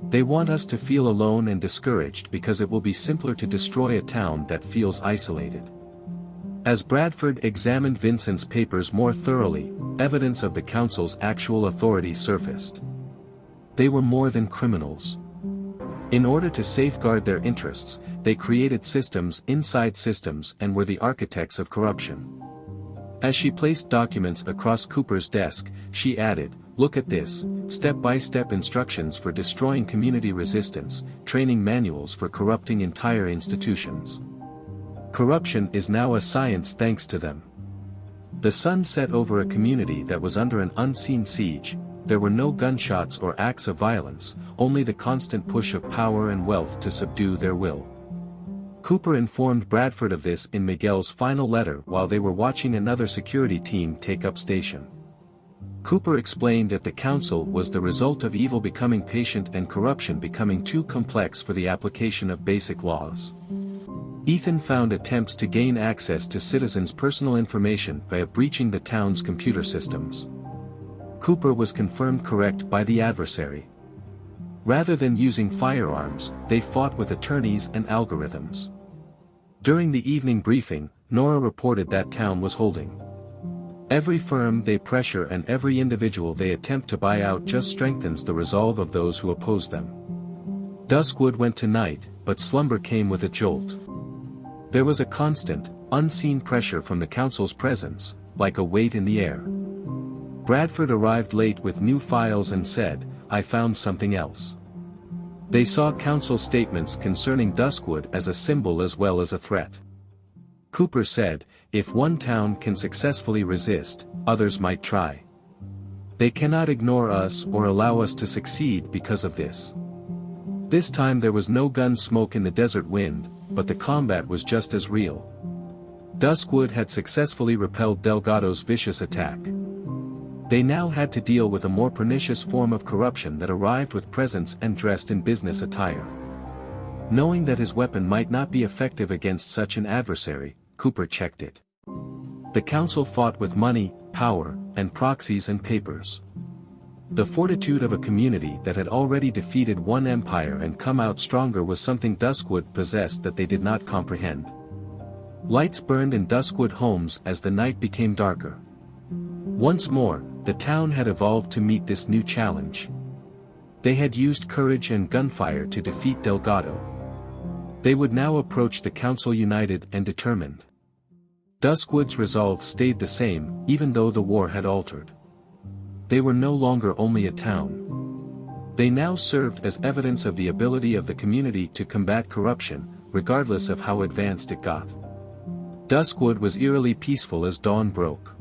They want us to feel alone and discouraged because it will be simpler to destroy a town that feels isolated. As Bradford examined Vincent's papers more thoroughly, evidence of the council's actual authority surfaced. They were more than criminals. In order to safeguard their interests, they created systems inside systems and were the architects of corruption. As she placed documents across Cooper's desk, she added, "Look at this, step-by-step instructions for destroying community resistance, training manuals for corrupting entire institutions. Corruption is now a science thanks to them." The sun set over a community that was under an unseen siege. There were no gunshots or acts of violence, only the constant push of power and wealth to subdue their will. Cooper informed Bradford of this in Miguel's final letter while they were watching another security team take up station. Cooper explained that the council was the result of evil becoming patient and corruption becoming too complex for the application of basic laws. Ethan found attempts to gain access to citizens' personal information via breaching the town's computer systems. Cooper was confirmed correct by the adversary. Rather than using firearms, they fought with attorneys and algorithms. During the evening briefing, Nora reported that town was holding. Every firm they pressure and every individual they attempt to buy out just strengthens the resolve of those who oppose them. Duskwood went to night, but slumber came with a jolt. There was a constant, unseen pressure from the council's presence, like a weight in the air. Bradford arrived late with new files and said, "I found something else." They saw council statements concerning Duskwood as a symbol as well as a threat. Cooper said, "If one town can successfully resist, others might try. They cannot ignore us or allow us to succeed because of this." This time there was no gun smoke in the desert wind, but the combat was just as real. Duskwood had successfully repelled Delgado's vicious attack. They now had to deal with a more pernicious form of corruption that arrived with presents and dressed in business attire. Knowing that his weapon might not be effective against such an adversary, Cooper checked it. The council fought with money, power, and proxies and papers. The fortitude of a community that had already defeated one empire and come out stronger was something Duskwood possessed that they did not comprehend. Lights burned in Duskwood homes as the night became darker. Once more, the town had evolved to meet this new challenge. They had used courage and gunfire to defeat Delgado. They would now approach the council united and determined. Duskwood's resolve stayed the same, even though the war had altered. They were no longer only a town. They now served as evidence of the ability of the community to combat corruption, regardless of how advanced it got. Duskwood was eerily peaceful as dawn broke.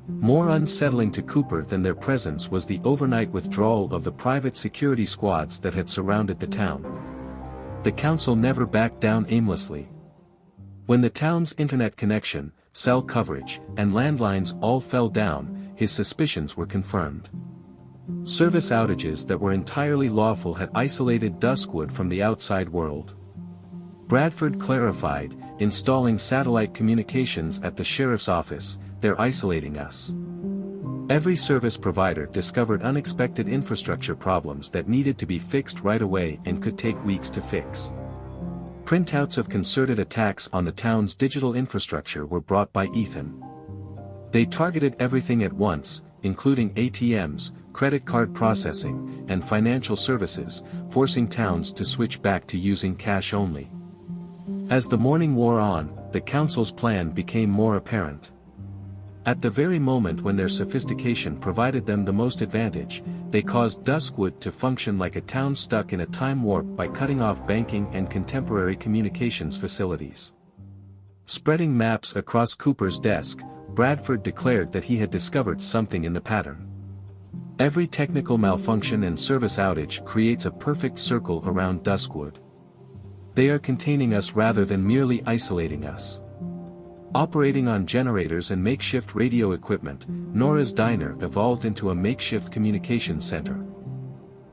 More unsettling to Cooper than their presence was the overnight withdrawal of the private security squads that had surrounded the town. The council never backed down aimlessly. When the town's internet connection, cell coverage, and landlines all fell down, his suspicions were confirmed. Service outages that were entirely lawful had isolated Duskwood from the outside world. Bradford clarified, installing satellite communications at the sheriff's office, "They're isolating us." Every service provider discovered unexpected infrastructure problems that needed to be fixed right away and could take weeks to fix. Printouts of concerted attacks on the town's digital infrastructure were brought by Ethan. They targeted everything at once, including ATMs, credit card processing, and financial services, forcing towns to switch back to using cash only. As the morning wore on, the council's plan became more apparent. At the very moment when their sophistication provided them the most advantage, they caused Duskwood to function like a town stuck in a time warp by cutting off banking and contemporary communications facilities. Spreading maps across Cooper's desk, Bradford declared that he had discovered something in the pattern. Every technical malfunction and service outage creates a perfect circle around Duskwood. They are containing us rather than merely isolating us. Operating on generators and makeshift radio equipment, Nora's diner evolved into a makeshift communications center.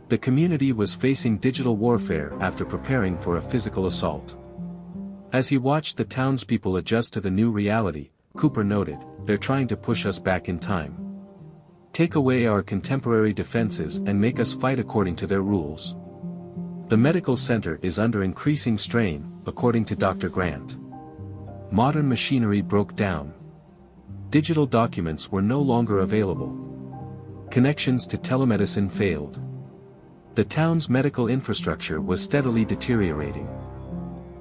The community was facing digital warfare after preparing for a physical assault. As he watched the townspeople adjust to the new reality, Cooper noted, "They're trying to push us back in time. Take away our contemporary defenses and make us fight according to their rules." The medical center is under increasing strain, according to Dr. Grant. Modern machinery broke down. Digital documents were no longer available. Connections to telemedicine failed. The town's medical infrastructure was steadily deteriorating.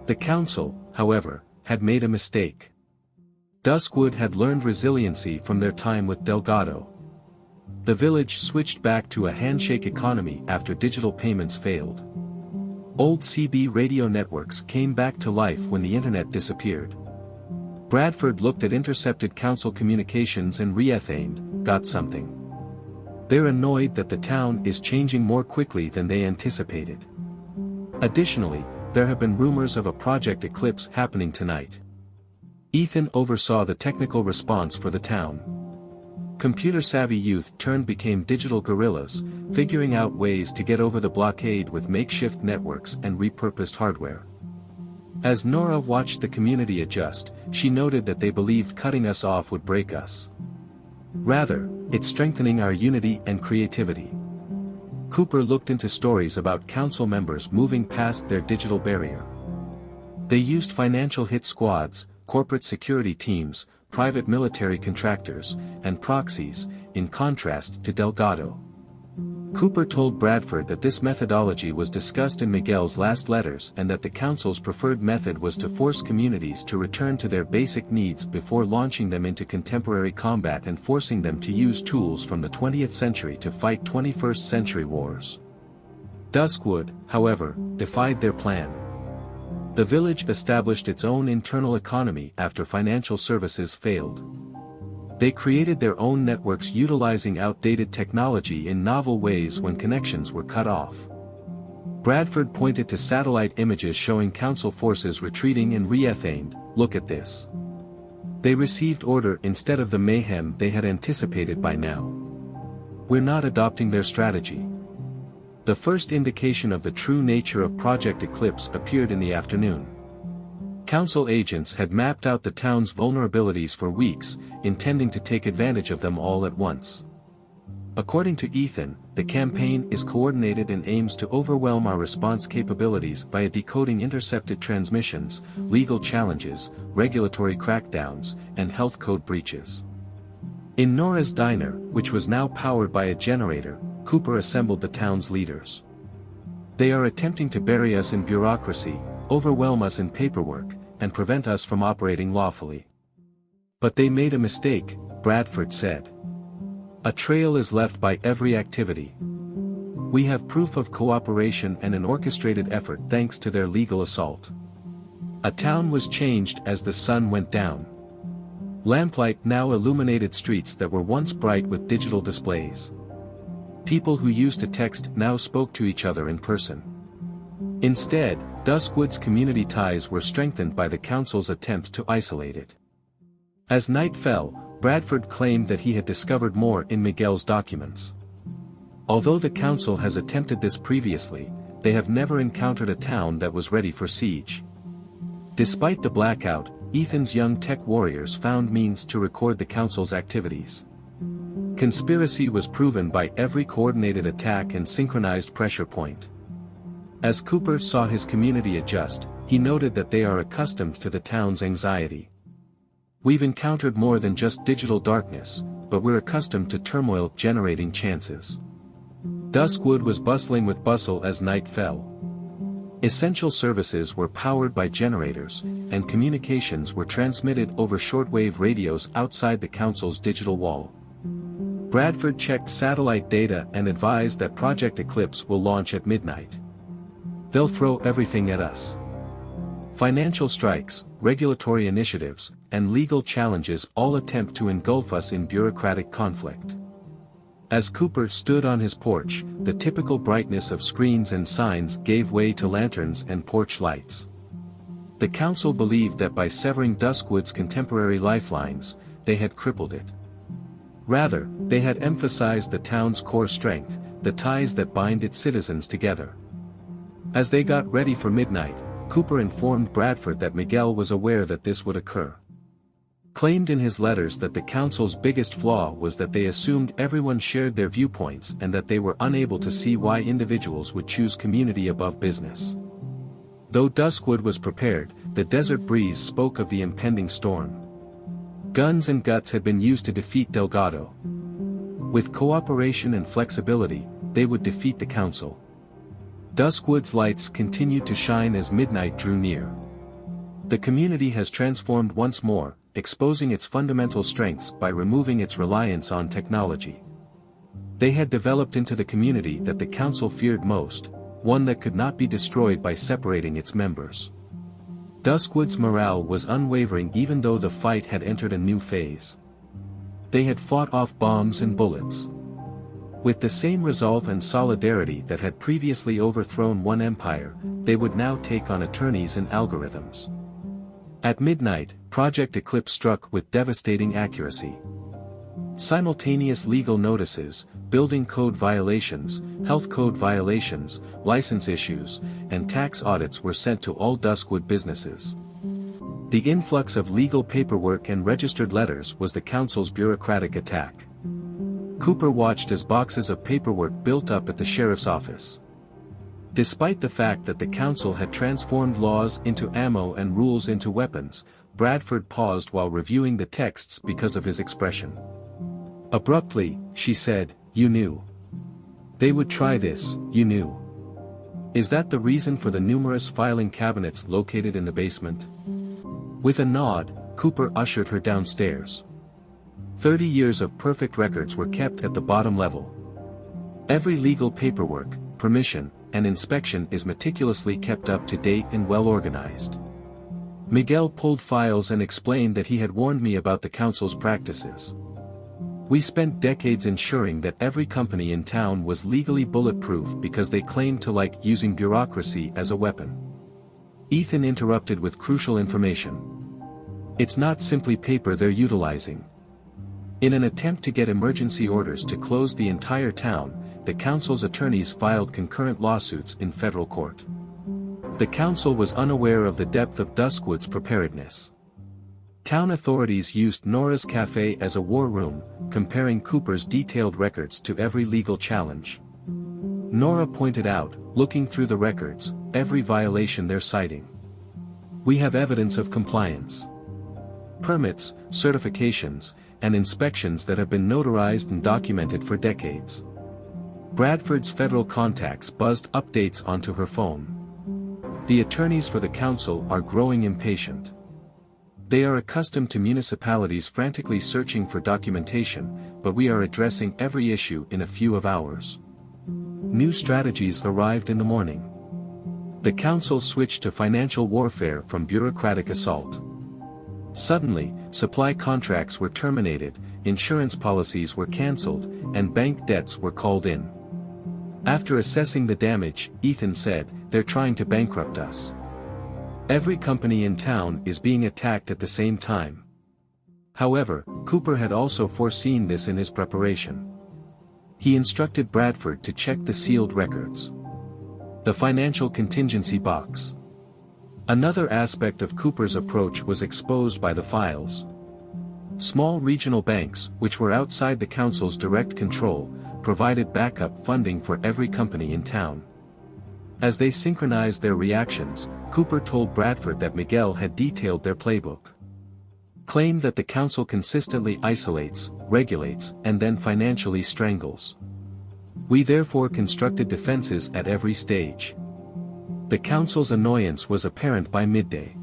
The council, however, had made a mistake. Duskwood had learned resiliency from their time with Delgado. The village switched back to a handshake economy after digital payments failed. Old CB radio networks came back to life when the internet disappeared. Bradford looked at intercepted council communications and reethaned, "Got something." They're annoyed that the town is changing more quickly than they anticipated. Additionally, there have been rumors of a project eclipse happening tonight. Ethan oversaw the technical response for the town. Computer-savvy youth became digital guerrillas, figuring out ways to get over the blockade with makeshift networks and repurposed hardware. As Nora watched the community adjust, she noted that they believed cutting us off would break us. Rather, it's strengthening our unity and creativity. Cooper looked into stories about council members moving past their digital barrier. They used financial hit squads, corporate security teams, private military contractors, and proxies, in contrast to Delgado. Cooper told Bradford that this methodology was discussed in Miguel's last letters and that the council's preferred method was to force communities to return to their basic needs before launching them into contemporary combat and forcing them to use tools from the 20th century to fight 21st century wars. Duskwood, however, defied their plan. The village established its own internal economy after financial services failed. They created their own networks utilizing outdated technology in novel ways when connections were cut off. Bradford pointed to satellite images showing council forces retreating in Reethaned. Look at this. They received order instead of the mayhem they had anticipated by now. We're not adopting their strategy. The first indication of the true nature of Project Eclipse appeared in the afternoon. Council agents had mapped out the town's vulnerabilities for weeks, intending to take advantage of them all at once. According to Ethan, the campaign is coordinated and aims to overwhelm our response capabilities by decoding intercepted transmissions, legal challenges, regulatory crackdowns, and health code breaches. In Nora's diner, which was now powered by a generator, Cooper assembled the town's leaders. They are attempting to bury us in bureaucracy, overwhelm us in paperwork, and prevent us from operating lawfully. But they made a mistake, Bradford said. A trail is left by every activity. We have proof of cooperation and an orchestrated effort thanks to their legal assault. A town was changed as the sun went down. Lamplight now illuminated streets that were once bright with digital displays. People who used to text now spoke to each other in person. Instead, Duskwood's community ties were strengthened by the council's attempt to isolate it. As night fell, Bradford claimed that he had discovered more in Miguel's documents. Although the council has attempted this previously, they have never encountered a town that was ready for siege. Despite the blackout, Ethan's young tech warriors found means to record the council's activities. Conspiracy was proven by every coordinated attack and synchronized pressure point. As Cooper saw his community adjust, he noted that they are accustomed to the town's anxiety. We've encountered more than just digital darkness, but we're accustomed to turmoil generating chances. Duskwood was bustling with bustle as night fell. Essential services were powered by generators, and communications were transmitted over shortwave radios outside the council's digital wall. Bradford checked satellite data and advised that Project Eclipse will launch at midnight. They'll throw everything at us. Financial strikes, regulatory initiatives, and legal challenges all attempt to engulf us in bureaucratic conflict. As Cooper stood on his porch, the typical brightness of screens and signs gave way to lanterns and porch lights. The council believed that by severing Duskwood's contemporary lifelines, they had crippled it. Rather, they had emphasized the town's core strength, the ties that bind its citizens together. As they got ready for midnight, Cooper informed Bradford that Miguel was aware that this would occur. Claimed in his letters that the council's biggest flaw was that they assumed everyone shared their viewpoints and that they were unable to see why individuals would choose community above business. Though Duskwood was prepared, the desert breeze spoke of the impending storm. Guns and guts had been used to defeat Delgado. With cooperation and flexibility, they would defeat the council. Duskwood's lights continued to shine as midnight drew near. The community has transformed once more, exposing its fundamental strengths by removing its reliance on technology. They had developed into the community that the council feared most, one that could not be destroyed by separating its members. Duskwood's morale was unwavering even though the fight had entered a new phase. They had fought off bombs and bullets. With the same resolve and solidarity that had previously overthrown one empire, they would now take on attorneys and algorithms. At midnight, Project Eclipse struck with devastating accuracy. Simultaneous legal notices, building code violations, health code violations, license issues, and tax audits were sent to all Duskwood businesses. The influx of legal paperwork and registered letters was the council's bureaucratic attack. Cooper watched as boxes of paperwork built up at the sheriff's office. Despite the fact that the council had transformed laws into ammo and rules into weapons, Bradford paused while reviewing the texts because of his expression. Abruptly, she said, "You knew. They would try this, you knew. Is that the reason for the numerous filing cabinets located in the basement?" With a nod, Cooper ushered her downstairs. 30 years of perfect records were kept at the bottom level. Every legal paperwork, permission, and inspection is meticulously kept up to date and well organized. Miguel pulled files and explained that he had warned me about the council's practices. We spent decades ensuring that every company in town was legally bulletproof because they claimed to like using bureaucracy as a weapon. Ethan interrupted with crucial information. It's not simply paper they're utilizing. In an attempt to get emergency orders to close the entire town, the council's attorneys filed concurrent lawsuits in federal court. The council was unaware of the depth of Duskwood's preparedness. Town authorities used Nora's cafe as a war room, comparing Cooper's detailed records to every legal challenge. Nora pointed out, looking through the records, every violation they're citing. We have evidence of compliance. Permits, certifications, and inspections that have been notarized and documented for decades. Bradford's federal contacts buzzed updates onto her phone. The attorneys for the council are growing impatient. They are accustomed to municipalities frantically searching for documentation, but we are addressing every issue in a few hours. New strategies arrived in the morning. The council switched to financial warfare from bureaucratic assault. Suddenly, supply contracts were terminated, insurance policies were cancelled, and bank debts were called in. After assessing the damage, Ethan said, "They're trying to bankrupt us. Every company in town is being attacked at the same time." However, Cooper had also foreseen this in his preparation. He instructed Bradford to check the sealed records. The financial contingency box. Another aspect of Cooper's approach was exposed by the files. Small regional banks, which were outside the council's direct control, provided backup funding for every company in town. As they synchronized their reactions, Cooper told Bradford that Miguel had detailed their playbook. Claimed that the council consistently isolates, regulates, and then financially strangles. We therefore constructed defenses at every stage. The council's annoyance was apparent by midday.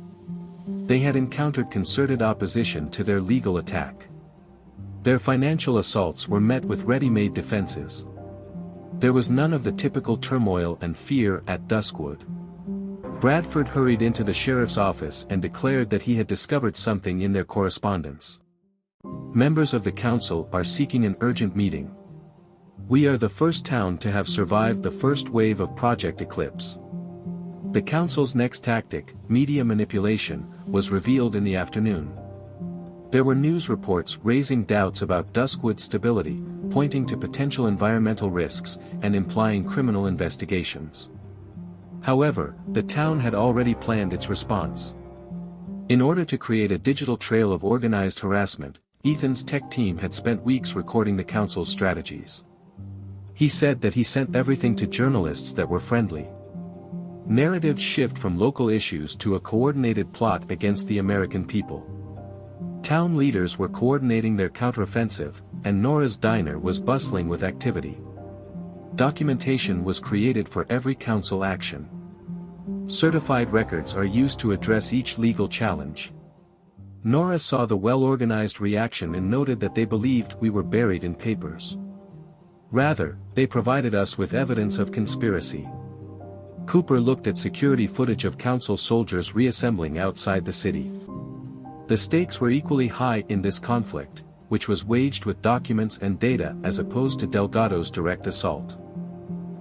They had encountered concerted opposition to their legal attack. Their financial assaults were met with ready-made defenses. There was none of the typical turmoil and fear at Duskwood. Bradford hurried into the sheriff's office and declared that he had discovered something in their correspondence. Members of the council are seeking an urgent meeting. We are the first town to have survived the first wave of Project Eclipse. The council's next tactic, media manipulation, was revealed in the afternoon. There were news reports raising doubts about Duskwood's stability, pointing to potential environmental risks, and implying criminal investigations. However, the town had already planned its response. In order to create a digital trail of organized harassment, Ethan's tech team had spent weeks recording the council's strategies. He said that he sent everything to journalists that were friendly. Narratives shift from local issues to a coordinated plot against the American people. Town leaders were coordinating their counteroffensive, and Nora's diner was bustling with activity. Documentation was created for every council action. Certified records are used to address each legal challenge. Nora saw the well-organized reaction and noted that they believed we were buried in papers. Rather, they provided us with evidence of conspiracy. Cooper looked at security footage of council soldiers reassembling outside the city. The stakes were equally high in this conflict, which was waged with documents and data as opposed to Delgado's direct assault.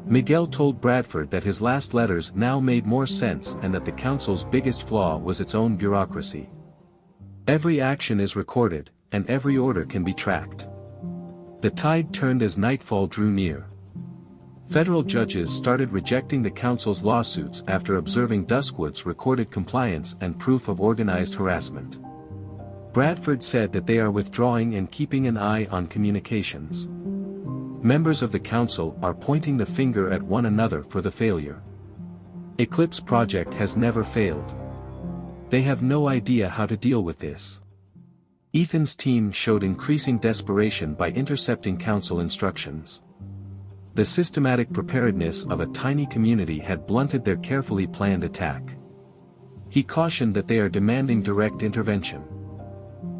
Miguel told Bradford that his last letters now made more sense and that the council's biggest flaw was its own bureaucracy. Every action is recorded, and every order can be tracked. The tide turned as nightfall drew near. Federal judges started rejecting the council's lawsuits after observing Duskwood's recorded compliance and proof of organized harassment. Bradford said that they are withdrawing and keeping an eye on communications. Members of the council are pointing the finger at one another for the failure. Eclipse Project has never failed. They have no idea how to deal with this. Ethan's team showed increasing desperation by intercepting council instructions. The systematic preparedness of a tiny community had blunted their carefully planned attack. He cautioned that they are demanding direct intervention.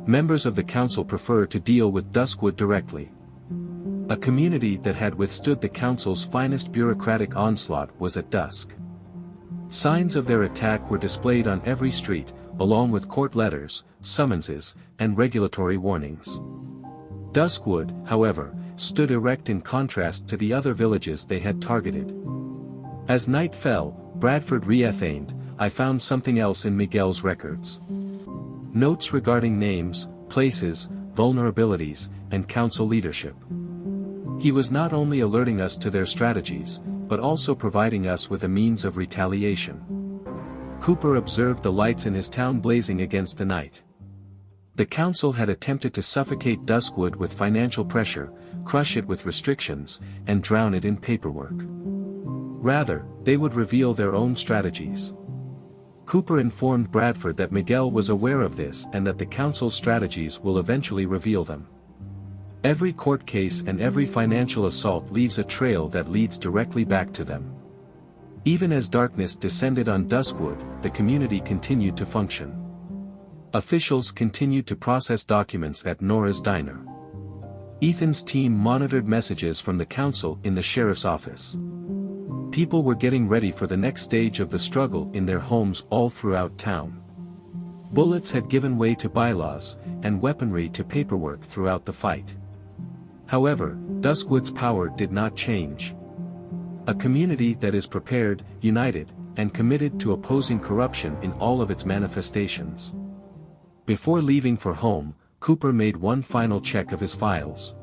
Members of the council prefer to deal with Duskwood directly. A community that had withstood the council's finest bureaucratic onslaught was at dusk. Signs of their attack were displayed on every street, along with court letters, summonses, and regulatory warnings. Duskwood, however, stood erect in contrast to the other villages they had targeted. As night fell, Bradford re-ethaned, "I found something else in Miguel's records. Notes regarding names, places, vulnerabilities, and council leadership. He was not only alerting us to their strategies, but also providing us with a means of retaliation." Cooper observed the lights in his town blazing against the night. The council had attempted to suffocate Duskwood with financial pressure, crush it with restrictions, and drown it in paperwork. Rather, they would reveal their own strategies. Cooper informed Bradford that Miguel was aware of this and that the council's strategies will eventually reveal them. Every court case and every financial assault leaves a trail that leads directly back to them. Even as darkness descended on Duskwood, the community continued to function. Officials continued to process documents at Nora's diner. Ethan's team monitored messages from the council in the sheriff's office. People were getting ready for the next stage of the struggle in their homes all throughout town. Bullets had given way to bylaws, and weaponry to paperwork throughout the fight. However, Duskwood's power did not change. A community that is prepared, united, and committed to opposing corruption in all of its manifestations. Before leaving for home, Cooper made one final check of his files.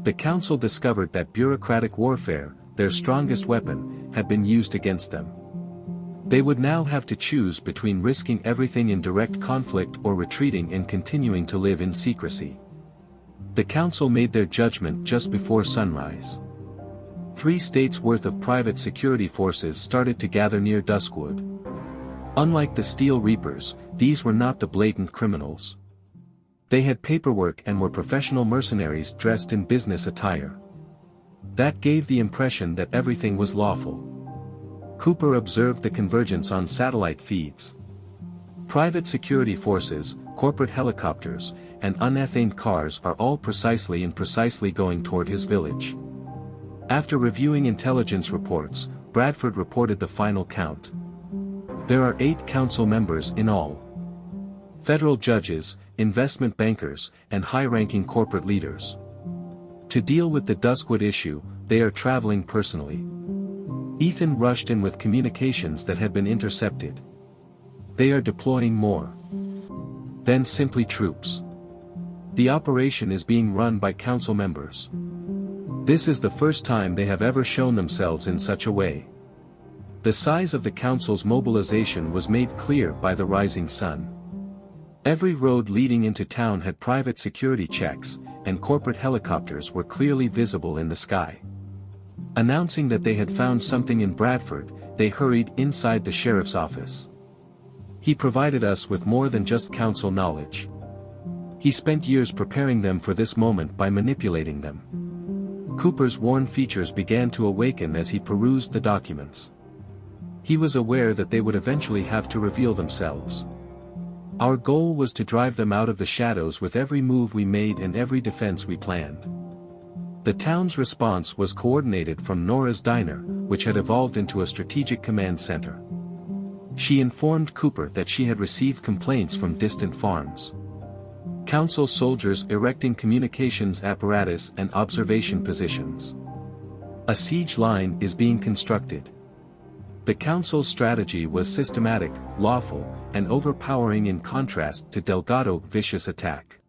The council discovered that bureaucratic warfare, their strongest weapon, had been used against them. They would now have to choose between risking everything in direct conflict or retreating and continuing to live in secrecy. The council made their judgment just before sunrise. 3 states' worth of private security forces started to gather near Duskwood. Unlike the Steel Reapers, these were not the blatant criminals. They had paperwork and were professional mercenaries dressed in business attire. That gave the impression that everything was lawful. Cooper observed the convergence on satellite feeds. Private security forces, corporate helicopters, and unethaned cars are all precisely going toward his village. After reviewing intelligence reports, Bradford reported the final count. There are 8 council members in all. Federal judges, investment bankers, and high-ranking corporate leaders. To deal with the Duskwood issue, they are traveling personally. Ethan rushed in with communications that had been intercepted. They are deploying more than simply troops. The operation is being run by council members. This is the first time they have ever shown themselves in such a way. The size of the council's mobilization was made clear by the rising sun. Every road leading into town had private security checks, and corporate helicopters were clearly visible in the sky. Announcing that they had found something in Bradford, they hurried inside the sheriff's office. He provided us with more than just council knowledge. He spent years preparing them for this moment by manipulating them. Cooper's worn features began to awaken as he perused the documents. He was aware that they would eventually have to reveal themselves. Our goal was to drive them out of the shadows with every move we made and every defense we planned. The town's response was coordinated from Nora's diner, which had evolved into a strategic command center. She informed Cooper that she had received complaints from distant farms. Council soldiers erecting communications apparatus and observation positions. A siege line is being constructed. The council's strategy was systematic, lawful, and overpowering in contrast to Delgado's vicious attack.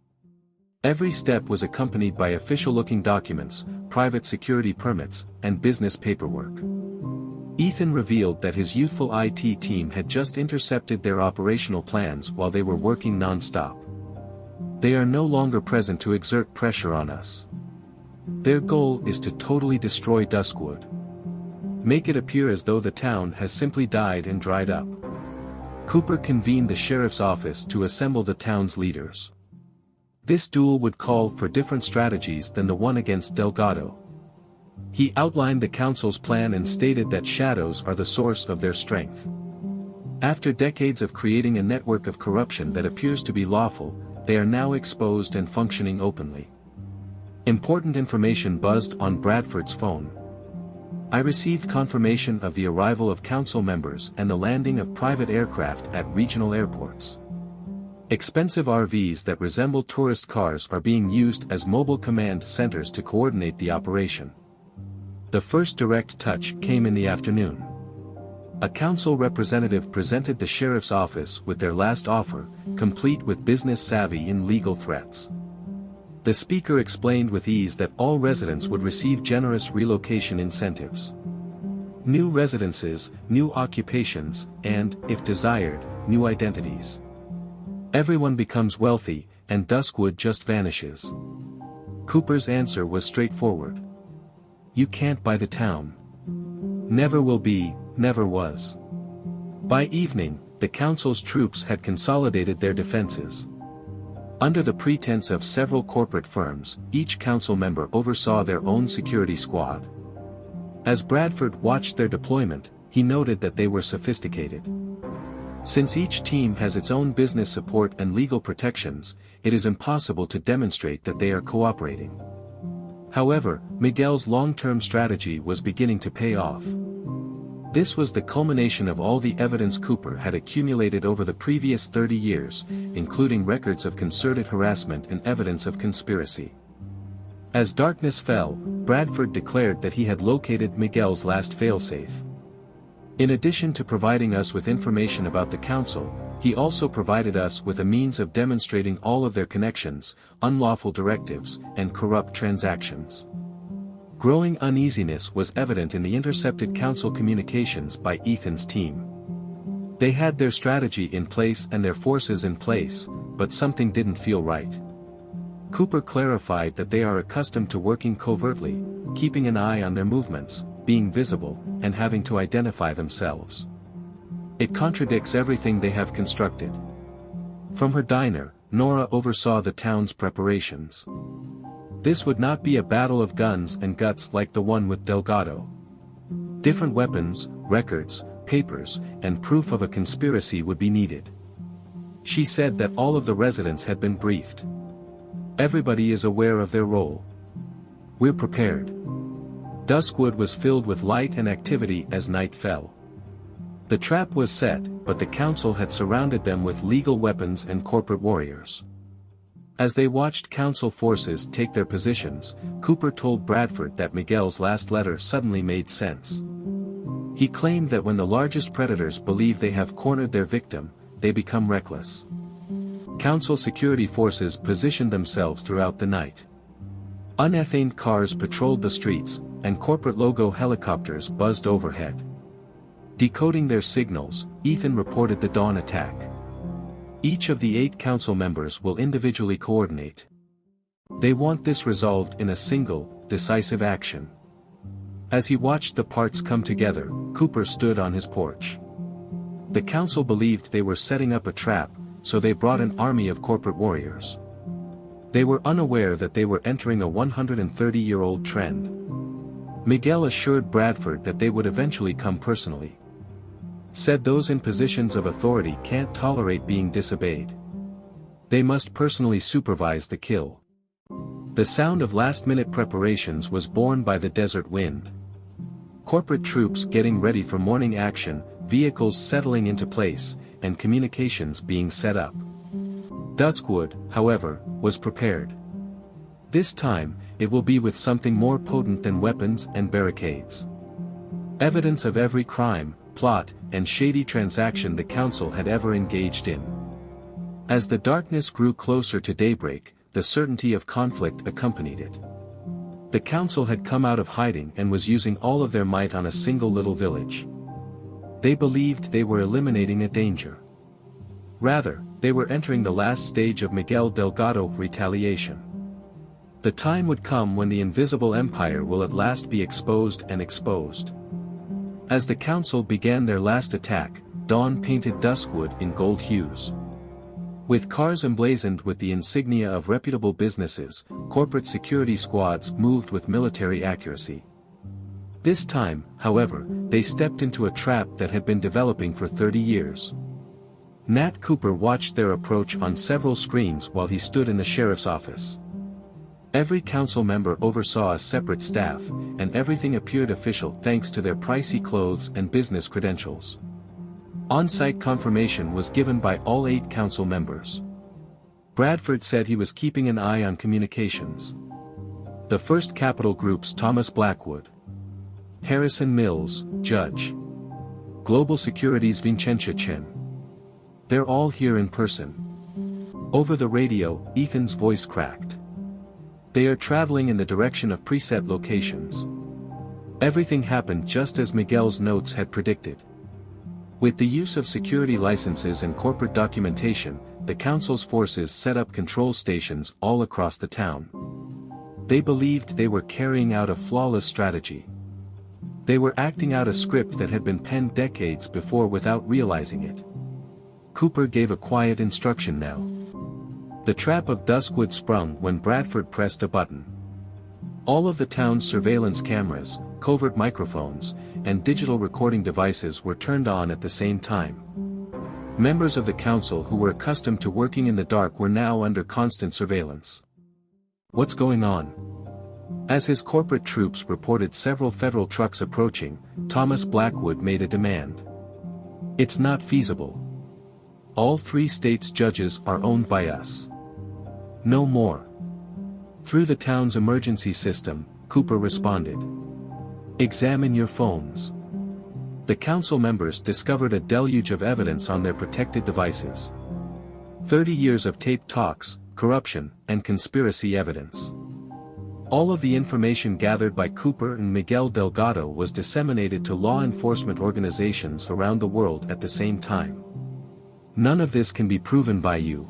Every step was accompanied by official-looking documents, private security permits, and business paperwork. Ethan revealed that his youthful IT team had just intercepted their operational plans while they were working non-stop. They are no longer present to exert pressure on us. Their goal is to totally destroy Duskwood. Make it appear as though the town has simply died and dried up. Cooper convened the sheriff's office to assemble the town's leaders. This duel would call for different strategies than the one against Delgado. He outlined the council's plan and stated that shadows are the source of their strength. After decades of creating a network of corruption that appears to be lawful, they are now exposed and functioning openly. Important information buzzed on Bradford's phone. I received confirmation of the arrival of council members and the landing of private aircraft at regional airports. Expensive RVs that resemble tourist cars are being used as mobile command centers to coordinate the operation. The first direct touch came in the afternoon. A council representative presented the sheriff's office with their last offer, complete with business savvy in legal threats. The speaker explained with ease that all residents would receive generous relocation incentives. New residences, new occupations, and, if desired, new identities. Everyone becomes wealthy, and Duskwood just vanishes. Cooper's answer was straightforward. You can't buy the town. Never will be, never was. By evening, the council's troops had consolidated their defenses. Under the pretense of several corporate firms, each council member oversaw their own security squad. As Bradford watched their deployment, he noted that they were sophisticated. Since each team has its own business support and legal protections, it is impossible to demonstrate that they are cooperating. However, Miguel's long-term strategy was beginning to pay off. This was the culmination of all the evidence Cooper had accumulated over the previous 30 years, including records of concerted harassment and evidence of conspiracy. As darkness fell, Bradford declared that he had located Miguel's last failsafe. In addition to providing us with information about the council, he also provided us with a means of demonstrating all of their connections, unlawful directives, and corrupt transactions. Growing uneasiness was evident in the intercepted council communications by Ethan's team. They had their strategy in place and their forces in place, but something didn't feel right. Cooper clarified that they are accustomed to working covertly, keeping an eye on their movements, being visible, and having to identify themselves. It contradicts everything they have constructed. From her diner, Nora oversaw the town's preparations. This would not be a battle of guns and guts like the one with Delgado. Different weapons, records, papers, and proof of a conspiracy would be needed. She said that all of the residents had been briefed. Everybody is aware of their role. We're prepared. Duskwood was filled with light and activity as night fell. The trap was set, but the council had surrounded them with legal weapons and corporate warriors. As they watched council forces take their positions, Cooper told Bradford that Miguel's last letter suddenly made sense. He claimed that when the largest predators believe they have cornered their victim, they become reckless. Council security forces positioned themselves throughout the night. Unethaned cars patrolled the streets, and corporate logo helicopters buzzed overhead. Decoding their signals, Ethan reported the dawn attack. Each of the 8 council members will individually coordinate. They want this resolved in a single, decisive action. As he watched the parts come together, Cooper stood on his porch. The council believed they were setting up a trap, so they brought an army of corporate warriors. They were unaware that they were entering a 130-year-old trend. Miguel assured Bradford that they would eventually come personally. Said those in positions of authority can't tolerate being disobeyed. They must personally supervise the kill. The sound of last-minute preparations was borne by the desert wind. Corporate troops getting ready for morning action, vehicles settling into place, and communications being set up. Duskwood, however, was prepared. This time, it will be with something more potent than weapons and barricades. Evidence of every crime, plot, and shady transaction the council had ever engaged in. As the darkness grew closer to daybreak, the certainty of conflict accompanied it. The council had come out of hiding and was using all of their might on a single little village. They believed they were eliminating a danger. Rather, they were entering the last stage of Miguel Delgado retaliation. The time would come when the invisible empire will at last be exposed and exposed. As the council began their last attack, dawn painted Duskwood in gold hues. With cars emblazoned with the insignia of reputable businesses, corporate security squads moved with military accuracy. This time, however, they stepped into a trap that had been developing for 30 years. Nat Cooper watched their approach on several screens while he stood in the sheriff's office. Every council member oversaw a separate staff, and everything appeared official thanks to their pricey clothes and business credentials. On-site confirmation was given by all 8 council members. Bradford said he was keeping an eye on communications. The First Capital Group's Thomas Blackwood. Harrison Mills, Judge. Global Security's Vincentia Chen. They're all here in person. Over the radio, Ethan's voice cracked. They are traveling in the direction of preset locations. Everything happened just as Miguel's notes had predicted. With the use of security licenses and corporate documentation, the council's forces set up control stations all across the town. They believed they were carrying out a flawless strategy. They were acting out a script that had been penned decades before without realizing it. Cooper gave a quiet instruction now. The trap of Duskwood sprung when Bradford pressed a button. All of the town's surveillance cameras, covert microphones, and digital recording devices were turned on at the same time. Members of the council who were accustomed to working in the dark were now under constant surveillance. What's going on? As his corporate troops reported several federal trucks approaching, Thomas Blackwood made a demand. It's not feasible. All 3 states' judges are owned by us. No more. Through the town's emergency system, Cooper responded. Examine your phones. The council members discovered a deluge of evidence on their protected devices. 30 years of taped talks, corruption, and conspiracy evidence. All of the information gathered by Cooper and Miguel Delgado was disseminated to law enforcement organizations around the world at the same time. None of this can be proven by you.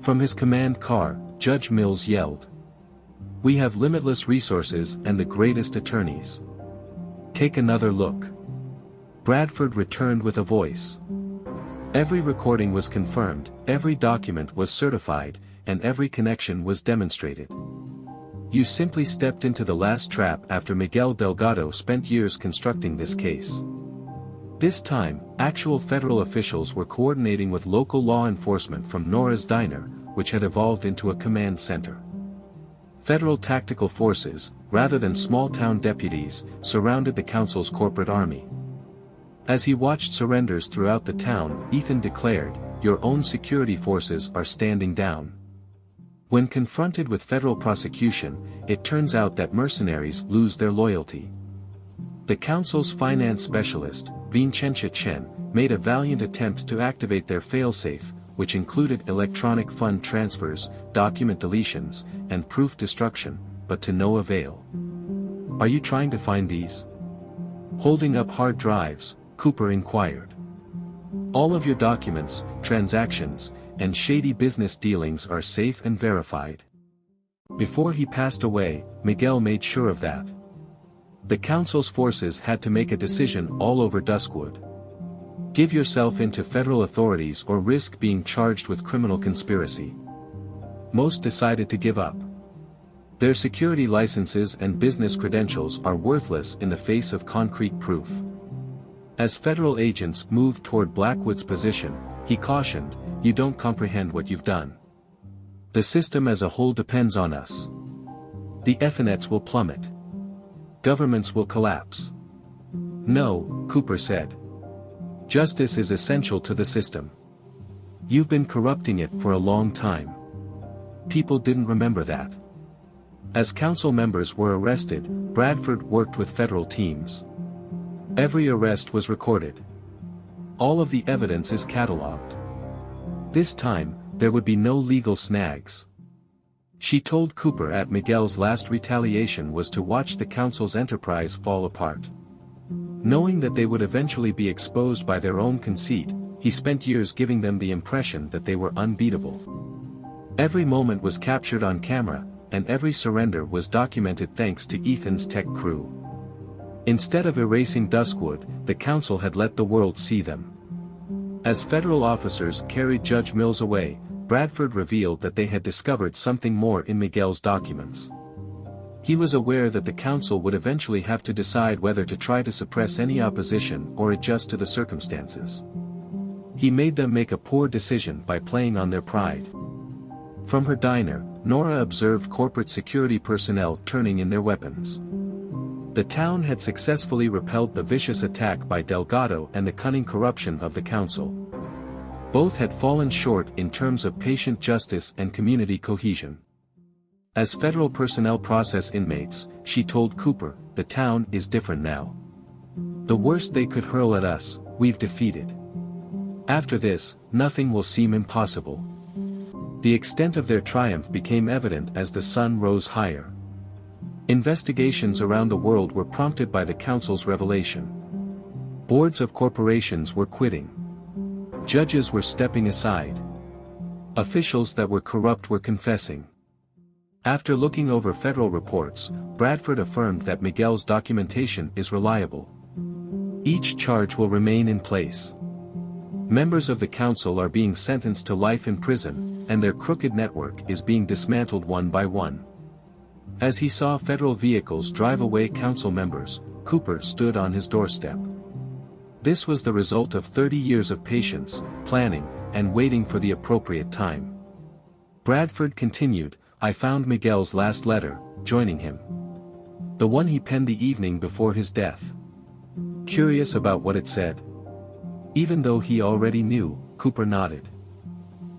From his command car, Judge Mills yelled. We have limitless resources and the greatest attorneys. Take another look. Bradford returned with a voice. Every recording was confirmed, every document was certified, and every connection was demonstrated. You simply stepped into the last trap after Miguel Delgado spent years constructing this case. This time, actual federal officials were coordinating with local law enforcement from Nora's Diner, which had evolved into a command center. Federal tactical forces, rather than small-town deputies, surrounded the council's corporate army. As he watched surrenders throughout the town, Ethan declared, your own security forces are standing down. When confronted with federal prosecution, it turns out that mercenaries lose their loyalty. The council's finance specialist, Vincentia Chen, made a valiant attempt to activate their failsafe, which included electronic fund transfers, document deletions, and proof destruction, but to no avail. Are you trying to find these? Holding up hard drives, Cooper inquired. All of your documents, transactions, and shady business dealings are safe and verified. Before he passed away, Miguel made sure of that. The council's forces had to make a decision all over Duskwood. Give yourself into federal authorities or risk being charged with criminal conspiracy. Most decided to give up. Their security licenses and business credentials are worthless in the face of concrete proof. As federal agents moved toward Blackwood's position, he cautioned, you don't comprehend what you've done. The system as a whole depends on us. The Ethernets will plummet. Governments will collapse. No, Cooper said. Justice is essential to the system. You've been corrupting it for a long time. People didn't remember that. As council members were arrested, Bradford worked with federal teams. Every arrest was recorded. All of the evidence is catalogued. This time, there would be no legal snags. She told Cooper at Miguel's last retaliation was to watch the council's enterprise fall apart. Knowing that they would eventually be exposed by their own conceit, he spent years giving them the impression that they were unbeatable. Every moment was captured on camera, and every surrender was documented thanks to Ethan's tech crew. Instead of erasing Duskwood, the council had let the world see them. As federal officers carried Judge Mills away, Bradford revealed that they had discovered something more in Miguel's documents. He was aware that the council would eventually have to decide whether to try to suppress any opposition or adjust to the circumstances. He made them make a poor decision by playing on their pride. From her diner, Nora observed corporate security personnel turning in their weapons. The town had successfully repelled the vicious attack by Delgado and the cunning corruption of the council. Both had fallen short in terms of patient justice and community cohesion. As federal personnel process inmates, she told Cooper, the town is different now. The worst they could hurl at us, we've defeated. After this, nothing will seem impossible. The extent of their triumph became evident as the sun rose higher. Investigations around the world were prompted by the council's revelation. Boards of corporations were quitting. Judges were stepping aside. Officials that were corrupt were confessing. After looking over federal reports, Bradford affirmed that Miguel's documentation is reliable. Each charge will remain in place. Members of the council are being sentenced to life in prison, and their crooked network is being dismantled one by one. As he saw federal vehicles drive away council members, Cooper stood on his doorstep. This was the result of 30 years of patience, planning, and waiting for the appropriate time. Bradford continued, I found Miguel's last letter, joining him. The one he penned the evening before his death. Curious about what it said? Even though he already knew, Cooper nodded.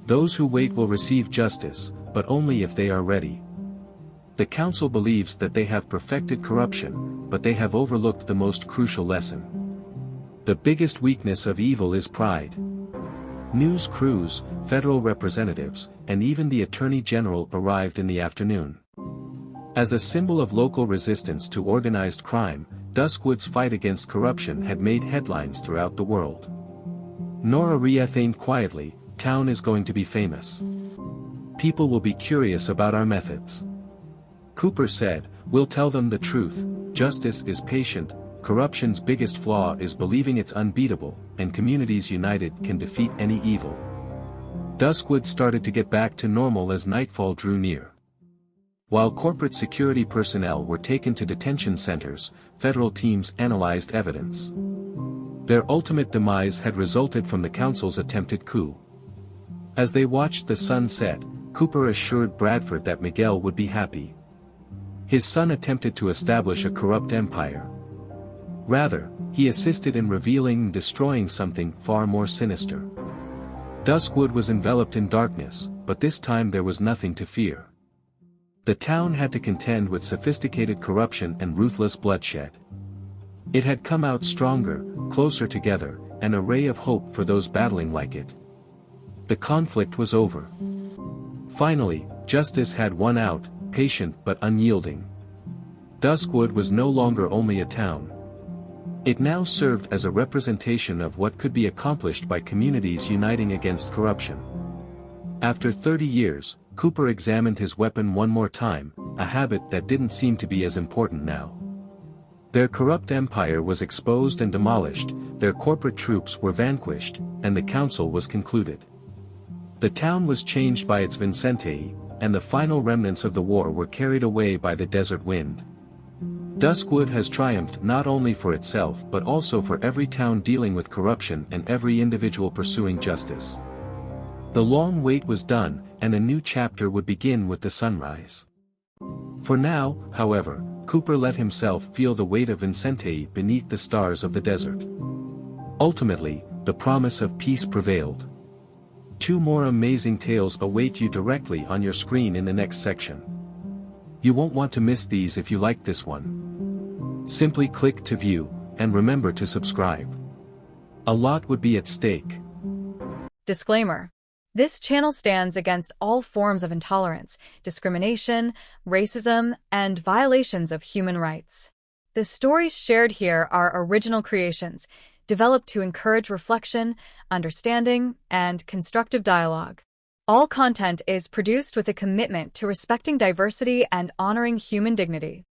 Those who wait will receive justice, but only if they are ready. The council believes that they have perfected corruption, but they have overlooked the most crucial lesson. The biggest weakness of evil is pride. News crews, federal representatives, and even the Attorney General arrived in the afternoon. As a symbol of local resistance to organized crime, Duskwood's fight against corruption had made headlines throughout the world. Nora reithamed quietly, town is going to be famous. People will be curious about our methods. Cooper said, we'll tell them the truth, justice is patient, corruption's biggest flaw is believing it's unbeatable, and communities united can defeat any evil. Duskwood started to get back to normal as nightfall drew near. While corporate security personnel were taken to detention centers, federal teams analyzed evidence. Their ultimate demise had resulted from the council's attempted coup. As they watched the sun set, Cooper assured Bradford that Miguel would be happy. His son attempted to establish a corrupt empire. Rather, he assisted in revealing and destroying something far more sinister. Duskwood was enveloped in darkness, but this time there was nothing to fear. The town had to contend with sophisticated corruption and ruthless bloodshed. It had come out stronger, closer together, an ray of hope for those battling like it. The conflict was over. Finally, justice had won out, patient but unyielding. Duskwood was no longer only a town. It now served as a representation of what could be accomplished by communities uniting against corruption. After 30 years, Cooper examined his weapon one more time, a habit that didn't seem to be as important now. Their corrupt empire was exposed and demolished, their corporate troops were vanquished, and the council was concluded. The town was changed by its Vincente, and the final remnants of the war were carried away by the desert wind. Duskwood has triumphed not only for itself but also for every town dealing with corruption and every individual pursuing justice. The long wait was done, and a new chapter would begin with the sunrise. For now, however, Cooper let himself feel the weight of Vincente beneath the stars of the desert. Ultimately, the promise of peace prevailed. 2 more amazing tales await you directly on your screen in the next section. You won't want to miss these if you like this one. Simply click to view, and remember to subscribe. A lot would be at stake. Disclaimer. This channel stands against all forms of intolerance, discrimination, racism, and violations of human rights. The stories shared here are original creations, developed to encourage reflection, understanding, and constructive dialogue. All content is produced with a commitment to respecting diversity and honoring human dignity.